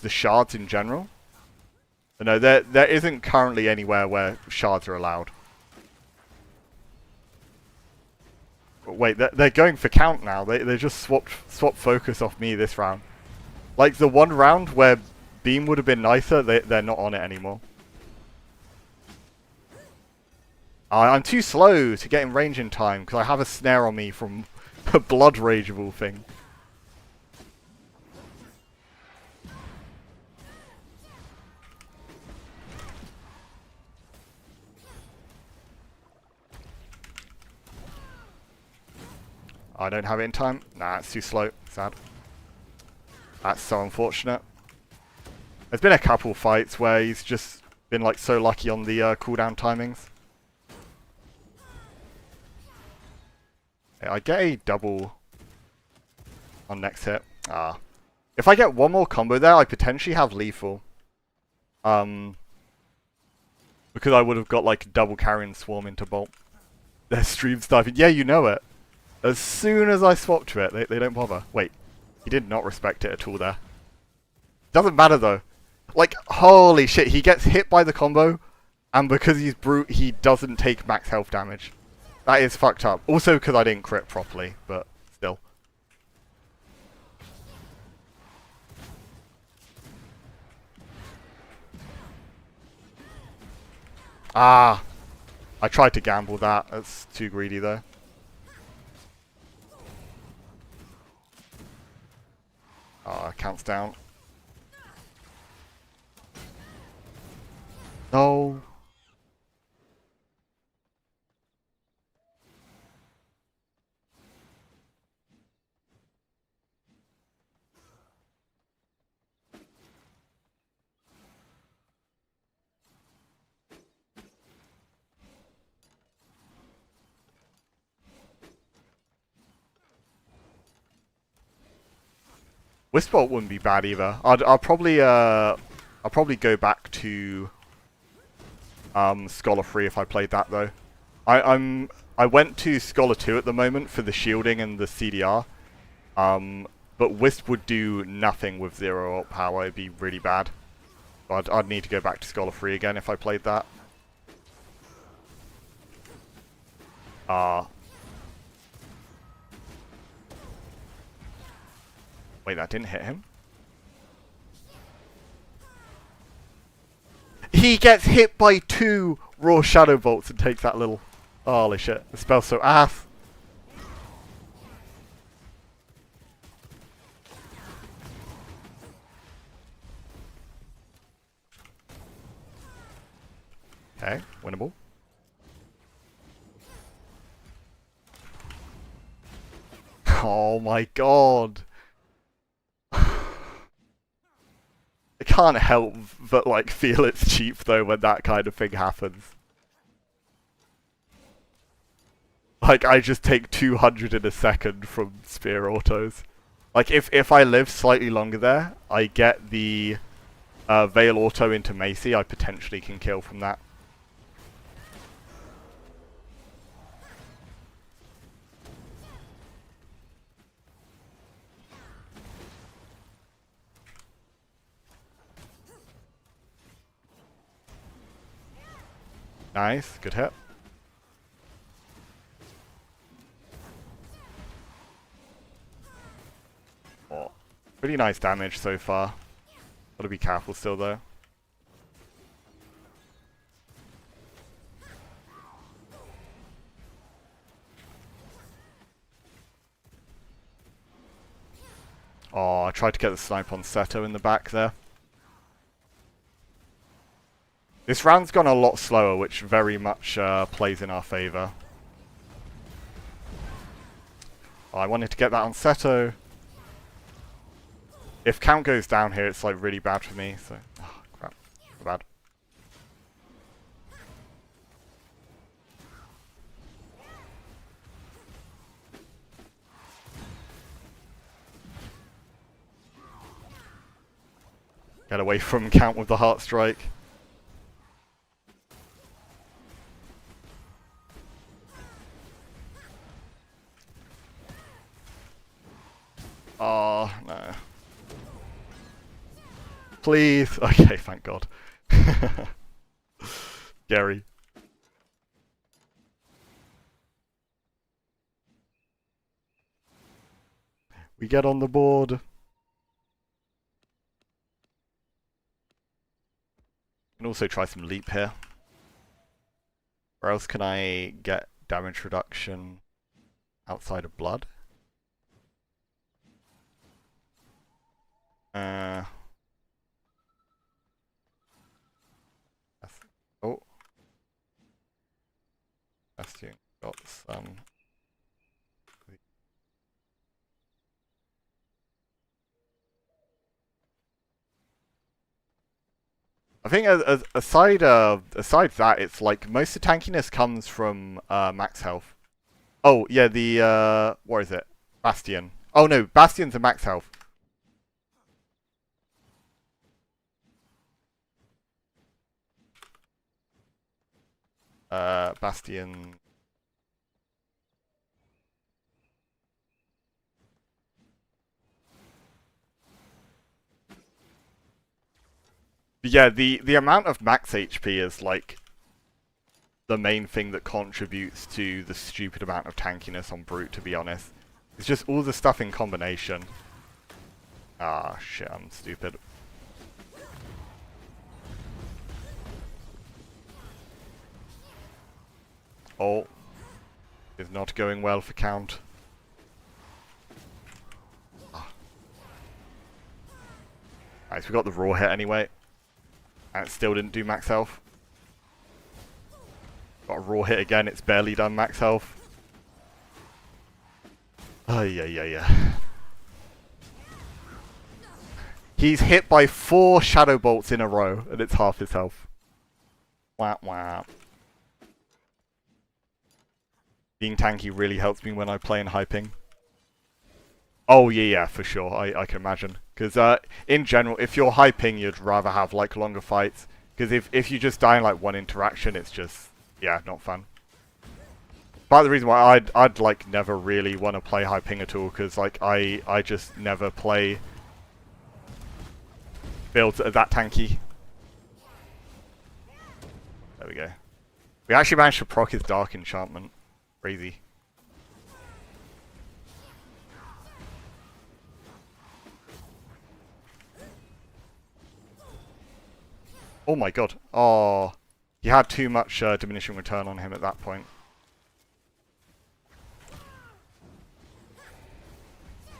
shards in general? No, there isn't currently anywhere where shards are allowed. Wait, they're going for count now. They just swapped focus off me this round. Like the one round where beam would have been nicer, they're not on it anymore. I'm too slow to get in range in time because I have a snare on me from a blood rage of all things. I don't have it in time. Nah, it's too slow. Sad. That's so unfortunate. There's been a couple fights where he's just been like so lucky on the cooldown timings. Yeah, I get a double on next hit. If I get one more combo there, I potentially have lethal. Because I would have got like double carrying swarm into bolt. Their stream sniping. Yeah, you know it. As soon as I swap to it, they don't bother. Wait, he did not respect it at all there. Doesn't matter though. Like, holy shit, he gets hit by the combo, and because he's brute, he doesn't take max health damage. That is fucked up. Also because I didn't crit properly, but still. Ah! I tried to gamble that. That's too greedy though. Counts down. No. Wisp-Bolt wouldn't be bad either. I'll probably go back to Scholar 3 if I played that though. I went to Scholar 2 at the moment for the shielding and the CDR. But Wisp would do nothing with 0 ult power. It'd be really bad. I'd need to go back to Scholar 3 again if I played that. Wait, that didn't hit him? He gets hit by 2 raw shadow bolts and takes that little... Holy shit, the spell's so ass. Okay, winnable. Oh my god. I can't help but like feel it's cheap though when that kind of thing happens. Like I just take 200 in a second from spear autos. Like if I live slightly longer there, I get the Veil auto into Macy, I potentially can kill from that. Nice, good hit. Oh, pretty nice damage so far. Gotta be careful still though. Oh, I tried to get the snipe on Seto in the back there. This round's gone a lot slower, which very much plays in our favour. Oh, I wanted to get that on Seto. If count goes down here, it's like really bad for me, so... Oh, crap. So bad. Get away from count with the heart strike. Oh, no. Please. Okay, thank God. Scary. We get on the board. Can also try some leap here. Where else can I get damage reduction outside of blood? Oh. Bastion got some. I think aside that, it's like most of the tankiness comes from max health. Oh yeah, the what is it? Bastion. Oh no, Bastion's a max health. Bastion. But yeah, the amount of max HP is like the main thing that contributes to the stupid amount of tankiness on Brute, to be honest. It's just all the stuff in combination. Ah, shit, I'm stupid. Oh. Is not going well for count. Ah. Nice, we got the raw hit anyway. And it still didn't do max health. Got a raw hit again, it's barely done max health. Oh, yeah. He's hit by 4 shadow bolts in a row, and it's half his health. Wah wah. Being tanky really helps me when I play in hyping. Oh yeah, for sure, I can imagine. Because in general, if you're hyping, you'd rather have like longer fights. Because if you just die in like one interaction, it's just, yeah, not fun. Part of the reason why I'd like never really want to play hyping at all, because like I just never play builds that are that tanky. There we go. We actually managed to proc his dark enchantment. Crazy. Oh my god. Oh, he had too much diminishing return on him at that point.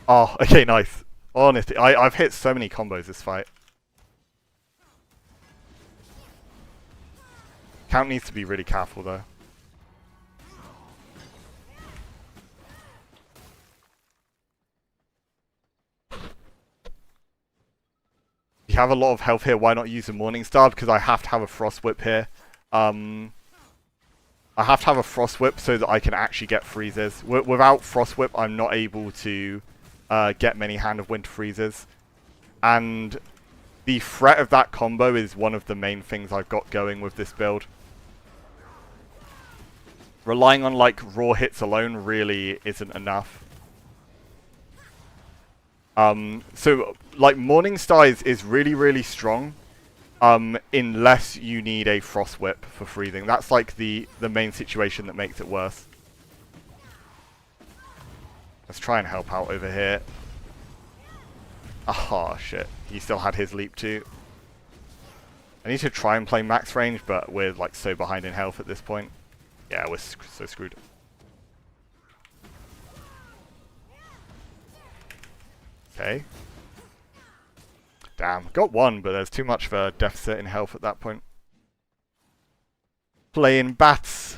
Oh, okay, nice. Honestly, I've hit so many combos this fight. Count needs to be really careful though. You have a lot of health here, why not use a Morning Star? Because I have to have a Frost Whip here. I have to have a Frost Whip so that I can actually get freezes. Without Frost Whip, I'm not able to get many Hand of Winter freezes. And the threat of that combo is one of the main things I've got going with this build. Relying on like raw hits alone really isn't enough. So like Morning Star is really, really strong. Unless you need a Frost Whip for freezing. That's like the main situation that makes it worse. Let's try and help out over here. Ah, shit. He still had his leap too. I need to try and play max range, but we're like so behind in health at this point. Yeah, we're so screwed. Okay. Damn, got one, but there's too much of a deficit in health at that point. Playing bats.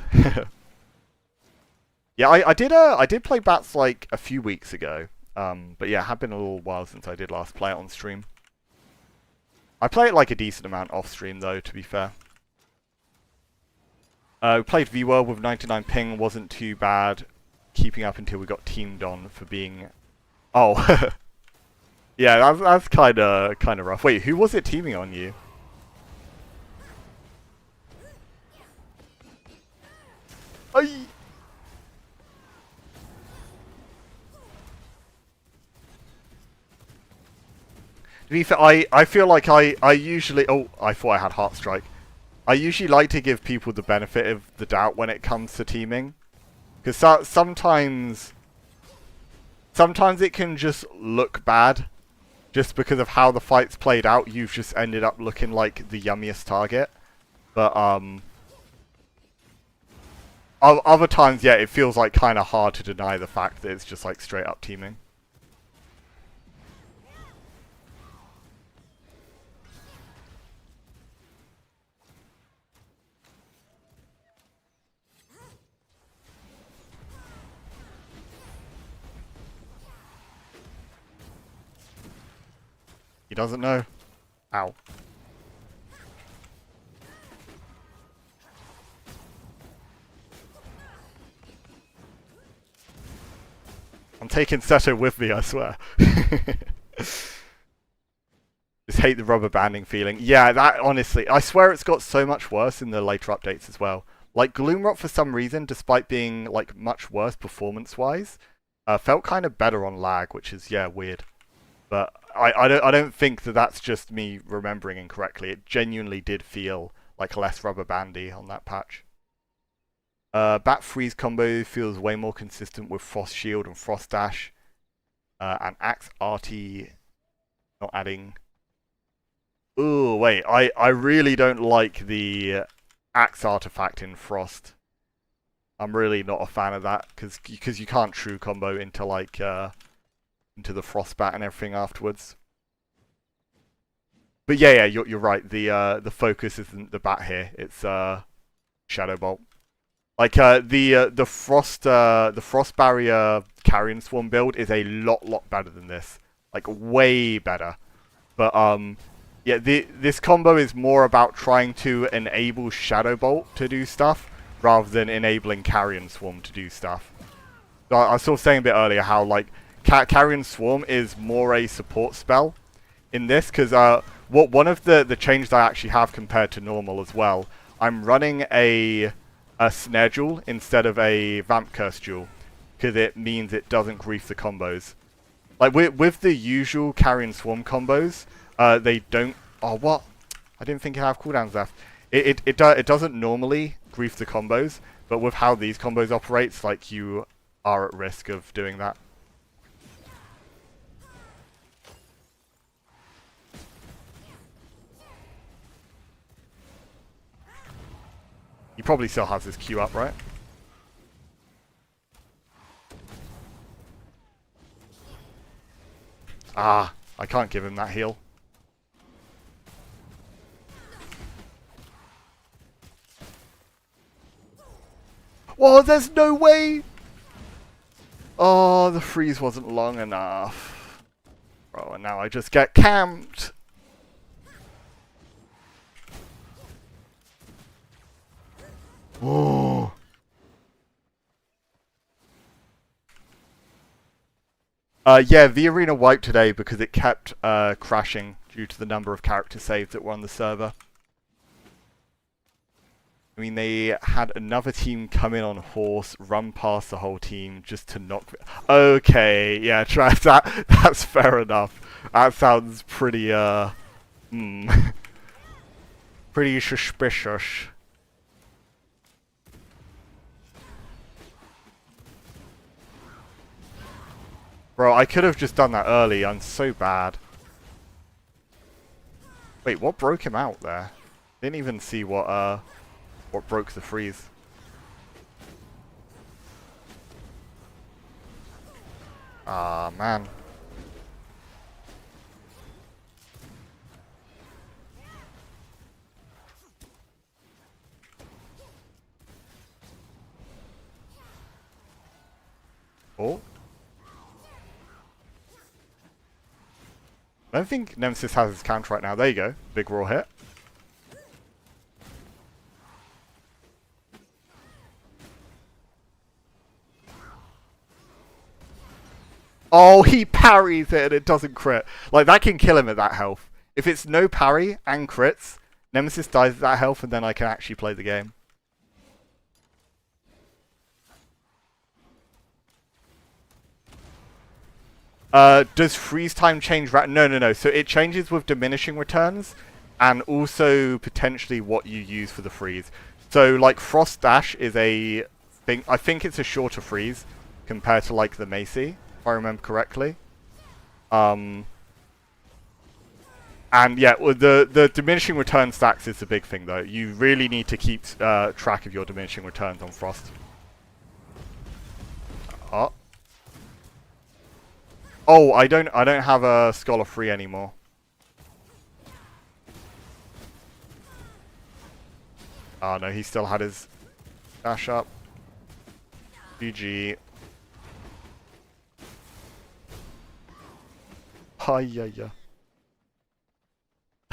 Yeah, I did play bats like a few weeks ago. But yeah, it had been a little while since I did last play it on stream. I play it like a decent amount off stream though, to be fair. We played V-World with 99 ping, wasn't too bad. Keeping up until we got teamed on for being... Oh. Yeah, that's kind of rough. Wait, who was it teaming on you? Aye. To be fair, I feel like I usually... Oh, I thought I had Heart Strike. I usually like to give people the benefit of the doubt when it comes to teaming. Because sometimes it can just look bad. Just because of how the fight's played out, you've just ended up looking like the yummiest target. But, other times, yeah, it feels like kind of hard to deny the fact that it's just like straight up teaming. He doesn't know. Ow. I'm taking Seto with me, I swear. Just hate the rubber banding feeling. Yeah, that honestly, I swear it's got so much worse in the later updates as well. Like Gloomrot, for some reason, despite being like much worse performance-wise, felt kind of better on lag, which is, yeah, weird. But I don't think that that's just me remembering incorrectly. It genuinely did feel like less rubber bandy on that patch. Bat Freeze combo feels way more consistent with Frost Shield and Frost Dash. And Axe RT not adding. Ooh, wait, I really don't like the Axe artifact in Frost. I'm really not a fan of that because you can't true combo into like into the Frostbat and everything afterwards. But yeah, you're right. The focus isn't the bat here. It's Shadow Bolt. Like the frost barrier Carrion Swarm build is a lot better than this. Like way better. But yeah, this combo is more about trying to enable Shadow Bolt to do stuff rather than enabling Carrion Swarm to do stuff. So I was sort of saying a bit earlier how like Carrion Swarm is more a support spell in this because one of the changes I actually have compared to normal as well, I'm running a Snare Jewel instead of a Vamp Curse Jewel because it means it doesn't grief the combos. Like with the usual Carrion Swarm combos, they don't. Oh, what? I didn't think it have cooldowns left. It doesn't normally grief the combos, but with how these combos operates, like you are at risk of doing that. He probably still has his Q up, right? Ah, I can't give him that heal. Oh, there's no way! Oh, the freeze wasn't long enough. Bro, and now I just get camped. Oh. Yeah, V Arena wiped today because it kept crashing due to the number of characters saved that were on the server. I mean, they had another team come in on horse, run past the whole team just to knock. Okay, yeah, try that. That's fair enough. That sounds pretty pretty suspicious. Bro, I could have just done that early. I'm so bad. Wait, what broke him out there? Didn't even see what broke the freeze. Ah, man. Oh. I don't think Nemesis has his counter right now. There you go. Big raw hit. Oh, he parries it and it doesn't crit. Like, that can kill him at that health. If it's no parry and crits, Nemesis dies at that health and then I can actually play the game. Does freeze time change? No. So it changes with diminishing returns and also potentially what you use for the freeze. So, like, Frost Dash is a thing. I think it's a shorter freeze compared to, like, the Macy, if I remember correctly. And yeah, the diminishing return stacks is the big thing, though. You really need to keep track of your diminishing returns on Frost. Oh, I don't have a Scholar free anymore. Oh no, he still had his dash up. GG. Yeah.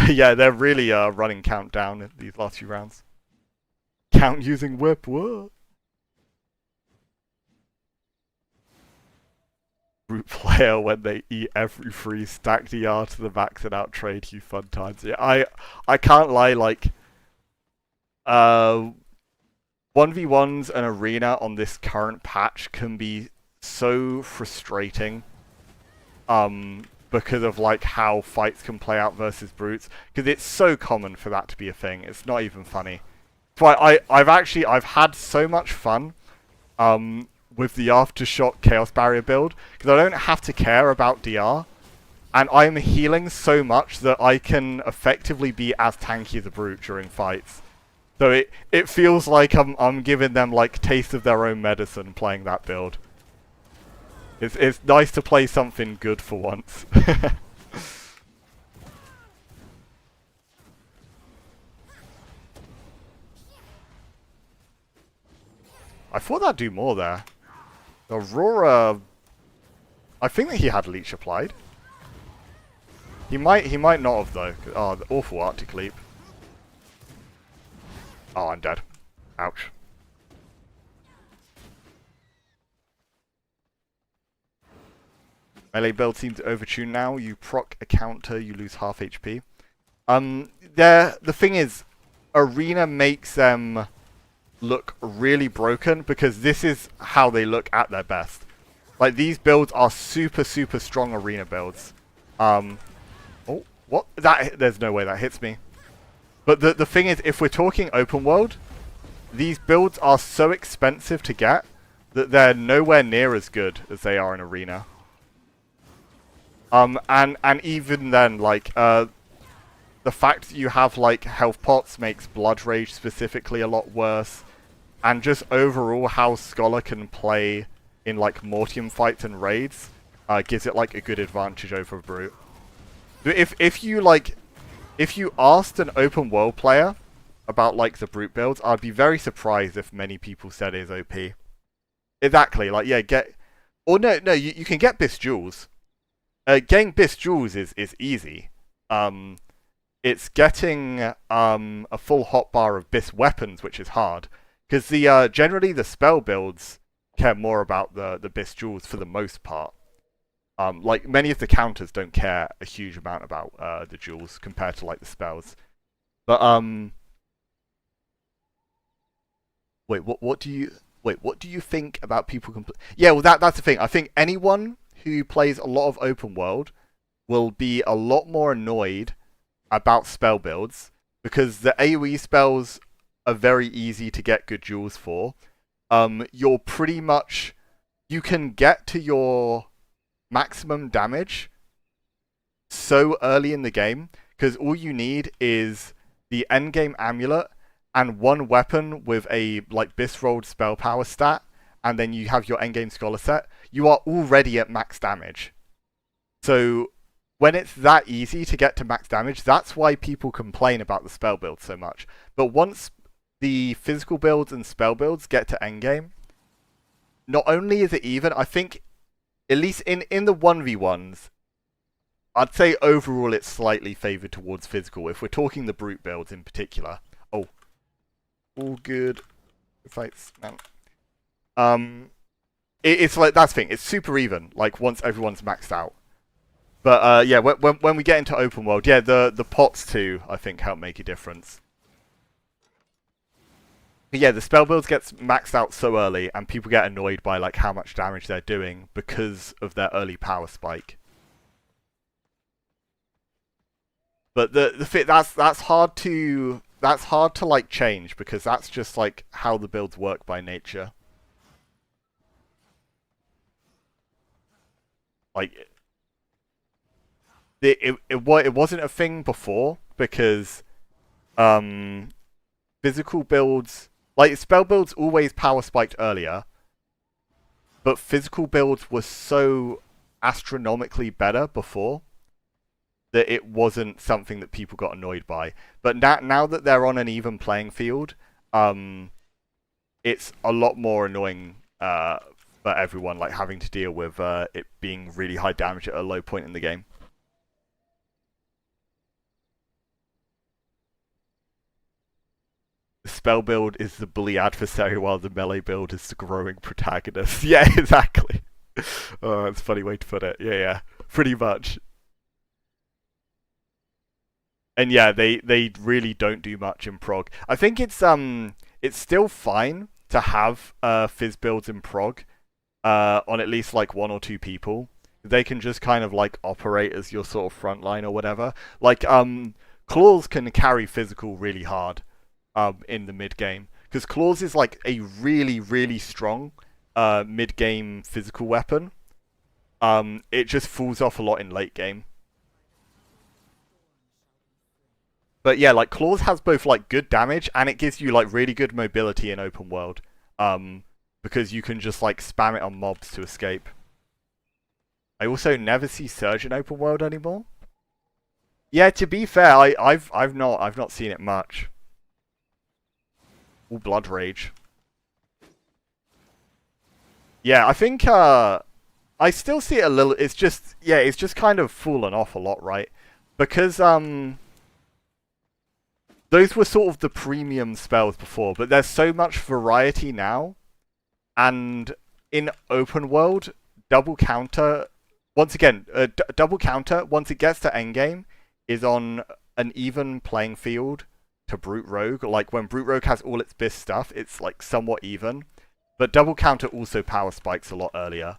Yeah, they're really running countdown in these last few rounds. Count using whip, what? Brute player when they eat every free stack DR to the max and out trade you fun times. Yeah, I can't lie, like 1v1s and arena on this current patch can be so frustrating. Because of like how fights can play out versus brutes. Because it's so common for that to be a thing. It's not even funny. That's why I've had so much fun with the Aftershock Chaos Barrier build, because I don't have to care about DR, and I'm healing so much that I can effectively be as tanky as a brute during fights. So it feels like I'm giving them like taste of their own medicine playing that build. It's nice to play something good for once. I thought that'd do more there. Aurora, I think that he had leech applied. He might not have though. Oh, the awful Arctic leap. Oh, I'm dead. Ouch. Melee build seems overtuned now. You proc a counter, you lose half HP. The thing is, Arena makes them look really broken because this is how they look at their best. Like, these builds are super strong Arena builds. Oh, what? There's no way that hits me. But the thing is, if we're talking open world, these builds are so expensive to get that they're nowhere near as good as they are in Arena. And even then, like, the fact that you have like health pots makes Blood Rage specifically a lot worse, and just overall how Scholar can play in like Mortium fights and raids gives it like a good advantage over Brute. If you asked an open world player about like the Brute builds, I'd be very surprised if many people said it is OP. Exactly, like yeah, you can get Bis Jewels. Getting Bis Jewels is easy. It's getting a full hotbar of Bis weapons, which is hard, because the generally the spell builds care more about the Bis Jewels for the most part. Like many of the counters don't care a huge amount about the jewels compared to like the spells. But what do you think about people Yeah, well that's the thing. I think anyone who plays a lot of open world will be a lot more annoyed about spell builds because the AoE spells are very easy to get good jewels for. You can get to your maximum damage so early in the game because all you need is the endgame amulet and one weapon with a like Bis rolled spell power stat, and then you have your endgame scholar set. You are already at max damage. So when it's that easy to get to max damage, that's why people complain about the spell build so much. But once the physical builds and spell builds get to endgame, not only is it even, I think at least in the 1v1s, I'd say overall it's slightly favoured towards physical, if we're talking the Brute builds in particular. Oh. All good fights, man. It's like, that's the thing, it's super even, like, once everyone's maxed out. But, yeah, when we get into open world, yeah, the pots too, I think, help make a difference. But yeah, the spell builds gets maxed out so early, and people get annoyed by like how much damage they're doing because of their early power spike. But that's hard to like change because that's just like how the builds work by nature. Like it wasn't a thing before because physical builds. Like, spell builds always power spiked earlier, but physical builds were so astronomically better before that it wasn't something that people got annoyed by. But now that they're on an even playing field, it's a lot more annoying for everyone, like having to deal with it being really high damage at a low point in the game. Spell build is the bully adversary while the melee build is the growing protagonist. Yeah, exactly. Oh, that's a funny way to put it. Yeah, pretty much. And yeah, they really don't do much in prog. I think it's still fine to have fizz builds in prog on at least like 1 or 2 people. They can just kind of like operate as your sort of front line or whatever. Like claws can carry physical really hard. In the mid game, because claws is like a really strong mid game physical weapon. It just falls off a lot in late game. But yeah, like claws has both like good damage and it gives you like really good mobility in open world. Because you can just like spam it on mobs to escape. I also never see Surge in open world anymore. Yeah, to be fair, I've not seen it much. All Blood Rage. Yeah, I think I still see it a little. It's just kind of fallen off a lot, right? Because those were sort of the premium spells before, but there's so much variety now, and in open world, double counter. Once again, double counter once it gets to endgame is on an even playing field to Brute Rogue. Like when Brute Rogue has all its Bis stuff, it's like somewhat even. But double counter also power spikes a lot earlier.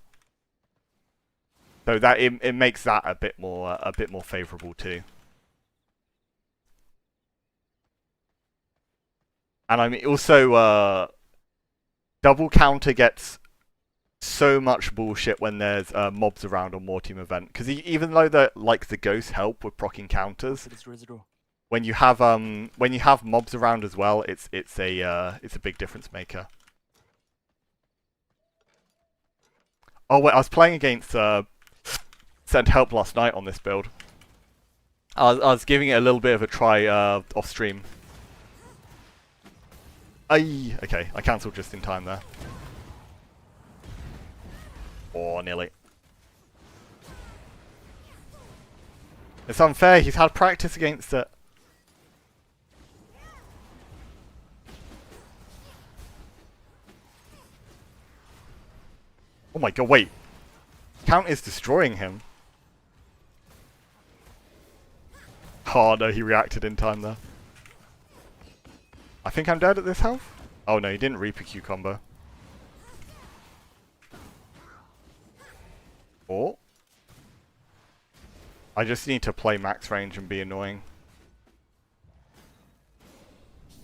So that it makes that a bit more favourable too. And I mean also double counter gets so much bullshit when there's mobs around on Mortium event. Because even though the ghosts help with proccing counters, when you have mobs around as well, it's a big difference maker. Oh wait, I was playing against Send Help last night on this build. I was giving it a little bit of a try off stream. Okay, I cancelled just in time there. Oh, nearly. It's unfair, he's had practice against it. Oh my god, wait. Count is destroying him. Oh no, he reacted in time there. I think I'm dead at this health? Oh no, he didn't Reaper Q combo. Oh. I just need to play max range and be annoying.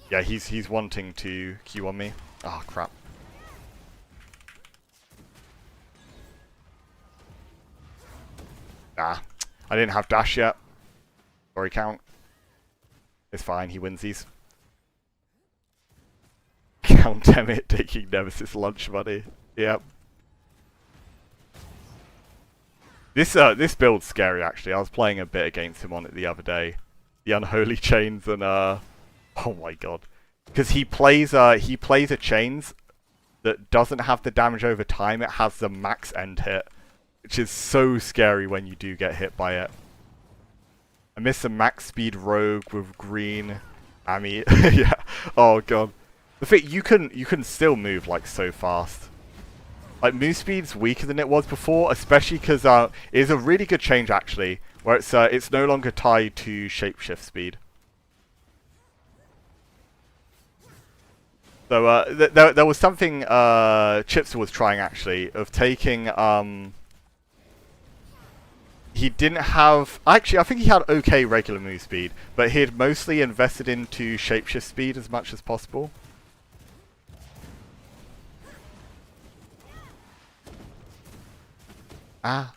Yeah, he's wanting to Q on me. Oh crap. Ah, I didn't have dash yet. Sorry, Count. It's fine, he wins these. Count Emmett taking Nemesis lunch money. Yep. This build's scary actually. I was playing a bit against him on it the other day. The Unholy Chains and oh my god. Because he plays a chains that doesn't have the damage over time, it has the max end hit. Which is so scary when you do get hit by it. I missed a max speed rogue with green Ami. Yeah. Oh god. The thing you can still move like so fast. Like move speed's weaker than it was before, especially because it is a really good change actually, where it's no longer tied to shapeshift speed. So there was something Chipster was trying actually of taking he didn't have... Actually, I think he had okay regular move speed, but he had mostly invested into shapeshift speed as much as possible. Ah.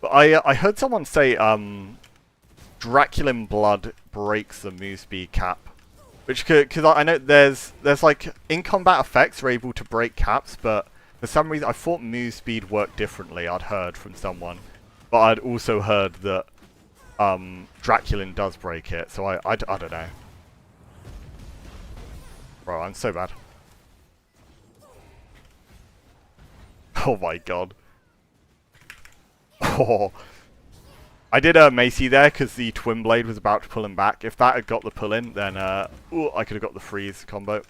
But I heard someone say Draculan Blood breaks the move speed cap, which because I know there's like in combat effects are able to break caps, but for some reason I thought move speed worked differently. I'd heard from someone, but I'd also heard that Draculan does break it, so I don't know. Bro, I'm so bad. Oh my god. Oh. I did a Macy there because the Twin Blade was about to pull him back. If that had got the pull in, then ooh, I could have got the freeze combo.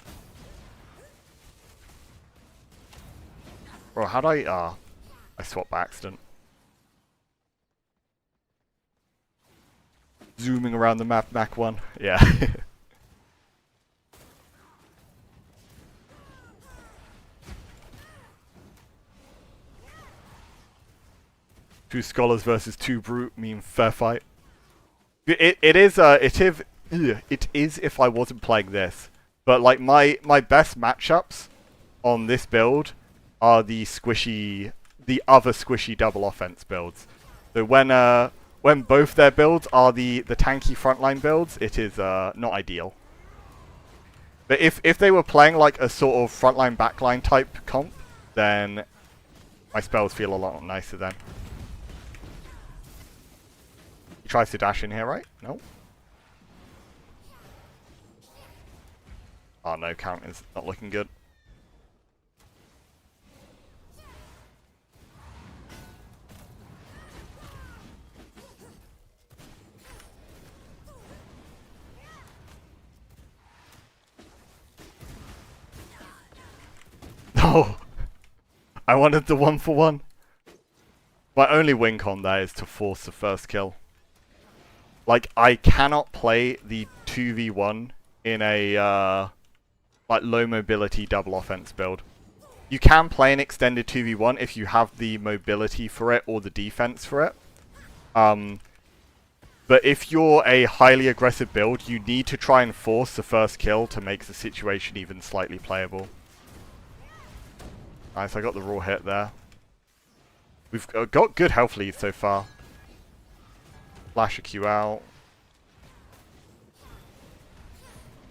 Bro, how'd I swapped by accident. Zooming around the map, Mach 1. Yeah. Two scholars versus two brute mean fair fight. It is if I wasn't playing this, but like my best matchups on this build are the other squishy double offense builds. So when both their builds are the tanky frontline builds, it is not ideal. But if they were playing like a sort of frontline backline type comp, then my spells feel a lot nicer then. He tries to dash in here, right? No. Oh no, count is not looking good. No! I wanted the 1-for-1. My only win con there is to force the first kill. Like, I cannot play the 2v1 in a like low mobility double offense build. You can play an extended 2v1 if you have the mobility for it or the defense for it. But if you're a highly aggressive build, you need to try and force the first kill to make the situation even slightly playable. Nice, I got the raw hit there. We've got good health lead so far. Flash a Q out.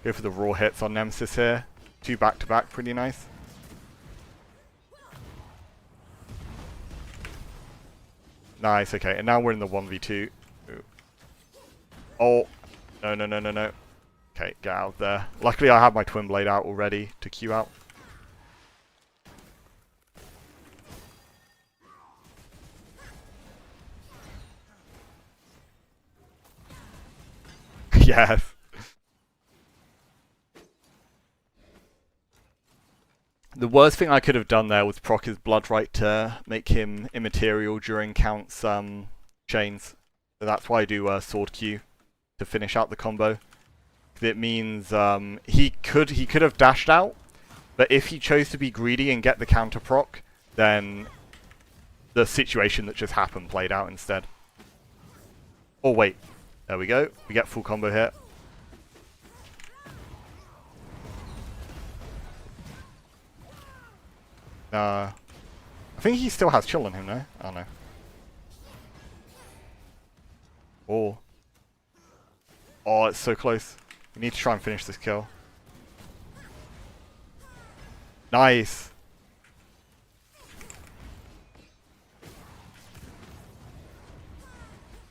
Go for the raw hits on Nemesis here. 2 back-to-back, pretty nice. Nice, okay, and now we're in the 1v2. Ooh. Oh, no, no, no, no, no. Okay, get out of there. Luckily I have my Twin Blade out already to Q out. Yes. The worst thing I could have done there was proc his Blood Right to make him immaterial during Count's chains. So that's why I do Sword Q to finish out the combo. It means he could have dashed out, but if he chose to be greedy and get the counter proc, then the situation that just happened played out instead. Oh wait, there we go. We get full combo here. I think he still has chill on him, no? Oh no. Oh. Oh, it's so close. We need to try and finish this kill. Nice.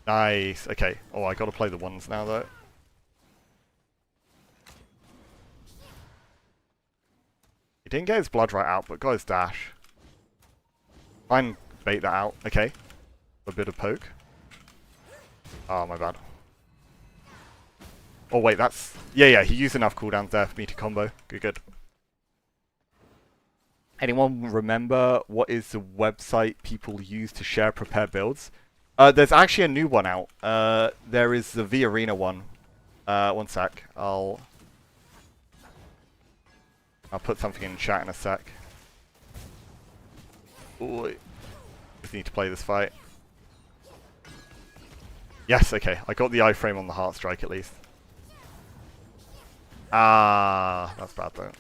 Nice. Okay. Oh, I gotta play the ones now though. He didn't get his Blood Right out, but got his dash. Try and bait that out. Okay. A bit of poke. Oh, my bad. Oh, wait, that's... Yeah, he used enough cooldowns there for me to combo. Good, good. Anyone remember what is the website people use to share prepare builds? There's actually a new one out. There is the V Arena one. One sec. I'll put something in chat in a sec. Ooh, just need to play this fight. Yes, okay. I got the iframe on the Heart Strike at least. Ah, that's bad though.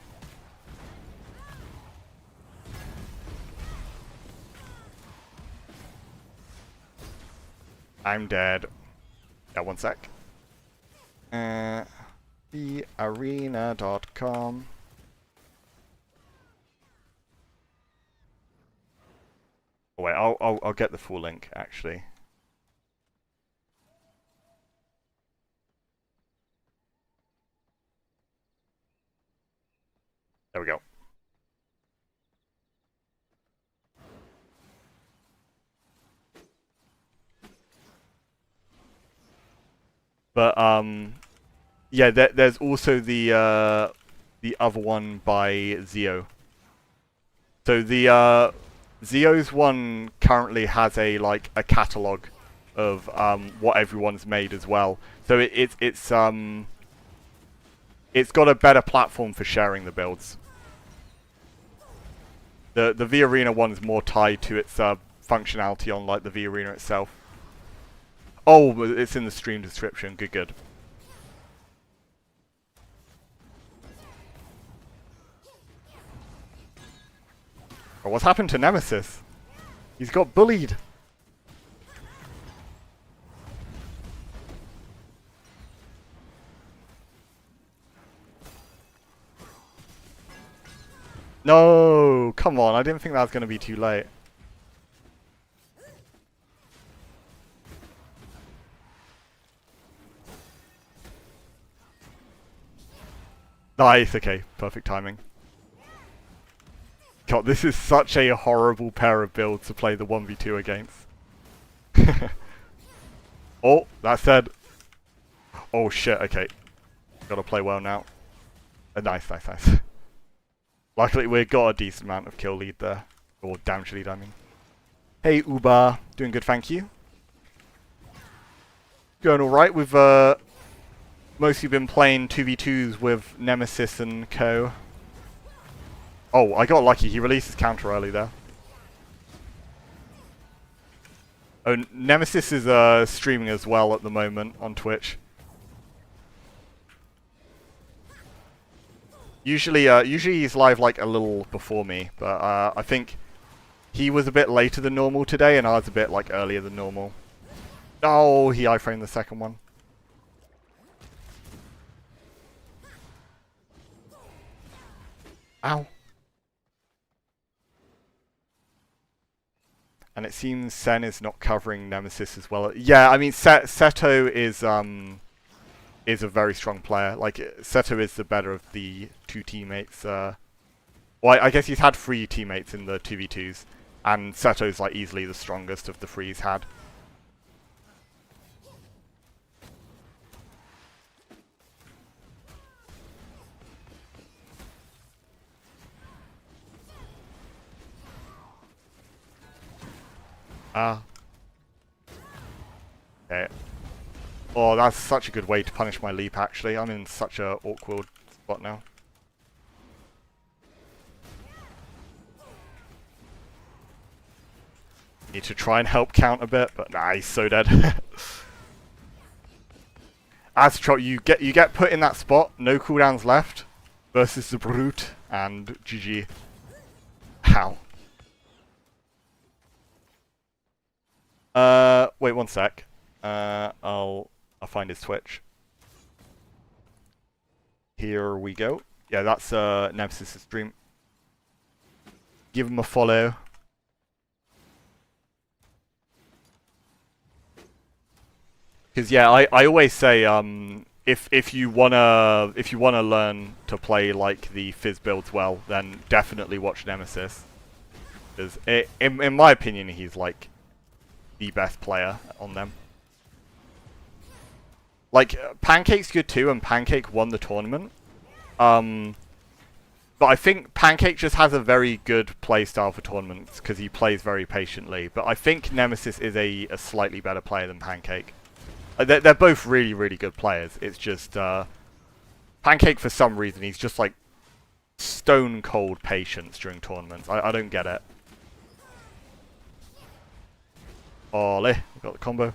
I'm dead. Yeah, one sec. VARENA.com. Oh, wait, I'll get the full link actually. There we go. But yeah, there's also the other one by Zeo. So the Zeo's one currently has a catalog of what everyone's made as well. So it's got a better platform for sharing the builds. The V Arena one is more tied to its functionality on the V Arena itself. Oh, it's in the stream description. Good, good. Oh, what's happened to Nemesis? He's got bullied. No, come on. I didn't think that was going to be too late. Nice, okay. Perfect timing. God, this is such a horrible pair of builds to play the 1v2 against. Oh, that said... Oh shit, okay. Gotta play well now. Nice, nice, nice. Luckily we got a decent amount of kill lead there. Or damage lead, I mean. Hey Uba, doing good, thank you. Going alright, we've mostly been playing 2v2s with Nemesis and co. Oh, I got lucky. He released his counter early there. Oh, Nemesis is streaming as well at the moment on Twitch. Usually he's live like a little before me, but I think he was a bit later than normal today, and I was a bit like earlier than normal. Oh, he iframed the second one. Ow. And it seems Sen is not covering Nemesis as well. Yeah, I mean Seto is a very strong player. Like Seto is the better of the two teammates. Well, I guess he's had 3 teammates in the 2v2s, and Seto's like easily the strongest of the 3 he's had. Okay. Oh, that's such a good way to punish my leap, actually. I'm in such a awkward spot now. Need to try and help count a bit, but nah, he's so dead. Astro, you get put in that spot, no cooldowns left, versus the Brute, and GG. How? Wait one sec. I'll find his Twitch. Here we go. Yeah, that's Nemesis' stream. Give him a follow. Because yeah, I always say if you wanna learn to play like the Fizz builds well, then definitely watch Nemesis. Because in my opinion, he's like the best player on them. Like Pancake's good too, and Pancake won the tournament. But I think Pancake just has a very good playstyle for tournaments because he plays very patiently. But I think Nemesis is a slightly better player than Pancake. They're both really, really good players. It's just Pancake, for some reason, he's just like stone cold patience during tournaments. I don't get it. Ole, we got the combo.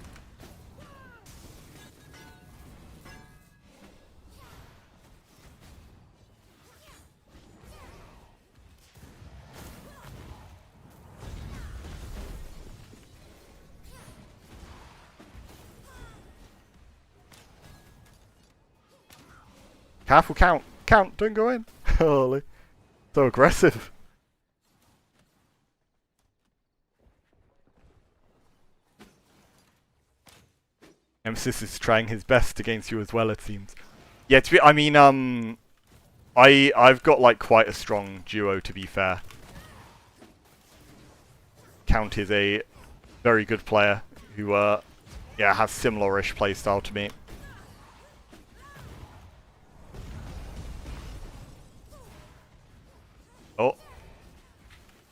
Careful, count, don't go in. Holy, so aggressive. Nemesis is trying his best against you as well, it seems. Yeah, I mean, I've got like quite a strong duo, to be fair. Count is a very good player who, yeah, has similar-ish playstyle to me. Oh.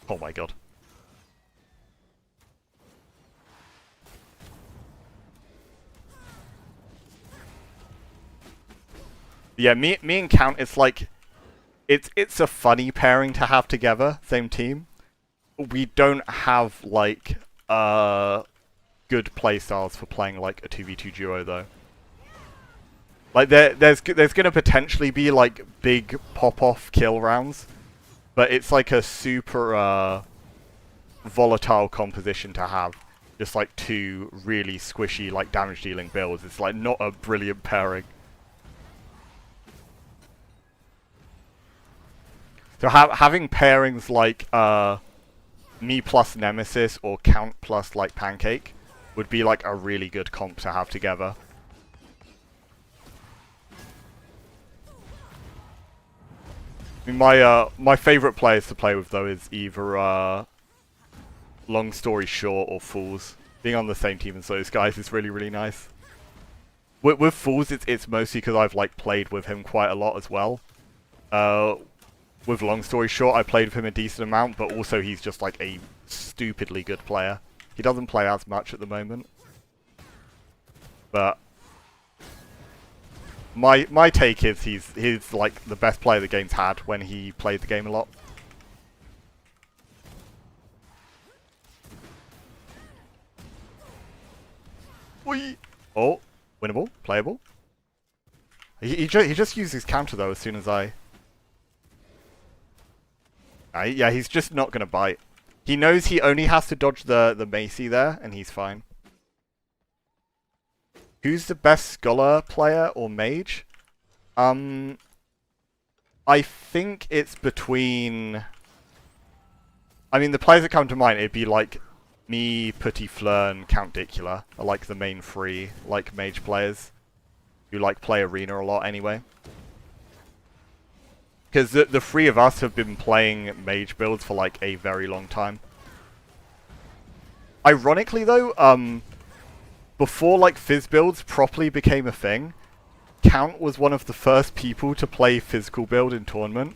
Oh my god. Yeah, me and Count, it's like it's a funny pairing to have together, same team. We don't have like good playstyles for playing like a 2v2 duo though. Like there's gonna potentially be like big pop-off kill rounds, but it's like a super volatile composition to have. Just like 2 really squishy like damage dealing builds. It's like not a brilliant pairing. So having pairings like me plus Nemesis or Count plus like Pancake would be like a really good comp to have together. I mean, my favorite players to play with though is either Long Story Short or Fools. Being on the same team as those guys is really, really nice. With Fools, it's mostly because I've like played with him quite a lot as well. With Long Story Short, I played with him a decent amount, but also he's just like a stupidly good player. He doesn't play as much at the moment. But my take is he's like the best player the game's had when he played the game a lot. Whee! Oh, winnable, playable. He just used his counter though as soon as I Yeah, he's just not gonna bite. He knows he only has to dodge the Macy there, and he's fine. Who's the best Scholar player or mage? I think it's between... I mean, the players that come to mind, it'd be like me, Petit Fleur, and Count Dicula are like the main three, like, mage players who like play Arena a lot anyway. Because the three of us have been playing mage builds for like a very long time. Ironically though, before like Fizz builds properly became a thing, Count was one of the first people to play physical build in tournament.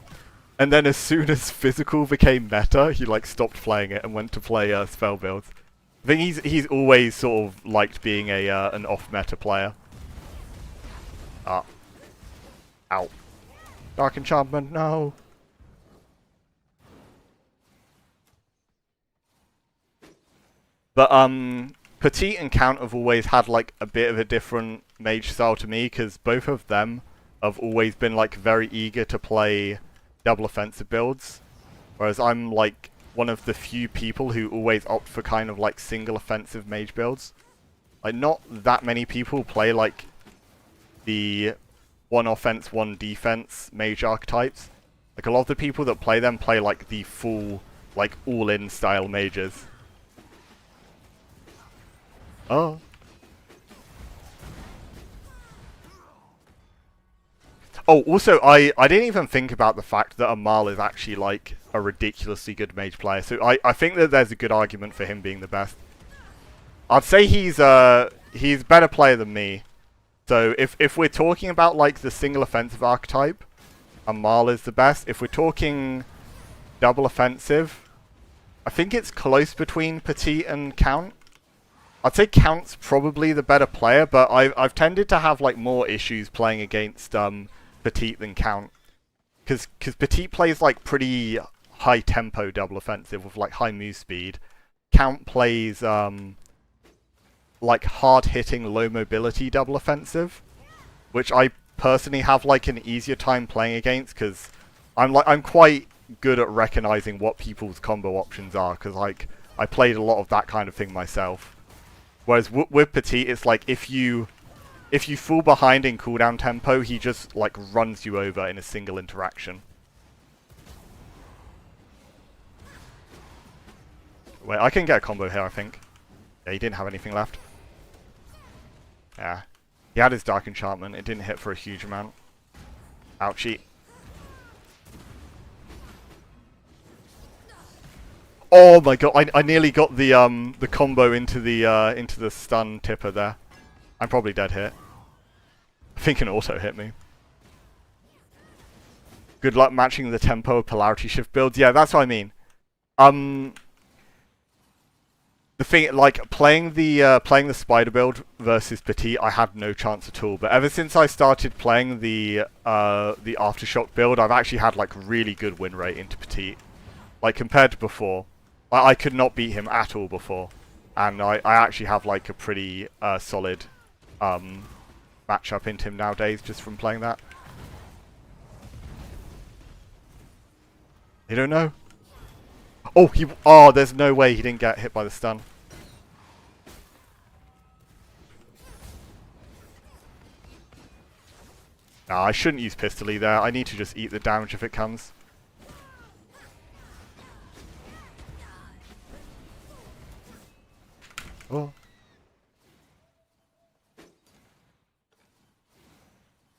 And then as soon as physical became meta, he like stopped playing it and went to play spell builds. I think he's always sort of liked being a an off-meta player. Ah. Ow. Dark Enchantment, no! But, Petit and Count have always had, like, a bit of a different mage style to me, because both of them have always been, like, very eager to play double offensive builds. Whereas I'm, like, one of the few people who always opt for kind of, like, single offensive mage builds. Like, not that many people play, like, the one offense, one defense mage archetypes. Like, a lot of the people that play them play, like, the full, like, all-in style mages. Oh. Oh, also, I didn't even think about the fact that Amal is actually, like, a ridiculously good mage player. So I think that there's a good argument for him being the best. I'd say he's a better player than me. So if we're talking about, like, the single offensive archetype, Amal is the best. If we're talking double offensive, I think it's close between Petit and Count. I'd say Count's probably the better player, but I've tended to have, like, more issues playing against Petit than Count. Because Petit plays, like, pretty high tempo double offensive with, like, high move speed. Count plays like hard hitting low mobility double offensive, which I personally have, like, an easier time playing against, because I'm quite good at recognizing what people's combo options are, because, like, I played a lot of that kind of thing myself. Whereas with Petit, it's like if you fall behind in cooldown tempo, he just, like, runs you over in a single interaction. Wait, I can get a combo here, I think. Yeah, he didn't have anything left. Yeah. He had his Dark Enchantment. It didn't hit for a huge amount. Ouchie. Oh my god, I nearly got the combo into the stun tipper there. I'm probably dead here. I think an auto hit me. Good luck matching the tempo of polarity shift builds. Yeah, that's what I mean. The thing, like, playing the spider build versus Petit, I had no chance at all. But ever since I started playing the aftershock build, I've actually had, like, really good win rate into Petit. Like, compared to before. I could not beat him at all before. And I actually have, like, a pretty solid matchup into him nowadays just from playing that. You don't know? Oh, there's no way he didn't get hit by the stun. Nah, I shouldn't use Pistoly there. I need to just eat the damage if it comes. Oh.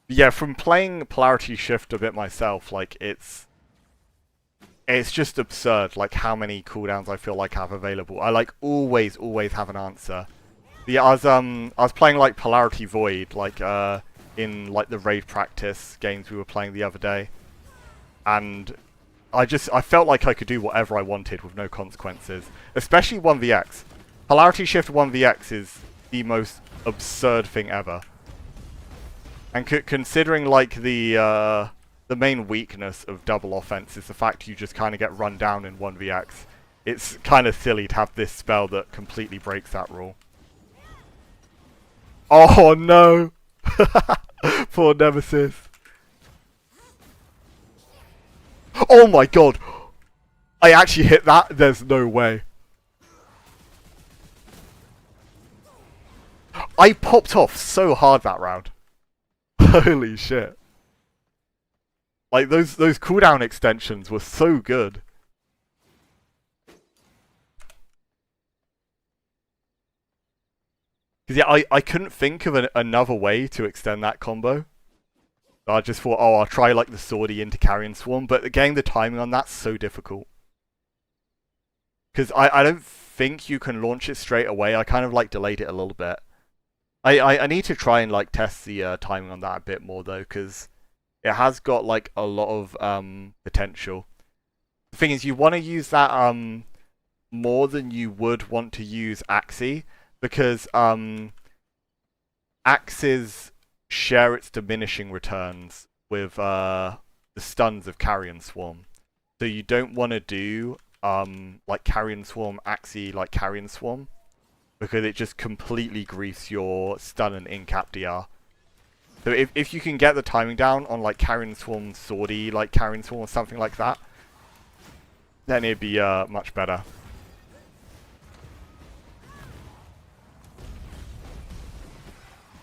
Yeah, from playing Polarity Shift a bit myself, like, it's just absurd, like, how many cooldowns I feel like I have available. I, like, always have an answer. But yeah, I was playing, like, Polarity Void, like, in, like, the raid practice games we were playing the other day. And I felt like I could do whatever I wanted with no consequences. Especially 1vx. Polarity Shift 1vx is the most absurd thing ever. And considering, like, the main weakness of double offense is the fact you just kind of get run down in 1vx. It's kind of silly to have this spell that completely breaks that rule. Oh no! Poor Nemesis. Oh my god! I actually hit that? There's no way. I popped off so hard that round. Holy shit. Like, those cooldown extensions were so good. Because, yeah, I couldn't think of another way to extend that combo. I just thought, oh, I'll try, like, the Swordy into Carrion Swarm. But getting the timing on that's so difficult. Because I don't think you can launch it straight away. I kind of, like, delayed it a little bit. I need to try and, like, test the timing on that a bit more, though, because it has got, like, a lot of potential. The thing is, you want to use that more than you would want to use Axie, because Axes share its diminishing returns with the stuns of Carrion Swarm. So you don't want to do like Carrion Swarm, Axie, like Carrion Swarm, because it just completely griefs your stun and in-cap DR. So if you can get the timing down on like Carrion Swarm, Swordy, like Carrion Swarm or something like that, then it'd be much better.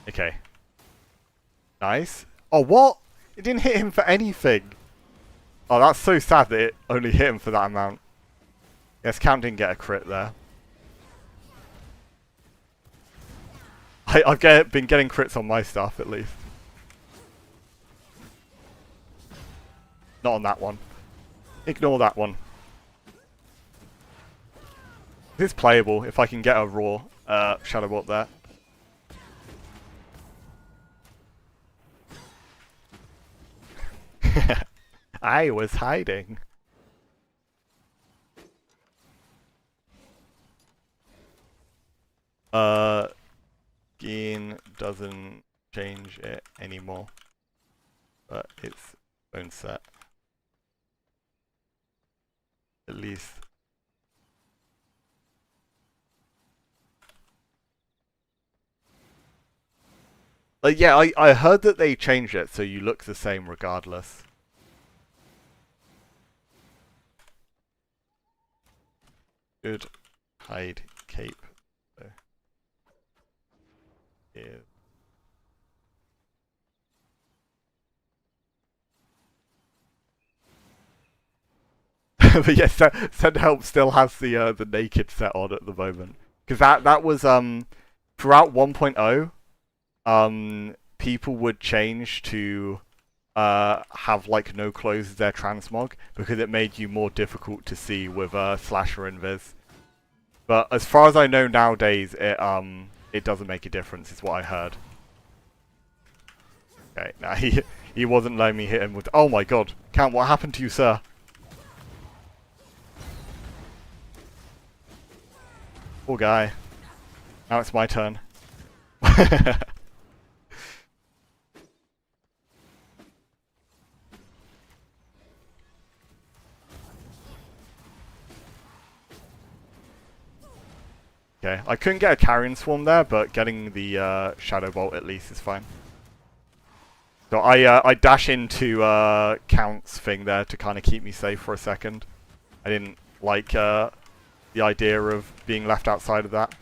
Okay. Nice. Oh, what? It didn't hit him for anything. Oh, that's so sad that it only hit him for that amount. Yes, Count didn't get a crit there. I've been getting crits on my stuff, at least. Not on that one. Ignore that one. It's playable if I can get a raw Shadow Bolt there. I was hiding. Gain doesn't change it anymore, but it's own set. At least. Yeah, I heard that they changed it so you look the same regardless. Good hide cape. So, yeah. But yes, Send Help still has the naked set on at the moment, because that was throughout 1.0, people would change to have like no clothes as their transmog because it made you more difficult to see with Slasher and Viz. But as far as I know nowadays, it doesn't make a difference, is what I heard. Okay, now he wasn't letting me hit him with. Oh my god, Count, what happened to you, sir? Poor guy. Now it's my turn. Okay, I couldn't get a Carrion Swarm there, but getting the Shadow Bolt at least is fine. So I dash into Count's thing there to kind of keep me safe for a second. I didn't like the idea of being left outside of that.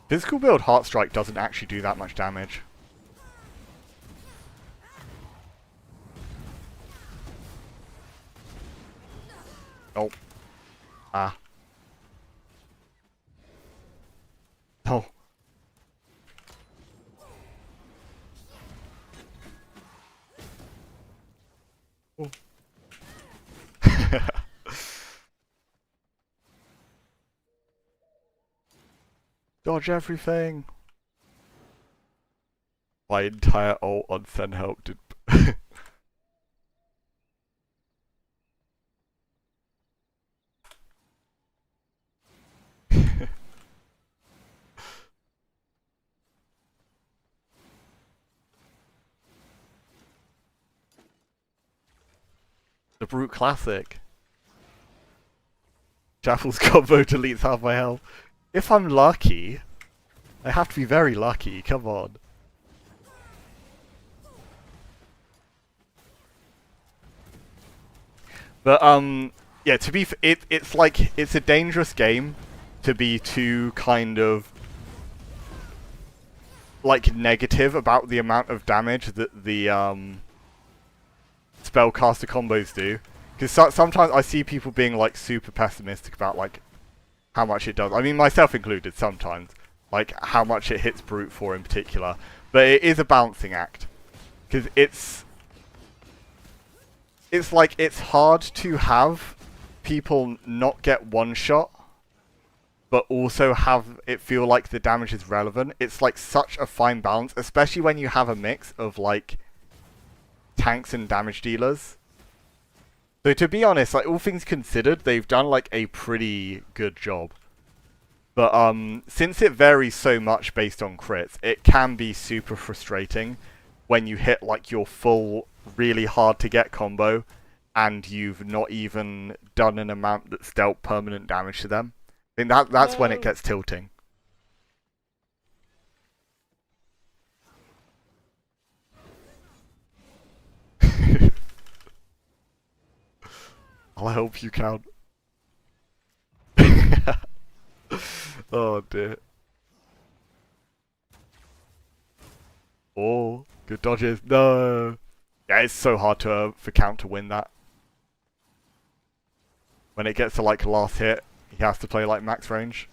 Physical build Heartstrike doesn't actually do that much damage. Oh. Ah. Oh. Oh. Dodge everything. My entire ult on Send Help did. The Brute Classic. Jaffle's combo deletes half my health. If I'm lucky, I have to be very lucky, come on. But, yeah, to be... it's like, it's a dangerous game to be too kind of, like, negative about the amount of damage that the, spellcaster combos do. Because sometimes I see people being, like, super pessimistic about, like, how much it does. I mean, myself included, sometimes. Like, how much it hits Brute for in particular. But it is a balancing act. Because it's like, it's hard to have people not get one-shot, but also have it feel like the damage is relevant. It's like such a fine balance, especially when you have a mix of, like, tanks and damage dealers. So to be honest, like, all things considered, they've done, like, a pretty good job. But, since it varies so much based on crits, it can be super frustrating when you hit, like, your full, really hard to get combo, and you've not even done an amount that's dealt permanent damage to them. I think that's when it gets tilting. I'll help you count. Oh dear. Oh, good dodges. No. Yeah, it's so hard to for Count to win that. When it gets to like last hit, he has to play like max range.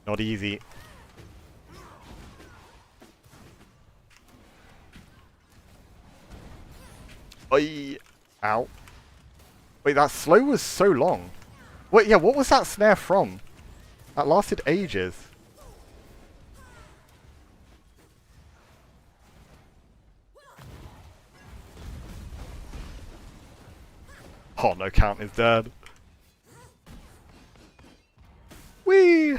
Not easy. Oi. Ow. Wait, that slow was so long. Wait, yeah, what was that snare from? That lasted ages. Oh no, Count is dead. Whee!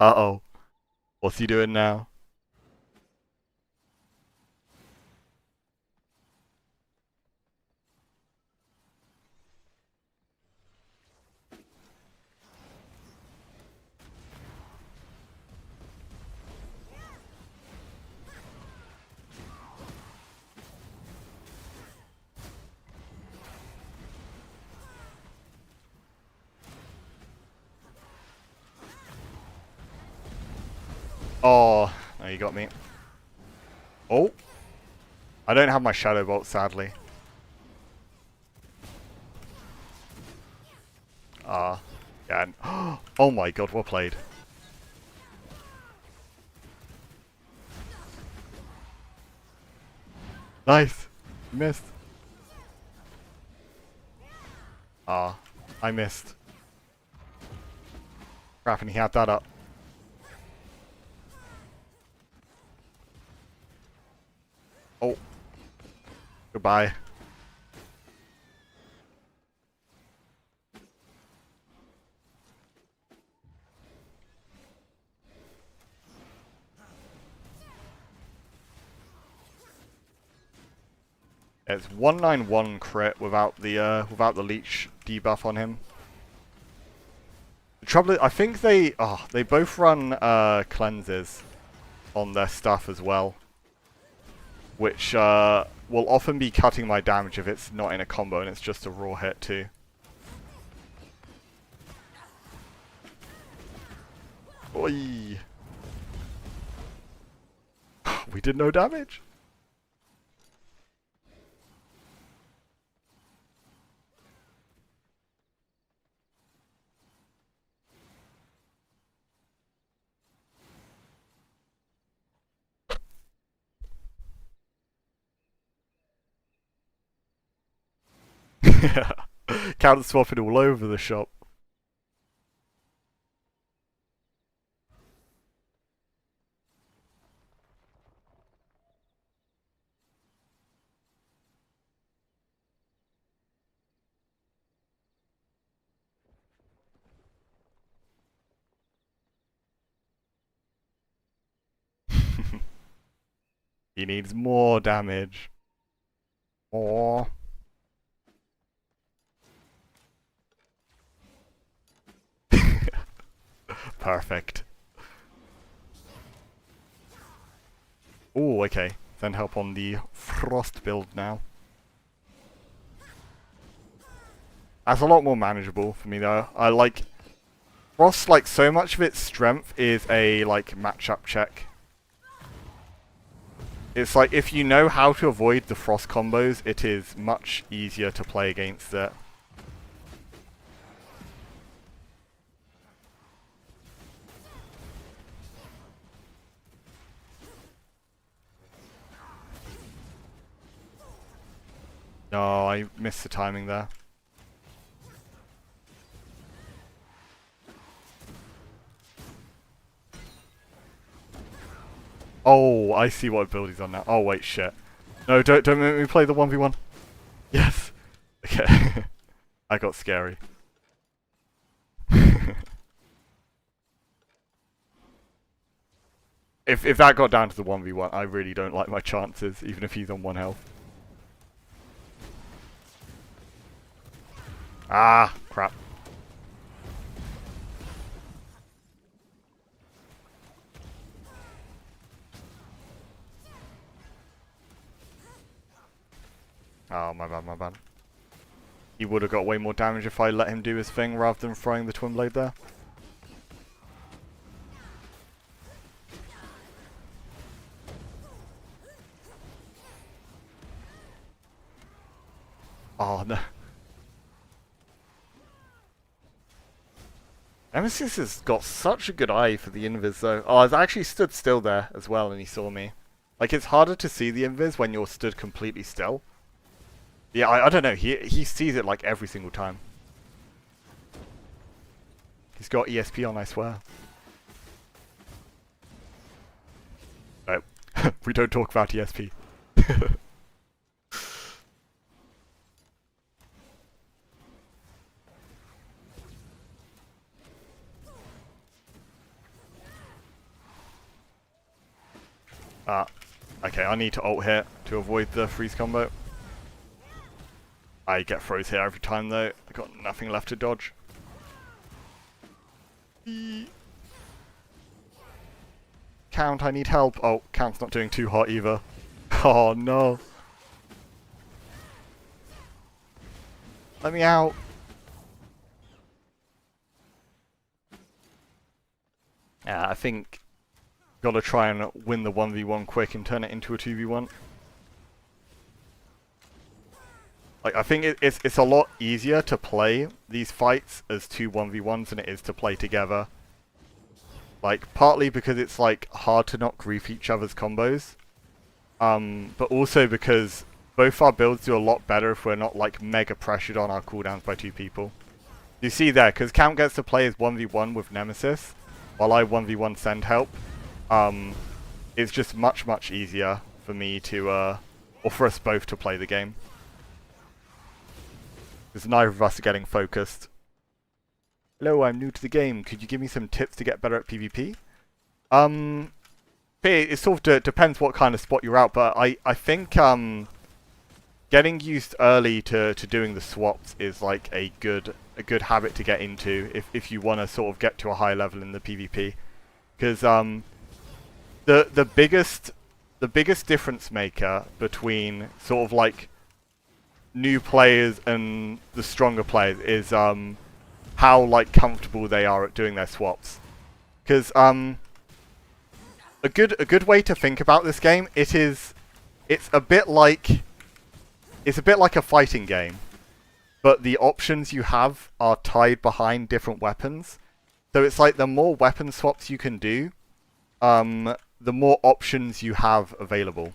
Uh-oh. What's he doing now? Oh, no, you got me. Oh. I don't have my Shadow Bolt, sadly. Yeah. Oh my god, well played. Nice. You missed. I missed. Crap, and he had that up. Oh. Goodbye. It's 191 crit without the leech debuff on him. The trouble is, I think they both run cleanses on their stuff as well, which will often be cutting my damage if it's not in a combo and it's just a raw hit too. Oi. We did no damage. Counter swapping all over the shop. He needs more damage. More. Perfect. Oh, okay. Send help on the Frost build now. That's a lot more manageable for me though. I like Frost, like so much of its strength is a like matchup check. It's like if you know how to avoid the Frost combos, it is much easier to play against it. No, I missed the timing there. Oh, I see what build he's on now. Oh wait, shit. No, don't make me play the 1v1. Yes. Okay. I got scary. If that got down to the 1v1, I really don't like my chances, even if he's on 1 health. Ah, crap. Oh, my bad, my bad. He would have got way more damage if I let him do his thing rather than throwing the twin blade there. Oh, no. Nemesis has got such a good eye for the invis though. Oh, I actually stood still there as well and he saw me. Like, it's harder to see the invis when you're stood completely still. Yeah, I don't know. He sees it like every single time. He's got ESP on, I swear. No. We don't talk about ESP. Okay, I need to ult here to avoid the freeze combo. I get froze here every time though. I got nothing left to dodge. Count, I need help. Oh, Count's not doing too hot either. Oh no. Let me out. Yeah, I think gotta try and win the 1v1 quick and turn it into a 2v1. Like, I think it's a lot easier to play these fights as 2 1v1s than it is to play together. Like, partly because it's like hard to not grief each other's combos, but also because both our builds do a lot better if we're not like mega pressured on our cooldowns by 2 people. You see there, because Count gets to play as 1v1 with Nemesis, while I 1v1 send help. It's just much easier for me to, or for us both to play the game. Because neither of us are getting focused. Hello, I'm new to the game. Could you give me some tips to get better at PvP? It sort of depends what kind of spot you're out, but I think getting used early to doing the swaps is like a good habit to get into if you want to sort of get to a high level in the PvP. Because the biggest difference maker between sort of like new players and the stronger players is how like comfortable they are at doing their swaps. Because a good way to think about this game, it's a bit like a fighting game, but the options you have are tied behind different weapons. So it's like the more weapon swaps you can do, the more options you have available.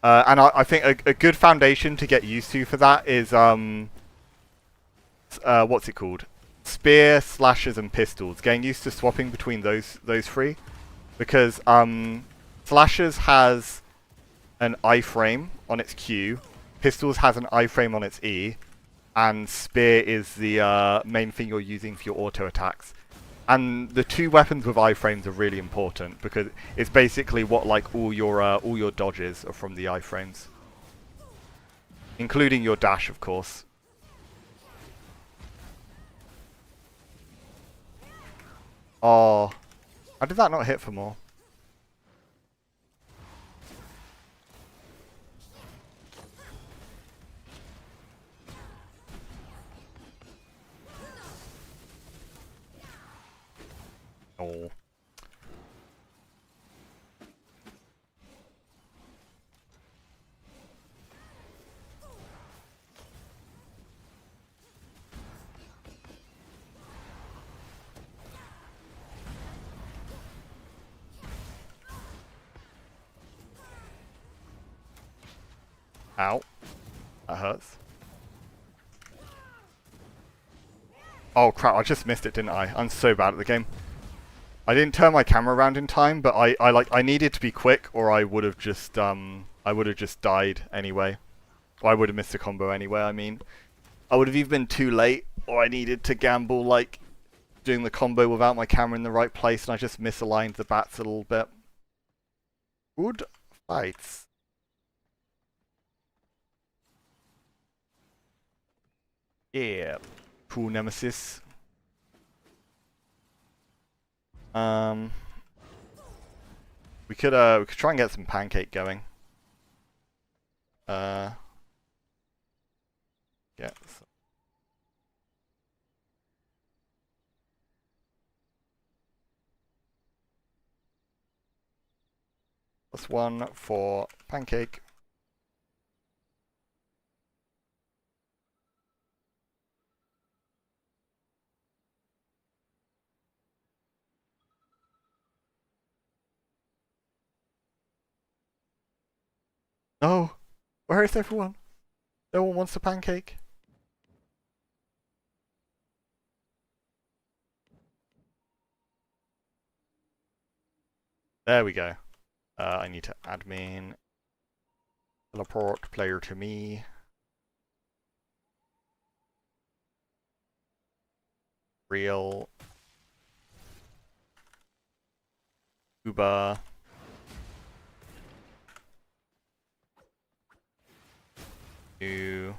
And I think a good foundation to get used to for that is, what's it called? Spear, slashers, and pistols. Getting used to swapping between those 3. Because slashers has an iframe on its Q, pistols has an iframe on its E, and spear is the main thing you're using for your auto attacks. And the 2 weapons with iframes are really important because it's basically what like all your dodges are from the iframes, including your dash, of course. Oh, how did that not hit for more? Oh. Ow. That hurts. Oh crap, I just missed it, didn't I? I'm so bad at the game. I didn't turn my camera around in time, but I needed to be quick or I would have just died anyway. Or I would have missed the combo anyway, I mean. I would have either been too late or I needed to gamble like doing the combo without my camera in the right place and I just misaligned the bats a little bit. Good fights. Yeah. Cool nemesis. We could try and get some Pancake going. Yeah. +1 for Pancake. No! Where is everyone? No one wants a Pancake. There we go. I need to admin. Teleport player to me. Real. Uba. New.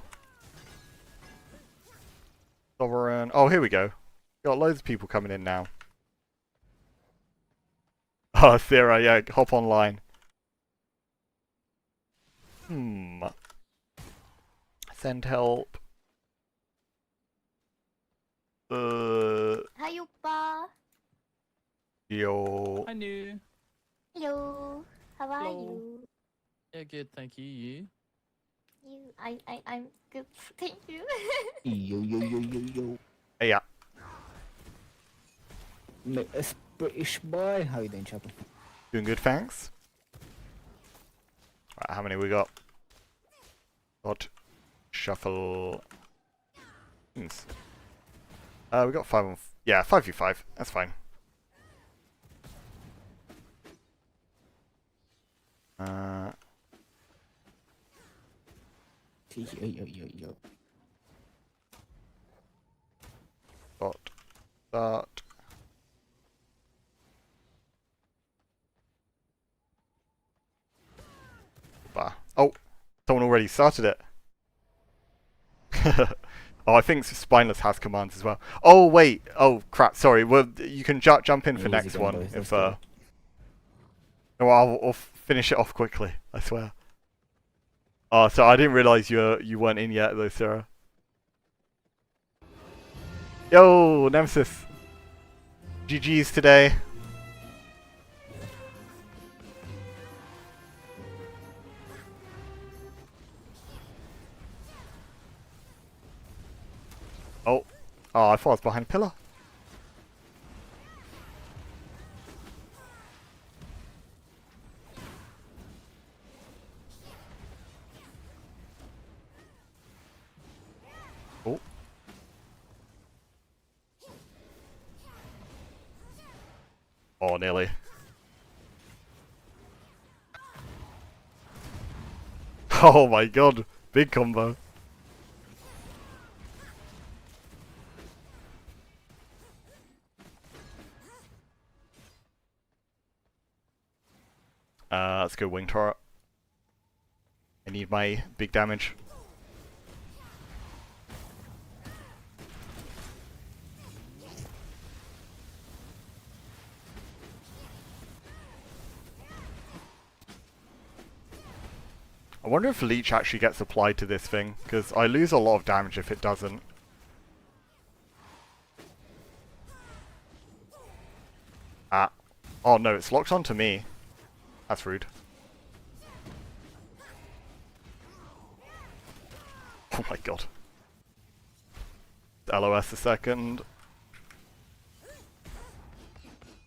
Sovereign. Oh, here we go. Got loads of people coming in now. Oh, Thera, yeah, hop online. Send help. Hi, Oppa. Yo. Hi, new. Hello. How are Hello. you? Yeah, good, thank you. You? I'm good. Thank you. Yo. Hey, yeah. It's British boy. How you doing, Chapel? Doing good, thanks. Right, how many we got? Got shuffle. We got 5 on. Yeah, 5v5. That's fine. Yo. Got that. Oh, someone already started it. Oh, I think Spineless has commands as well. Oh wait. Oh crap. Sorry. Well, you can jump in for Easy next going, one boys, if. let's No, I'll finish it off quickly. I swear. Oh, so I didn't realize you weren't in yet though, Sarah. Yo, Nemesis. GG's today. Oh, I thought I was behind a pillar. Oh. Oh, nearly. Oh my god, big combo. Let's go wing turret. I need my big damage. I wonder if Leech actually gets applied to this thing, because I lose a lot of damage if it doesn't. Ah. Oh no, it's locked onto me. That's rude. Oh my god. LOS a second.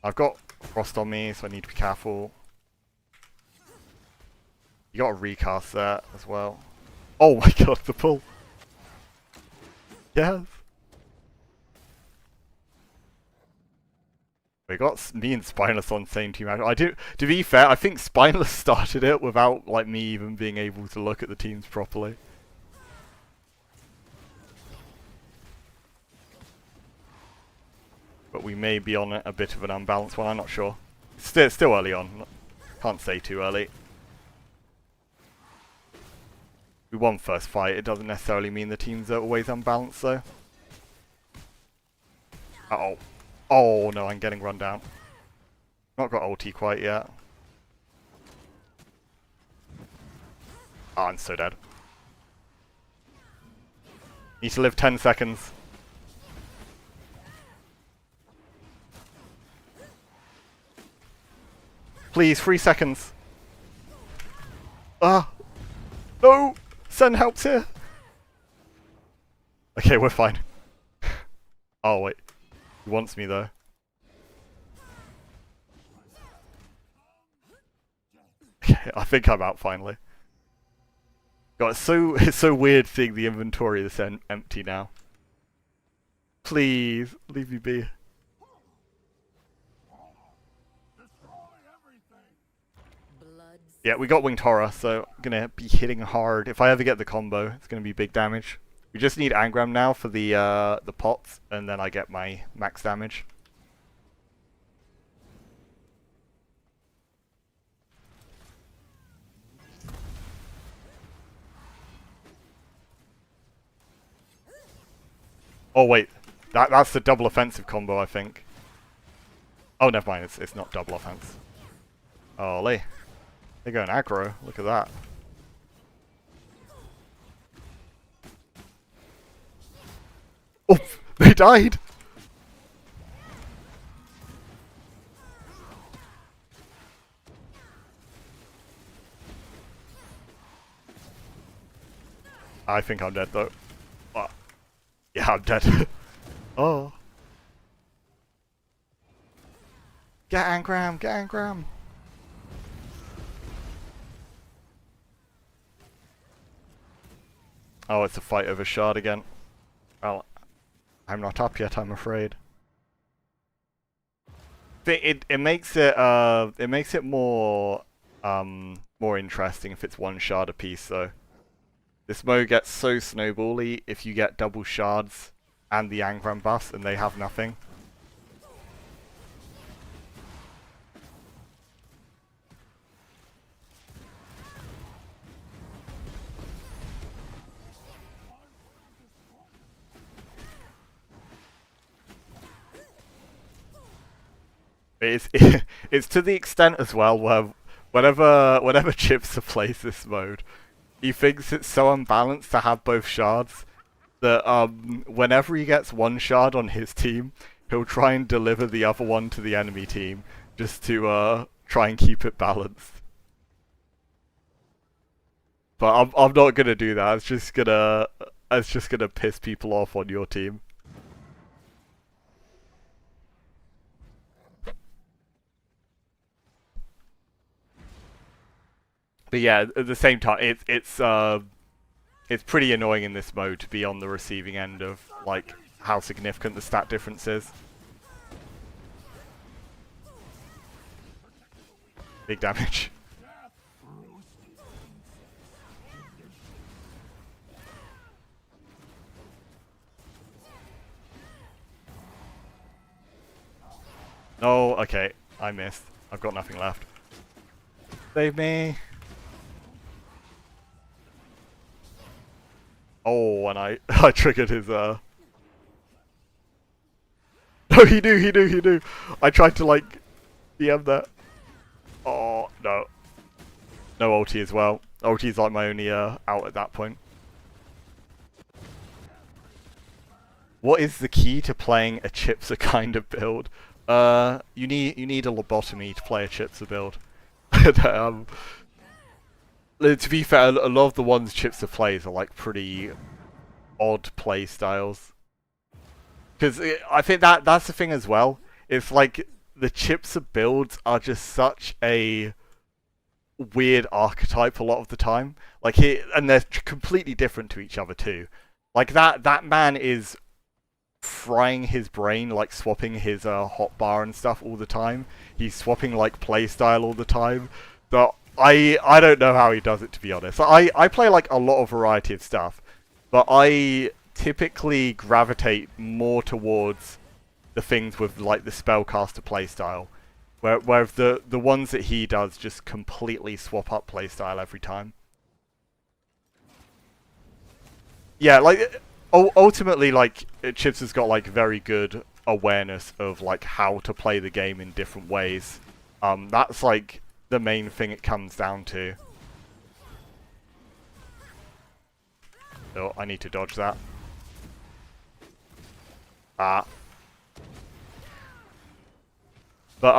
I've got Frost on me, so I need to be careful. You got a recast there as well. Oh my god, the pull. Yes. We got me and Spineless on the same team. To be fair, I think Spineless started it without like me even being able to look at the teams properly. But we may be on a bit of an unbalanced one, I'm not sure. Still early on. Can't say too early. We won first fight, it doesn't necessarily mean the teams are always unbalanced though. Uh-oh. Oh no, I'm getting run down. Not got ulti quite yet. Oh, I'm so dead. Need to live 10 seconds. Please, 3 seconds. Ah! No! Sen helps here! Okay, we're fine. Oh wait. He wants me though. Okay, I think I'm out finally. God, it's so weird seeing the inventory this empty now. Please, leave me be. Yeah, we got Winged Horror, so I'm gonna be hitting hard. If I ever get the combo, it's gonna be big damage. We just need Angram now for the pots, and then I get my max damage. Oh wait, that's the double offensive combo, I think. Oh, never mind, it's not double offense. Olé. They're going aggro, look at that. Oh, they died! I think I'm dead though. Yeah, I'm dead. Oh. Get Angram, get Angram! Oh, it's a fight over shard again. Well, I'm not up yet, I'm afraid. It makes it more more interesting if it's one shard a piece though. This mode gets so snowbally if you get double shards and the Angram buffs and they have nothing. It's to the extent as well where whenever Chips plays this mode, he thinks it's so unbalanced to have both shards that whenever he gets one shard on his team, he'll try and deliver the other one to the enemy team just to try and keep it balanced. But I'm not gonna do that. It's just gonna piss people off on your team. But yeah, at the same time, it's pretty annoying in this mode to be on the receiving end of like how significant the stat difference is. Big damage. No, okay, I missed. I've got nothing left. Save me. Oh, and I I triggered his No, he knew. I tried to like DM that. Oh no. No ulti as well. Ulti is like my only out at that point. What is the key to playing a Chipsa kind of build? You need a lobotomy to play a Chipsa build. To be fair, a lot of the ones Chipsa plays are like pretty odd play styles. Because I think that's the thing as well. It's like the Chipsa builds are just such a weird archetype a lot of the time. Like and they're completely different to each other too. Like that man is frying his brain, like swapping his hotbar and stuff all the time. He's swapping like playstyle all the time. But I don't know how he does it, to be honest. I play like a lot of variety of stuff, but I typically gravitate more towards the things with like the spellcaster playstyle, where the ones that he does just completely swap up playstyle every time. Yeah, like ultimately, like Chips has got like very good awareness of like how to play the game in different ways. That's like the main thing it comes down to. Oh, I need to dodge that. Ah. But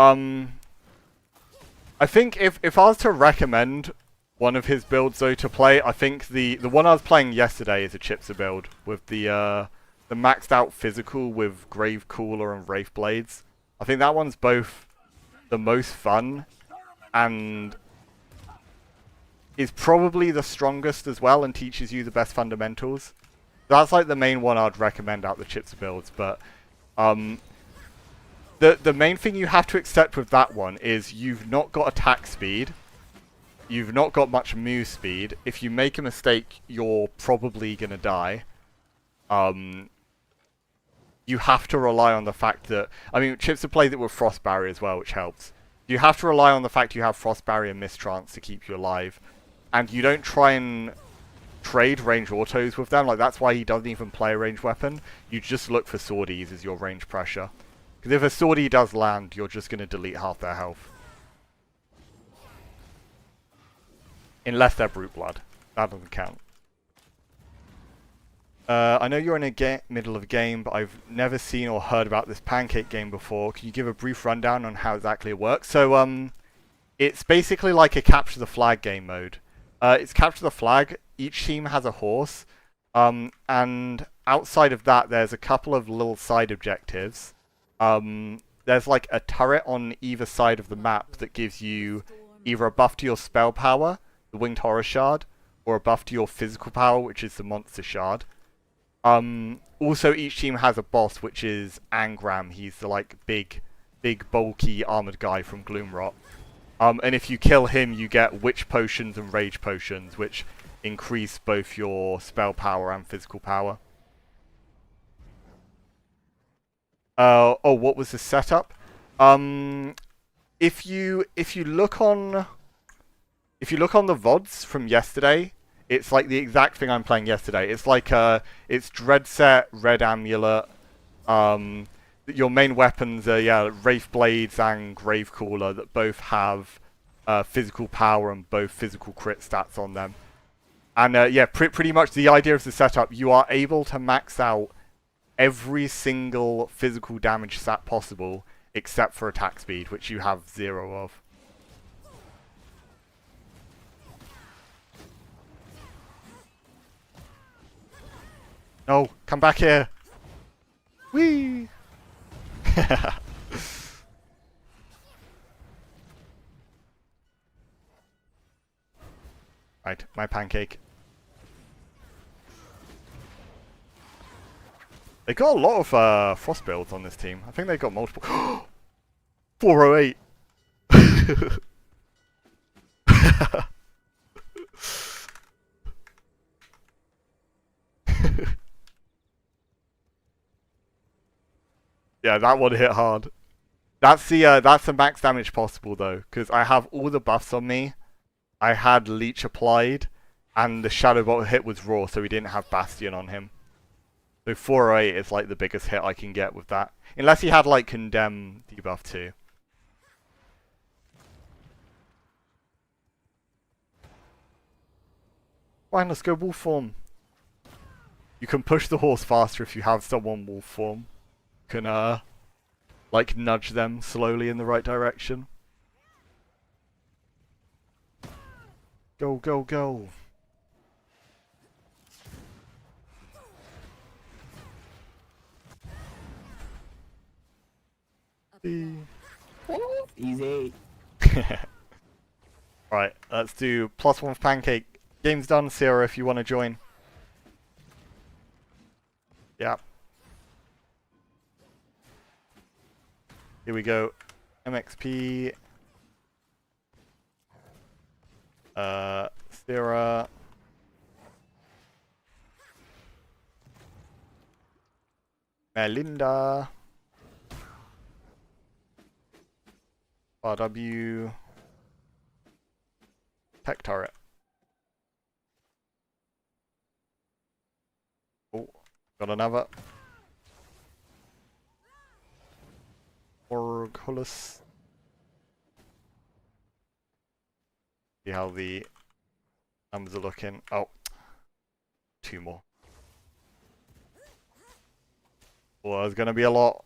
I think if I was to recommend one of his builds though to play, I think the one I was playing yesterday is a Chipsa build with the maxed out physical with Grave Cooler and Wraith Blades. I think that one's both the most fun and is probably the strongest as well and teaches you the best fundamentals. That's like the main one I'd recommend out the Chipsa builds, but the main thing you have to accept with that one is you've not got attack speed. You've not got much move speed. If you make a mistake, you're probably gonna die. You have to rely on the fact that... I mean, Chipsa plays it with Frost Barrier as well, which helps. You have to rely on the fact you have Frost Barrier and Mistrance to keep you alive. And you don't try and trade range autos with them. Like, that's why he doesn't even play a ranged weapon. You just look for swordies as your range pressure. Because if a swordie does land, you're just going to delete half their health. Unless they're Brute Blood. That doesn't count. I know you're in a middle of a game, but I've never seen or heard about this Pancake game before. Can you give a brief rundown on how exactly it works? So, it's basically like a capture the flag game mode. It's capture the flag. Each team has a horse. And outside of that, there's a couple of little side objectives. There's like a turret on either side of the map that gives you either a buff to your spell power, the Winged Horror Shard, or a buff to your physical power, which is the Monster Shard. Also, each team has a boss, which is Angram. He's the like big, bulky armored guy from Gloomrot. And if you kill him, you get Witch Potions and Rage Potions, which increase both your spell power and physical power. Oh, what was the setup? If you look on the VODs from yesterday, it's like the exact thing I'm playing yesterday. It's like it's Dreadset, Red Amulet. Your main weapons are Wraith Blades and Grave Cooler that both have physical power and both physical crit stats on them. And pretty much the idea of the setup, you are able to max out every single physical damage stat possible except for attack speed, which you have 0 of. No, come back here. Whee! Right, my Pancake. They got a lot of frost builds on this team. I think they got multiple. 408. Yeah, that one hit hard. That's the max damage possible though, because I have all the buffs on me I had Leech applied, and the Shadow Bolt hit was raw, so he didn't have Bastion on him. So 408 is like the biggest hit I can get with that. Unless he had like Condemn debuff too. Fine, let's go wolf form. You can push the horse faster if you have someone wolf form. You can like nudge them slowly in the right direction. Go, go, go. Easy. Right, let's do +1 for Pancake. Game's done, Sierra, if you want to join. Yeah. Here we go. MXP. Sierra. Melinda. RW. Tech turret. Oh, got another. Orculus. See how the numbers are looking. Oh, 2 more. Well, there's gonna be a lot.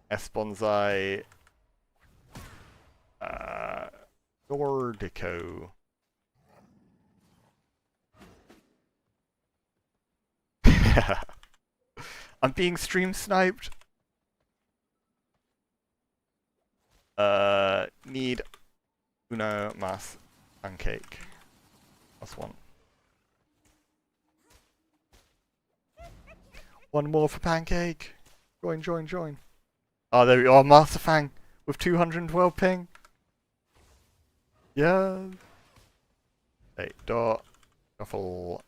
Esponsai. Gordico. I'm being stream sniped. Need Uno Mass Pancake. That's one. One more for Pancake. Join, join, join. Oh, there we are. Master Fang with 212 ping. Yeah. Hey, dot. Shuffle.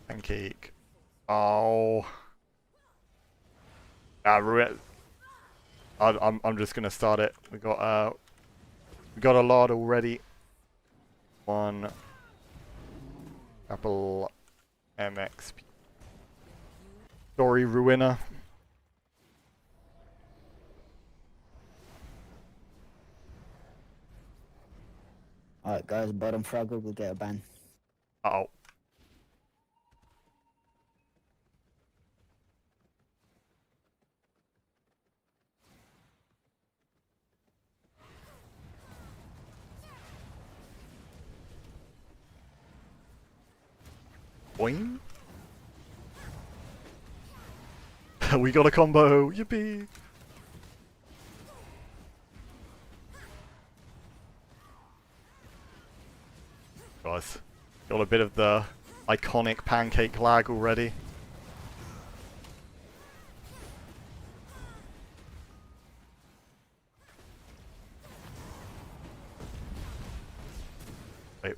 Pancake. Oh. I'm just gonna start it. We got a lot already. One. Apple. MXP. Story Ruiner. Alright guys, bottom fraggle will get a ban. Uh-oh. Boing. We got a combo. Yippee. Guys, got a bit of the iconic Pancake lag already. Wait,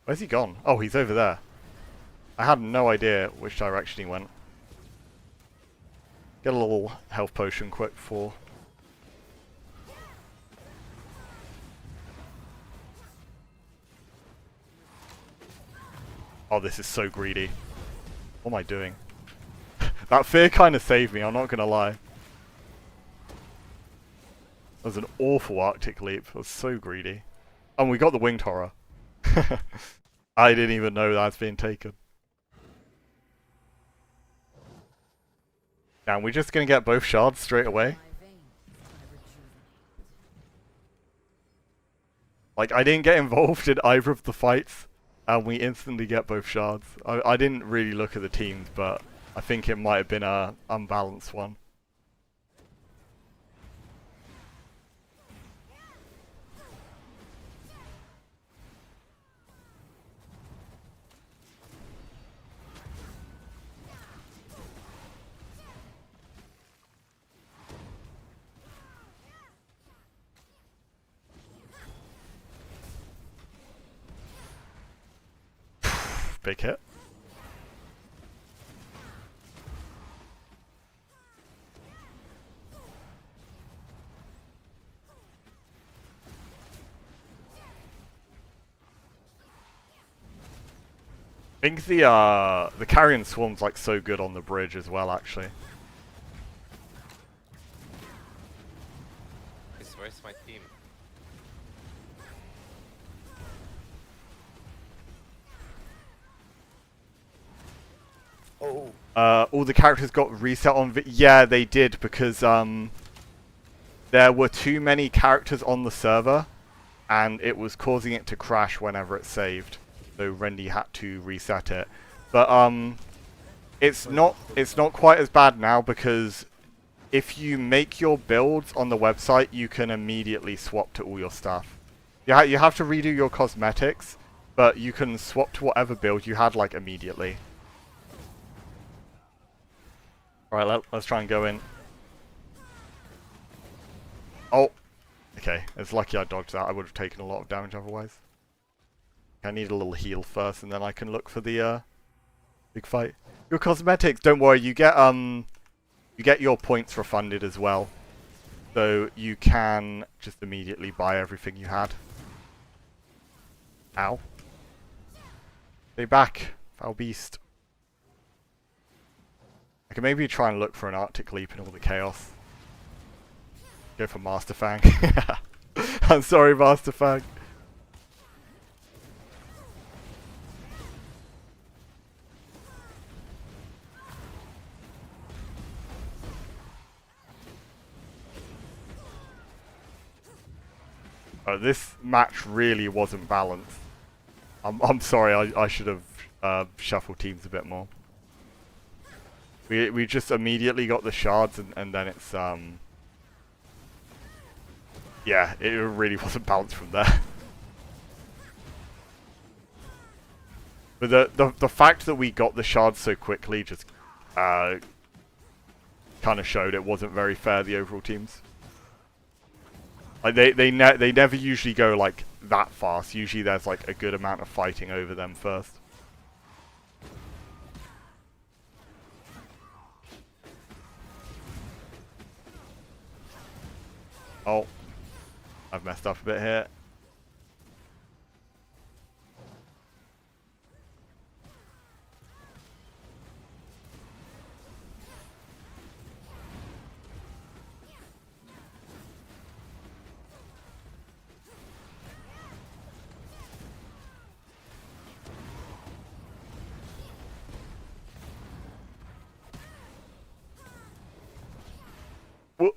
where's he gone? Oh, he's over there. I had no idea which direction he went. Get a little health potion quick for... Oh, this is so greedy. What am I doing? That fear kind of saved me, I'm not gonna lie. That was an awful Arctic leap. It was so greedy. And we got the winged horror. I didn't even know that's been taken. Now, we're just gonna get both shards straight away. Like, I didn't get involved in either of the fights, and we instantly get both shards. I didn't really look at the teams, but I think it might have been a unbalanced one. Big hit. I think the carrion swarm's like so good on the bridge as well, actually. Where's my team? Oh. All the characters got reset on. Yeah, they did because there were too many characters on the server, and it was causing it to crash whenever it saved. So Rendy had to reset it. But it's not quite as bad now because if you make your builds on the website, you can immediately swap to all your stuff. Yeah, you have to redo your cosmetics, but you can swap to whatever build you had like immediately. Alright, let's try and go in. Oh! Okay, it's lucky I dodged that. I would have taken a lot of damage otherwise. I need a little heal first, and then I can look for the big fight. Your cosmetics, don't worry, you get your points refunded as well. So you can just immediately buy everything you had. Ow. Stay back, foul beast. I can maybe try and look for an Arctic Leap in all the chaos. Go for Master Fang. I'm sorry, Master Fang. This match really wasn't balanced. I'm sorry, I should have shuffled teams a bit more. We just immediately got the shards and then it's yeah, it really wasn't balanced from there. But the fact that we got the shards so quickly just kind of showed it wasn't very fair, the overall teams. Like they never usually go like that fast. Usually there's like a good amount of fighting over them first. Oh, I've messed up a bit here. Whoop.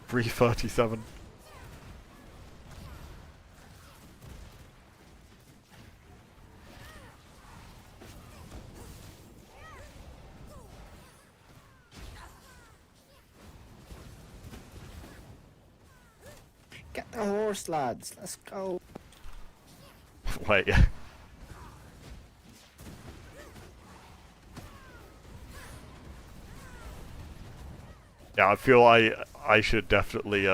337. Get the horse, lads. Let's go. Wait. Yeah, I feel I should definitely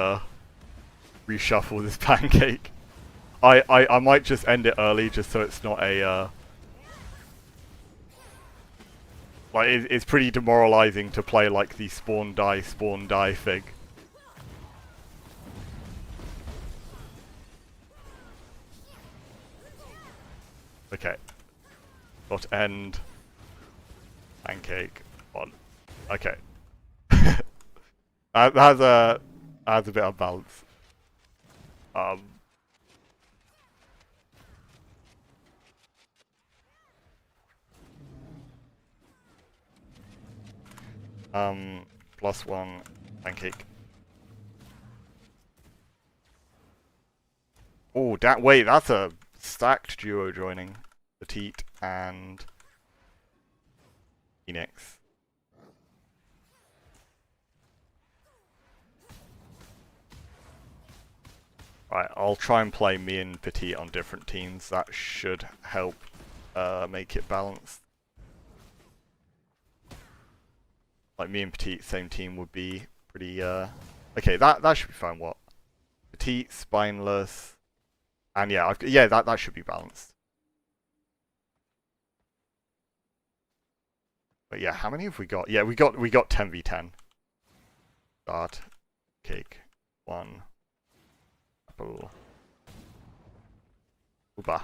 reshuffle this pancake. I might just end it early just so it's not a like it's pretty demoralizing to play like the spawn die thing. Okay. Dot end pancake on. Okay. That's a bit unbalanced. +1 pancake. Oh, wait, that's a stacked duo joining. Petite and Phoenix. Right, I'll try and play me and Petite on different teams. That should help make it balanced. Like me and Petite, same team would be pretty okay, that should be fine. What? Petite, spineless, and yeah, that should be balanced. But yeah, how many have we got? Yeah, we got 10v10. Start, cake, 1, apple, uba.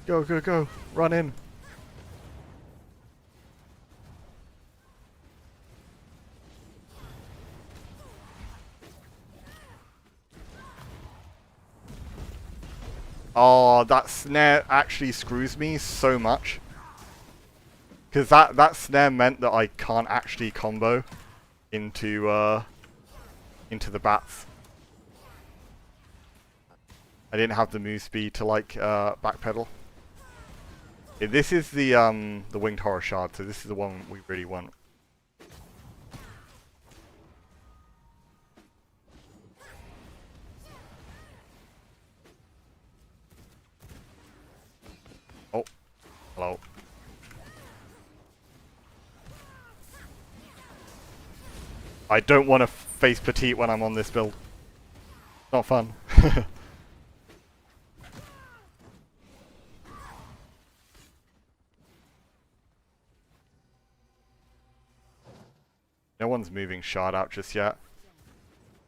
Go, go, go. Run in. Oh, that snare actually screws me so much. Because that snare meant that I can't actually combo into the bats. I didn't have the move speed to like backpedal. Yeah, this is the winged horror shard, so this is the one we really want. Oh, hello. I don't want to face petite when I'm on this build. Not fun. No one's moving shard out just yet.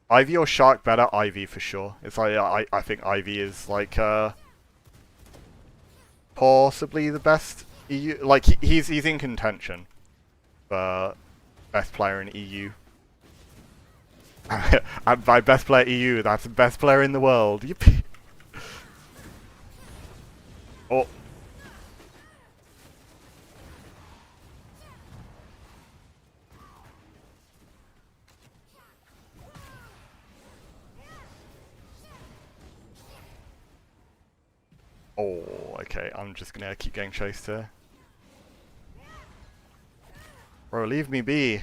Ivy or Shark better? Ivy for sure. It's like I think Ivy is like possibly the best EU. Like he's in contention for best player in EU. And by best player EU, that's the best player in the world. Yippee. Oh. Oh, okay, I'm just gonna keep getting chased here. Bro, leave me be.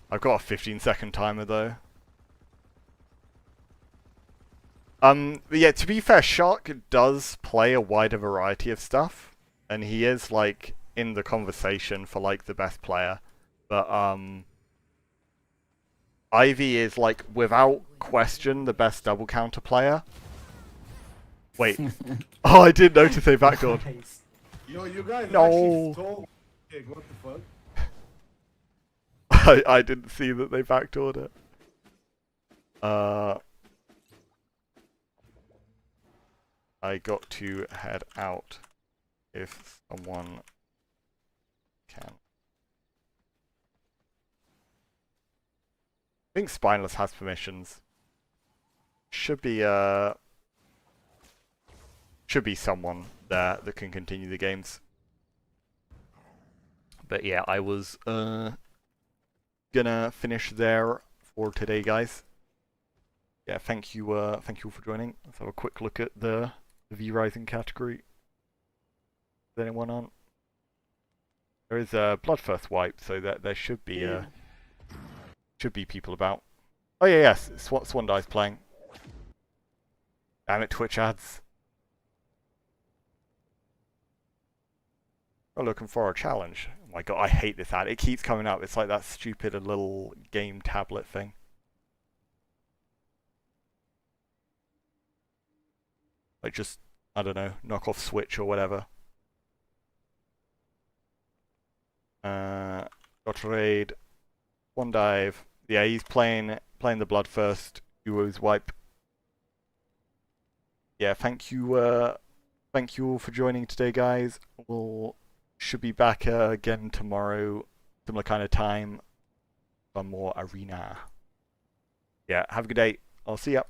I've got a 15-second timer though. But yeah, to be fair, Shark does play a wider variety of stuff, and he is like in the conversation for like the best player. But Ivy is like without question the best double counter player. Wait. Oh, I did notice they backdoored. Yo, you guys No. actually stole Pancake, what the fuck? I didn't see that they backdoored it. I got to head out if someone can. I think Spineless has permissions. Should be someone there that can continue the games. But yeah, I was gonna finish there for today, guys. Yeah, thank you for joining. Let's have a quick look at the V Rising category. Is anyone on? There is a Bloodthirst wipe, so that there should be people about. Oh yeah, yes, Swan Die's playing. Damn it, Twitch ads. We're looking for a challenge. Oh my god, I hate this ad. It keeps coming up. It's like that stupid little game tablet thing. Like just, I don't know, knock off Switch or whatever. Got raid. One dive. Yeah, he's playing the Bloodthirst duos wipe. Yeah, thank you all for joining today, guys. Should be back again tomorrow, similar kind of time, for more arena. Yeah, have a good day. I'll see ya.